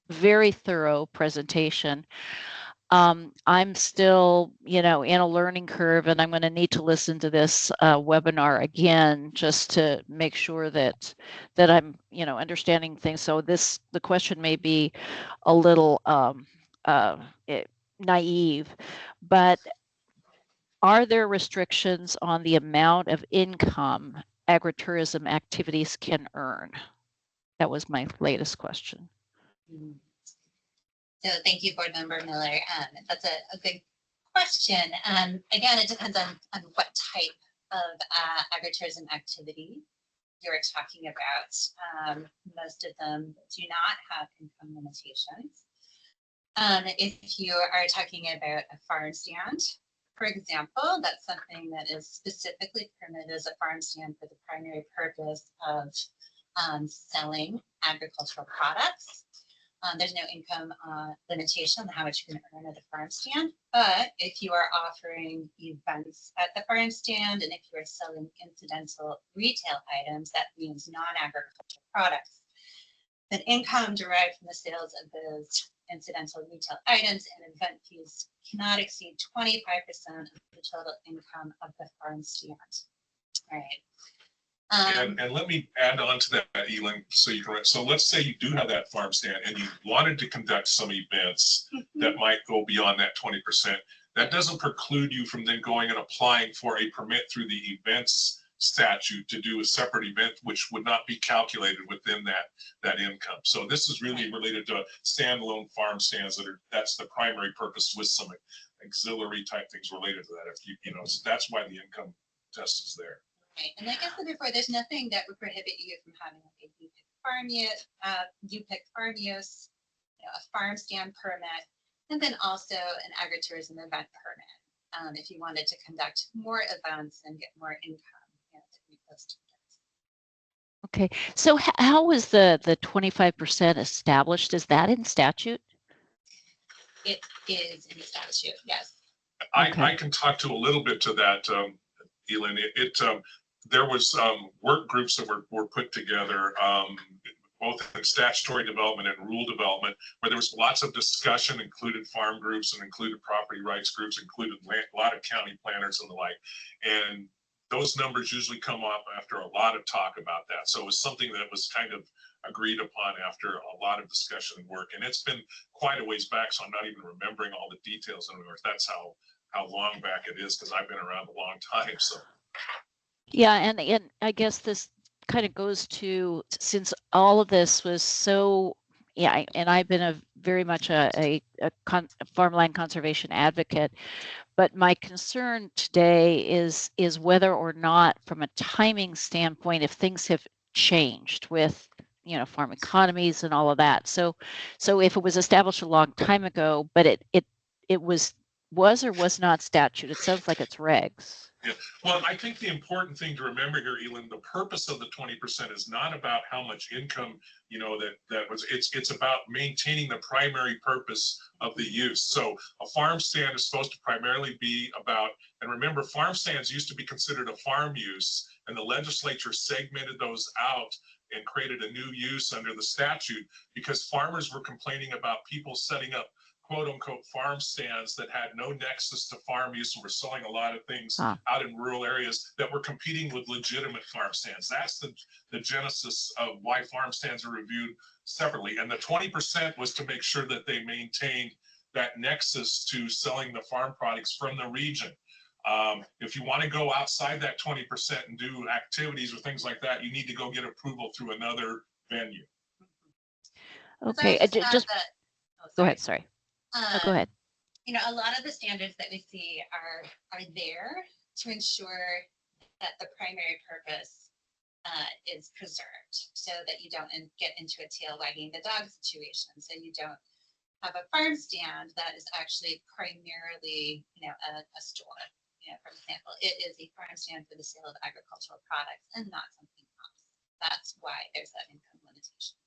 very thorough presentation. I'm still, in a learning curve, and I'm going to need to listen to this webinar again just to make sure that I'm, understanding things. So the question may be a little naive, but are there restrictions on the amount of income agritourism activities can earn? That was my latest question. So thank you, Board Member Miller. That's a good question. Again, it depends on what type of agritourism activity you're talking about. Most of them do not have income limitations. If you are talking about a farm stand, for example, that's something that is specifically permitted as a farm stand for the primary purpose of selling agricultural products. There's no income limitation on how much you can earn at a farm stand, but if you are offering events at the farm stand and if you are selling incidental retail items, that means non-agricultural products, then income derived from the sales of those incidental retail items and event fees cannot exceed 25% of the total income of the farm stand. All right. And let me add on to that, Elin, so let's say you do have that farm stand and you wanted to conduct some events that might go beyond that 20%. That doesn't preclude you from then going and applying for a permit through the events statute to do a separate event, which would not be calculated within that income. So this is really related to standalone farm stands that's the primary purpose with some auxiliary type things related to that. If so that's why the income test is there. Right, and like I said before, there's nothing that would prohibit you from having like a UPIC farm use, a farm stand permit, and then also an agritourism event permit if you wanted to conduct more events and get more income. Okay, so how was the 25% established? Is that in statute? It is in statute, yes. I can talk to a little bit to that, Elin. There was work groups that were put together both in statutory development and rural development, where there was lots of discussion, included farm groups and included property rights groups, included a lot of county planners and the like. And those numbers usually come up after a lot of talk about that. So it was something that was kind of agreed upon after a lot of discussion and work. And it's been quite a ways back, so I'm not even remembering all the details anymore. That's how long back it is, because I've been around a long time. So Yeah, and I guess this kind of goes to, since all of this was so, yeah, and I've been a very much a farmland conservation advocate, but my concern today is whether or not, from a timing standpoint, if things have changed with, you know, farm economies and all of that. So if it was established a long time ago, but it was or was not statute, it sounds like it's regs. yeah, well, I think the important thing to remember here, Elin, the purpose of the 20% is not about how much income, you know, that was, it's about maintaining the primary purpose of the use. So a farm stand is supposed to primarily be about, and remember, farm stands used to be considered a farm use, and the legislature segmented those out and created a new use under the statute because farmers were complaining about people setting up quote unquote farm stands that had no nexus to farm use and were selling a lot of things out in rural areas that were competing with legitimate farm stands. That's the genesis of why farm stands are reviewed separately. And the 20% was to make sure that they maintained that nexus to selling the farm products from the region. If you want to go outside that 20% and do activities or things like that, you need to go get approval through another venue. Okay, just go ahead. Sorry. No, go ahead. You know, a lot of the standards that we see are there to ensure that the primary purpose is preserved, so that you don't get into a tail wagging the dog situation. So you don't have a farm stand that is actually primarily, you know, a store. You know, for example, it is a farm stand for the sale of agricultural products and not something else. That's why there's that income limitation.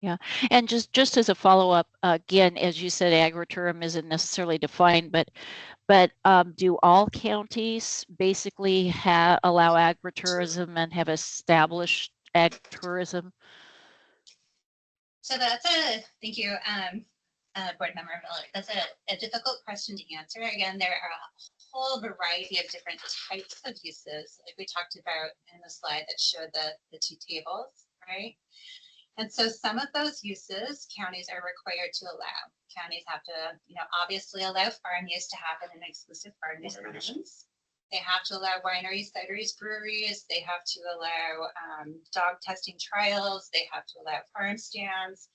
Yeah, and just as a follow-up, again, as you said, agritourism isn't necessarily defined, but do all counties basically allow agritourism and have established agritourism? So that's thank you, Board Member Miller. That's a difficult question to answer. Again, there are a whole variety of different types of uses, like we talked about in the slide that showed the two tables, right? And so some of those uses counties are required to allow. Counties have to, you know, obviously allow farm use to happen in exclusive farm use zones. They have to allow wineries, cideries, breweries. They have to allow dog testing trials. They have to allow farm stands.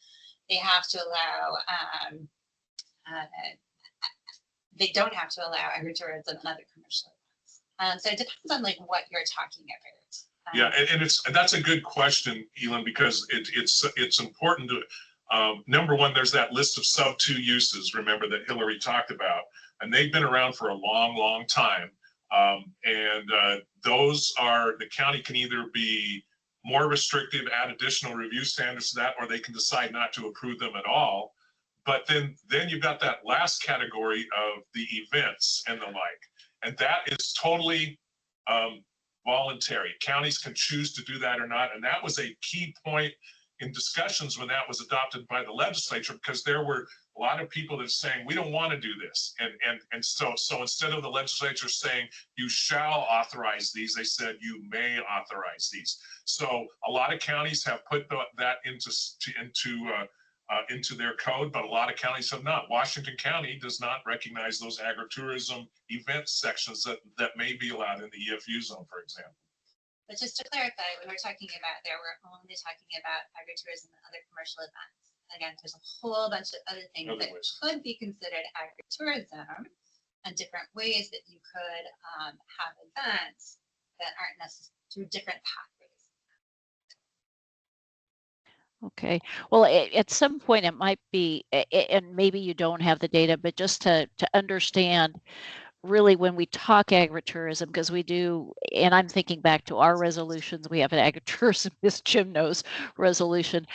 They have to allow, they don't have to allow agritourism and other commercial events. So it depends on like what you're talking about. Yeah, and that's a good question, Elin, because it's important to, number one, there's that list of sub 2 uses, remember, that Hillary talked about, and they've been around for a long, long time. Those are, the county can either be more restrictive, add additional review standards to that, or they can decide not to approve them at all. But then you've got that last category of the events and the like, and that is totally voluntary. Counties can choose to do that or not. And that was a key point in discussions when that was adopted by the legislature, because there were a lot of people that are saying, we don't want to do this. And so instead of the legislature saying, you shall authorize these, they said, you may authorize these. So a lot of counties have put that into their code, but a lot of counties have not. Washington County does not recognize those agritourism event sections that may be allowed in the EFU zone, for example. But just to clarify, when we're talking about there, we're only talking about agritourism and other commercial events. Again, there's a whole bunch of other things that could be considered agritourism and different ways that you could have events that aren't necessarily through different pathways. Okay, well, at some point it might be, and maybe you don't have the data, but just to understand really when we talk agritourism, because we do, and I'm thinking back to our resolutions, we have an agritourism, as Jim knows, resolution.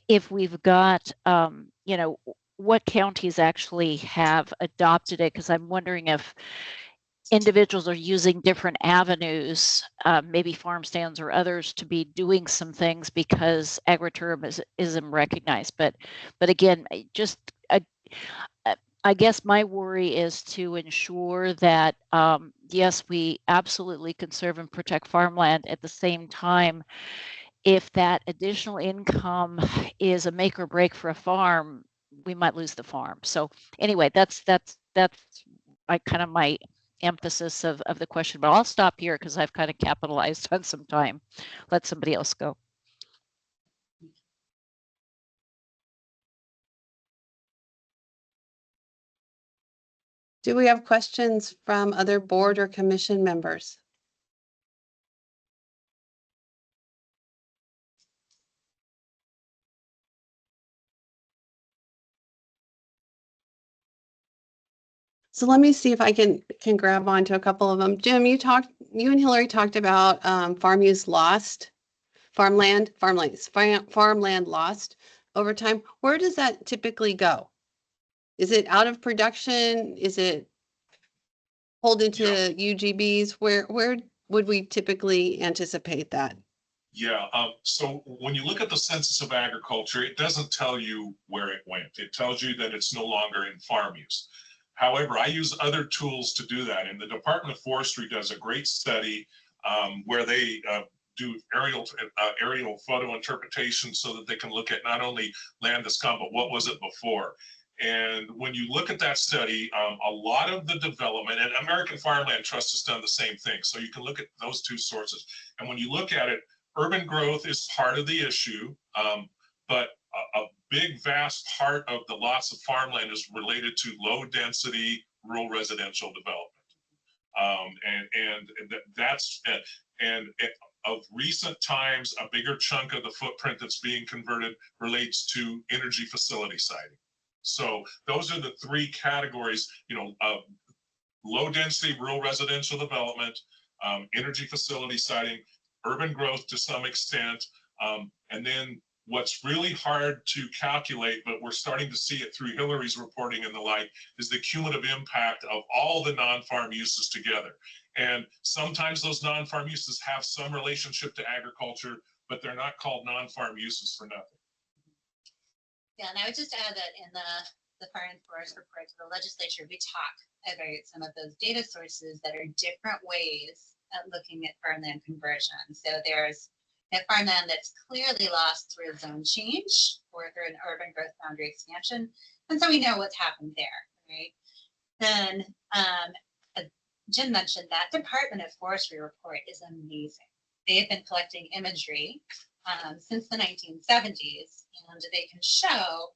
If we've got, you know, what counties actually have adopted it, because I'm wondering if individuals are using different avenues, maybe farm stands or others, to be doing some things because agritourism recognized. But again, I guess my worry is to ensure that, yes, we absolutely conserve and protect farmland. At the same time, if that additional income is a make or break for a farm, we might lose the farm. So anyway, that's my emphasis of the question. But I'll stop here because I've kind of capitalized on some time. Let somebody else go. Do we have questions from other board or commission members? So let me see if I can grab onto a couple of them. Jim, you and Hillary talked about farm use lost, farmland lost over time. Where does that typically go? Is it out of production? Is it pulled into UGBs? Where would we typically anticipate that? Yeah, so when you look at the Census of Agriculture, it doesn't tell you where it went. It tells you that it's no longer in farm use. However, I use other tools to do that. And the Department of Forestry does a great study where they do aerial photo interpretation so that they can look at not only land that's gone, but what was it before. And when you look at that study, a lot of the development, and American Farmland Trust has done the same thing. So you can look at those two sources. And when you look at it, urban growth is part of the issue, but a big, vast part of the loss of farmland is related to low density rural residential development. And of recent times, a bigger chunk of the footprint that's being converted relates to energy facility siting. So those are the three categories, low density rural residential development, energy facility siting, urban growth to some extent, and then what's really hard to calculate, but we're starting to see it through Hillary's reporting and the like, is the cumulative impact of all the non-farm uses together. And sometimes those non-farm uses have some relationship to agriculture, but they're not called non-farm uses for nothing. Yeah, and I would just add that in the Farm and Forest report to the legislature, we talk about some of those data sources that are different ways at looking at farmland conversion. So there's farmland that's clearly lost through zone change or through an urban growth boundary expansion. And so we know what's happened there, right? Then Jim mentioned that Department of Forestry report is amazing. They have been collecting imagery since the 1970s, and they can show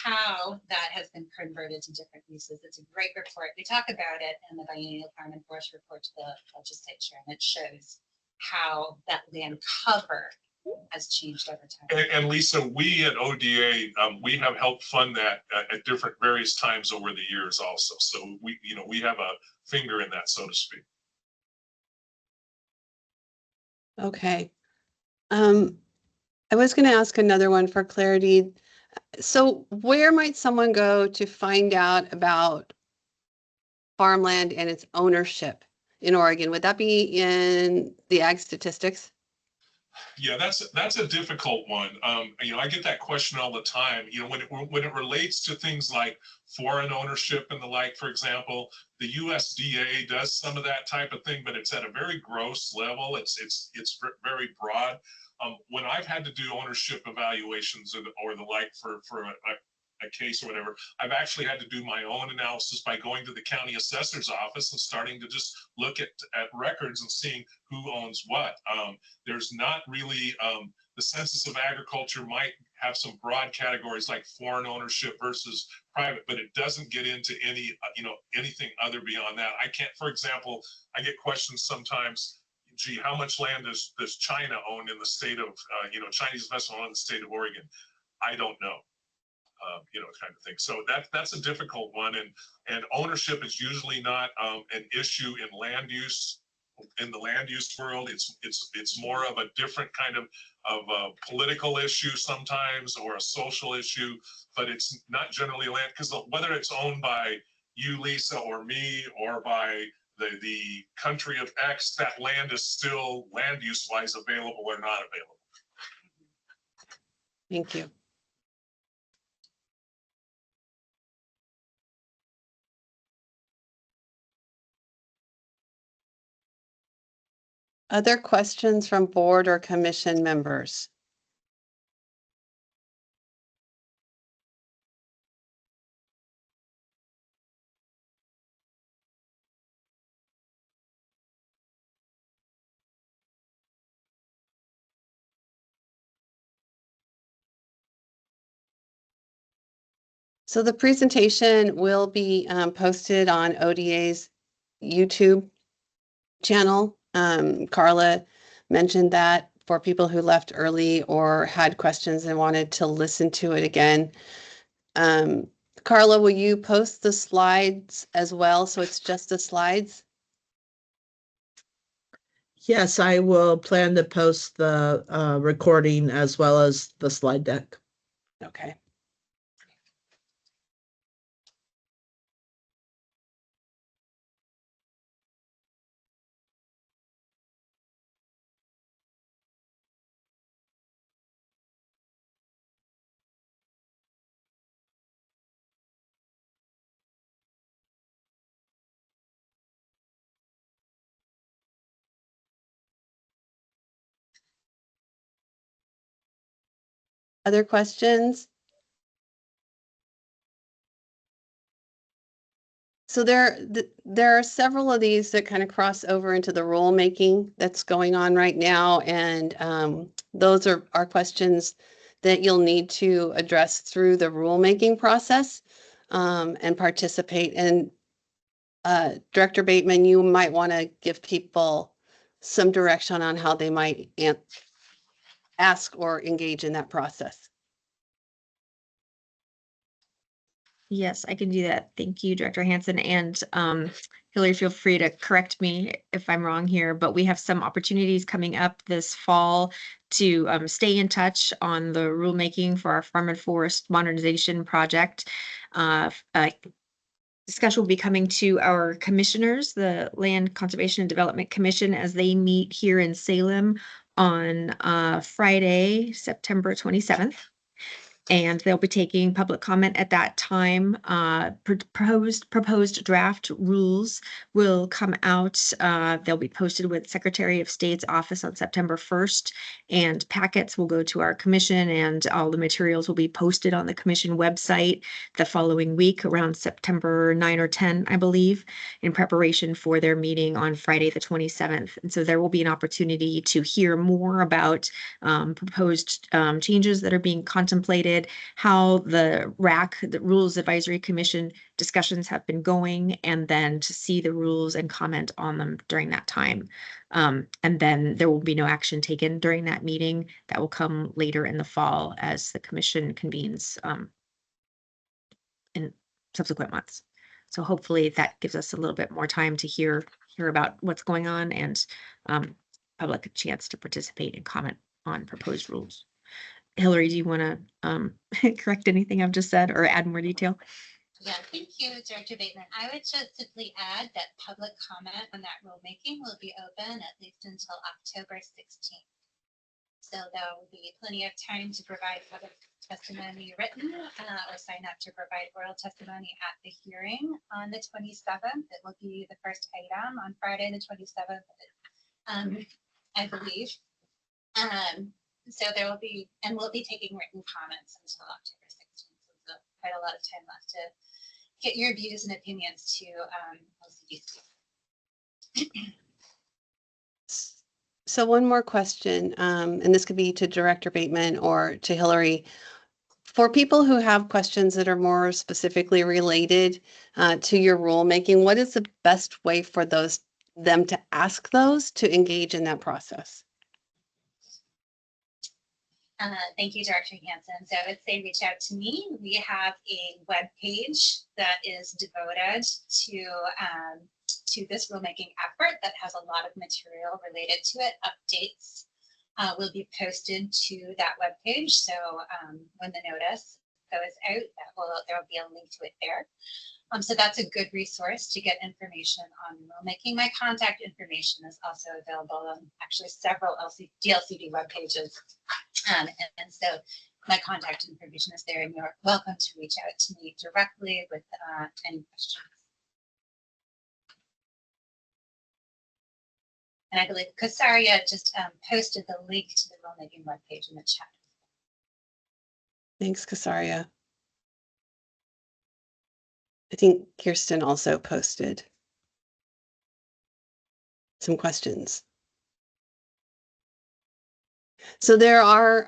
how that has been converted to different uses. It's a great report. We talk about it in the biennial Farm and Forest report to the legislature, and it shows how that land cover has changed over time. And Lisa, we at ODA, we have helped fund that at different various times over the years also. So we have a finger in that, so to speak. Okay. I was going to ask another one for clarity. So where might someone go to find out about farmland and its ownership in Oregon? Would that be in the ag statistics? Yeah, that's a difficult one. I get that question all the time. When it relates to things like foreign ownership and the like, for example, the USDA does some of that type of thing, but it's at a very gross level. It's very broad. When I've had to do ownership evaluations or the like for a case or whatever, I've actually had to do my own analysis by going to the county assessor's office and starting to just look at records and seeing who owns what. There's not really, the Census of Agriculture might have some broad categories like foreign ownership versus private, but it doesn't get into anything other beyond that. I can't, for example, I get questions sometimes, gee, how much land does China own in the state of, Chinese investment own in the state of Oregon? I don't know. Kind of thing. So that's a difficult one, and ownership is usually not an issue in land use. In the land use world, it's more of a different kind of a political issue sometimes, or a social issue, but it's not generally land, because whether it's owned by you, Lisa, or me, or by the country of X, that land is still land use wise available or not available. Thank you. Other questions from board or commission members? So the presentation will be posted on ODA's YouTube channel. Carla mentioned that for people who left early or had questions and wanted to listen to it again. Carla, will you post the slides as well? So it's just the slides? Yes, I will plan to post the recording as well as the slide deck. Okay. Other questions? So there are several of these that kind of cross over into the rulemaking that's going on right now. And those are questions that you'll need to address through the rulemaking process and participate. And Director Bateman, you might want to give people some direction on how they might ask or engage in that process. Yes, I can do that. Thank you, Director Hansen. And Hillary, feel free to correct me if I'm wrong here, but we have some opportunities coming up this fall to stay in touch on the rulemaking for our farm and forest modernization project. Discussion will be coming to our commissioners, the Land Conservation and Development Commission, as they meet here in Salem on Friday, September 27th. And they'll be taking public comment at that time. Proposed draft rules will come out. They'll be posted with Secretary of State's office on September 1st, and packets will go to our commission, and all the materials will be posted on the commission website the following week around September 9 or 10, I believe, in preparation for their meeting on Friday, the 27th. And so there will be an opportunity to hear more about proposed changes that are being contemplated, how the RAC, the Rules Advisory Commission discussions have been going, and then to see the rules and comment on them during that time. And then there will be no action taken during that meeting. That will come later in the fall as the commission convenes in subsequent months. So hopefully that gives us a little bit more time to hear about what's going on, and public a chance to participate and comment on proposed rules. Hillary, do you want to correct anything I've just said or add more detail? Yeah, thank you, Director Bateman. I would just simply add that public comment on that rulemaking will be open at least until October 16th. So there will be plenty of time to provide public testimony written or sign up to provide oral testimony at the hearing on the 27th. It will be the first item on Friday, the 27th, I believe. So there will be, and we'll be taking written comments until October 16th. So quite a lot of time left to get your views and opinions to LCDC. So one more question, and this could be to Director Bateman or to Hillary. For people who have questions that are more specifically related to your rulemaking, what is the best way for them to ask those to engage in that process? Thank you, Director Hansen. So I would say reach out to me. We have a web page that is devoted to this rulemaking effort that has a lot of material related to it. Updates will be posted to that web page. So when the notice goes out, there will be a link to it there. So that's a good resource to get information on rulemaking. My contact information is also available on actually several DLCD web pages. And so my contact information is there, and you're welcome to reach out to me directly with any questions. And I believe Kasaria just posted the link to the rulemaking webpage in the chat. Thanks, Kasaria. I think Kirsten also posted some questions. So there are,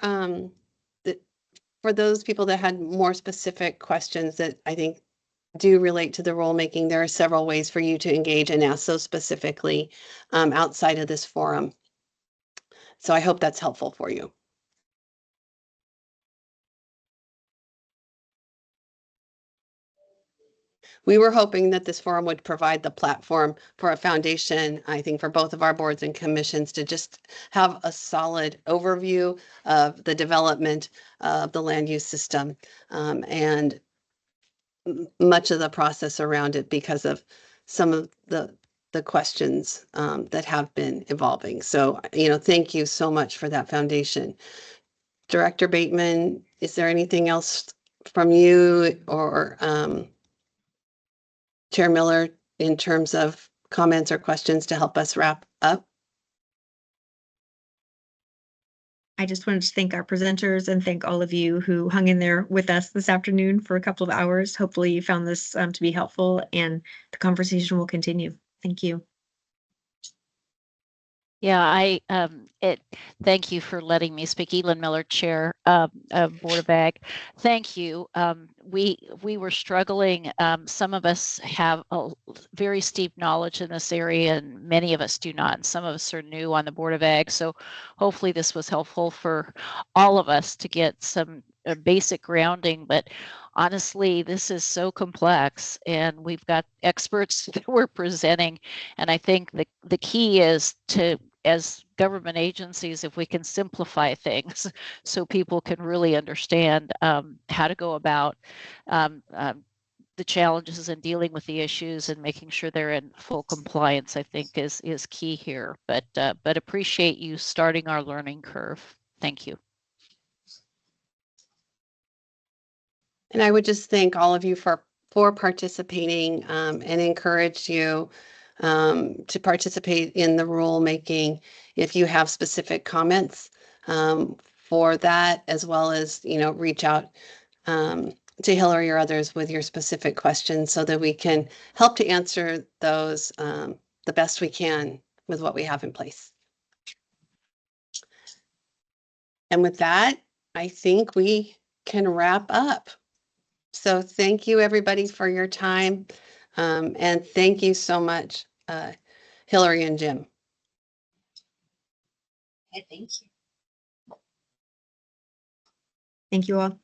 for those people that had more specific questions that I think do relate to the rulemaking, there are several ways for you to engage and ask those specifically outside of this forum. So I hope that's helpful for you. We were hoping that this forum would provide the platform for a foundation, I think, for both of our boards and commissions to just have a solid overview of the development of the land use system and much of the process around it because of some of the questions that have been evolving. So, thank you so much for that foundation. Director Bateman, is there anything else from you or Chair Miller in terms of comments or questions to help us wrap up? I just wanted to thank our presenters and thank all of you who hung in there with us this afternoon for a couple of hours. Hopefully you found this to be helpful and the conversation will continue. Thank you. Yeah, thank you for letting me speak. Elin Miller, Chair of Board of Ag. Thank you. We were struggling. Some of us have a very steep knowledge in this area, and many of us do not. And some of us are new on the Board of Ag. So hopefully this was helpful for all of us to get some basic grounding. But honestly, this is so complex, and we've got experts that we're presenting. And I think the key is to, as government agencies, if we can simplify things so people can really understand how to go about the challenges and dealing with the issues and making sure they're in full compliance, I think is key here. But appreciate you starting our learning curve. Thank you. And I would just thank all of you for participating and encourage you to participate in the rulemaking if you have specific comments for that, as well as, reach out to Hillary or others with your specific questions so that we can help to answer those the best we can with what we have in place. And with that, I think we can wrap up. So thank you, everybody, for your time. And thank you so much, Hillary and Jim. Okay, thank you. Thank you all.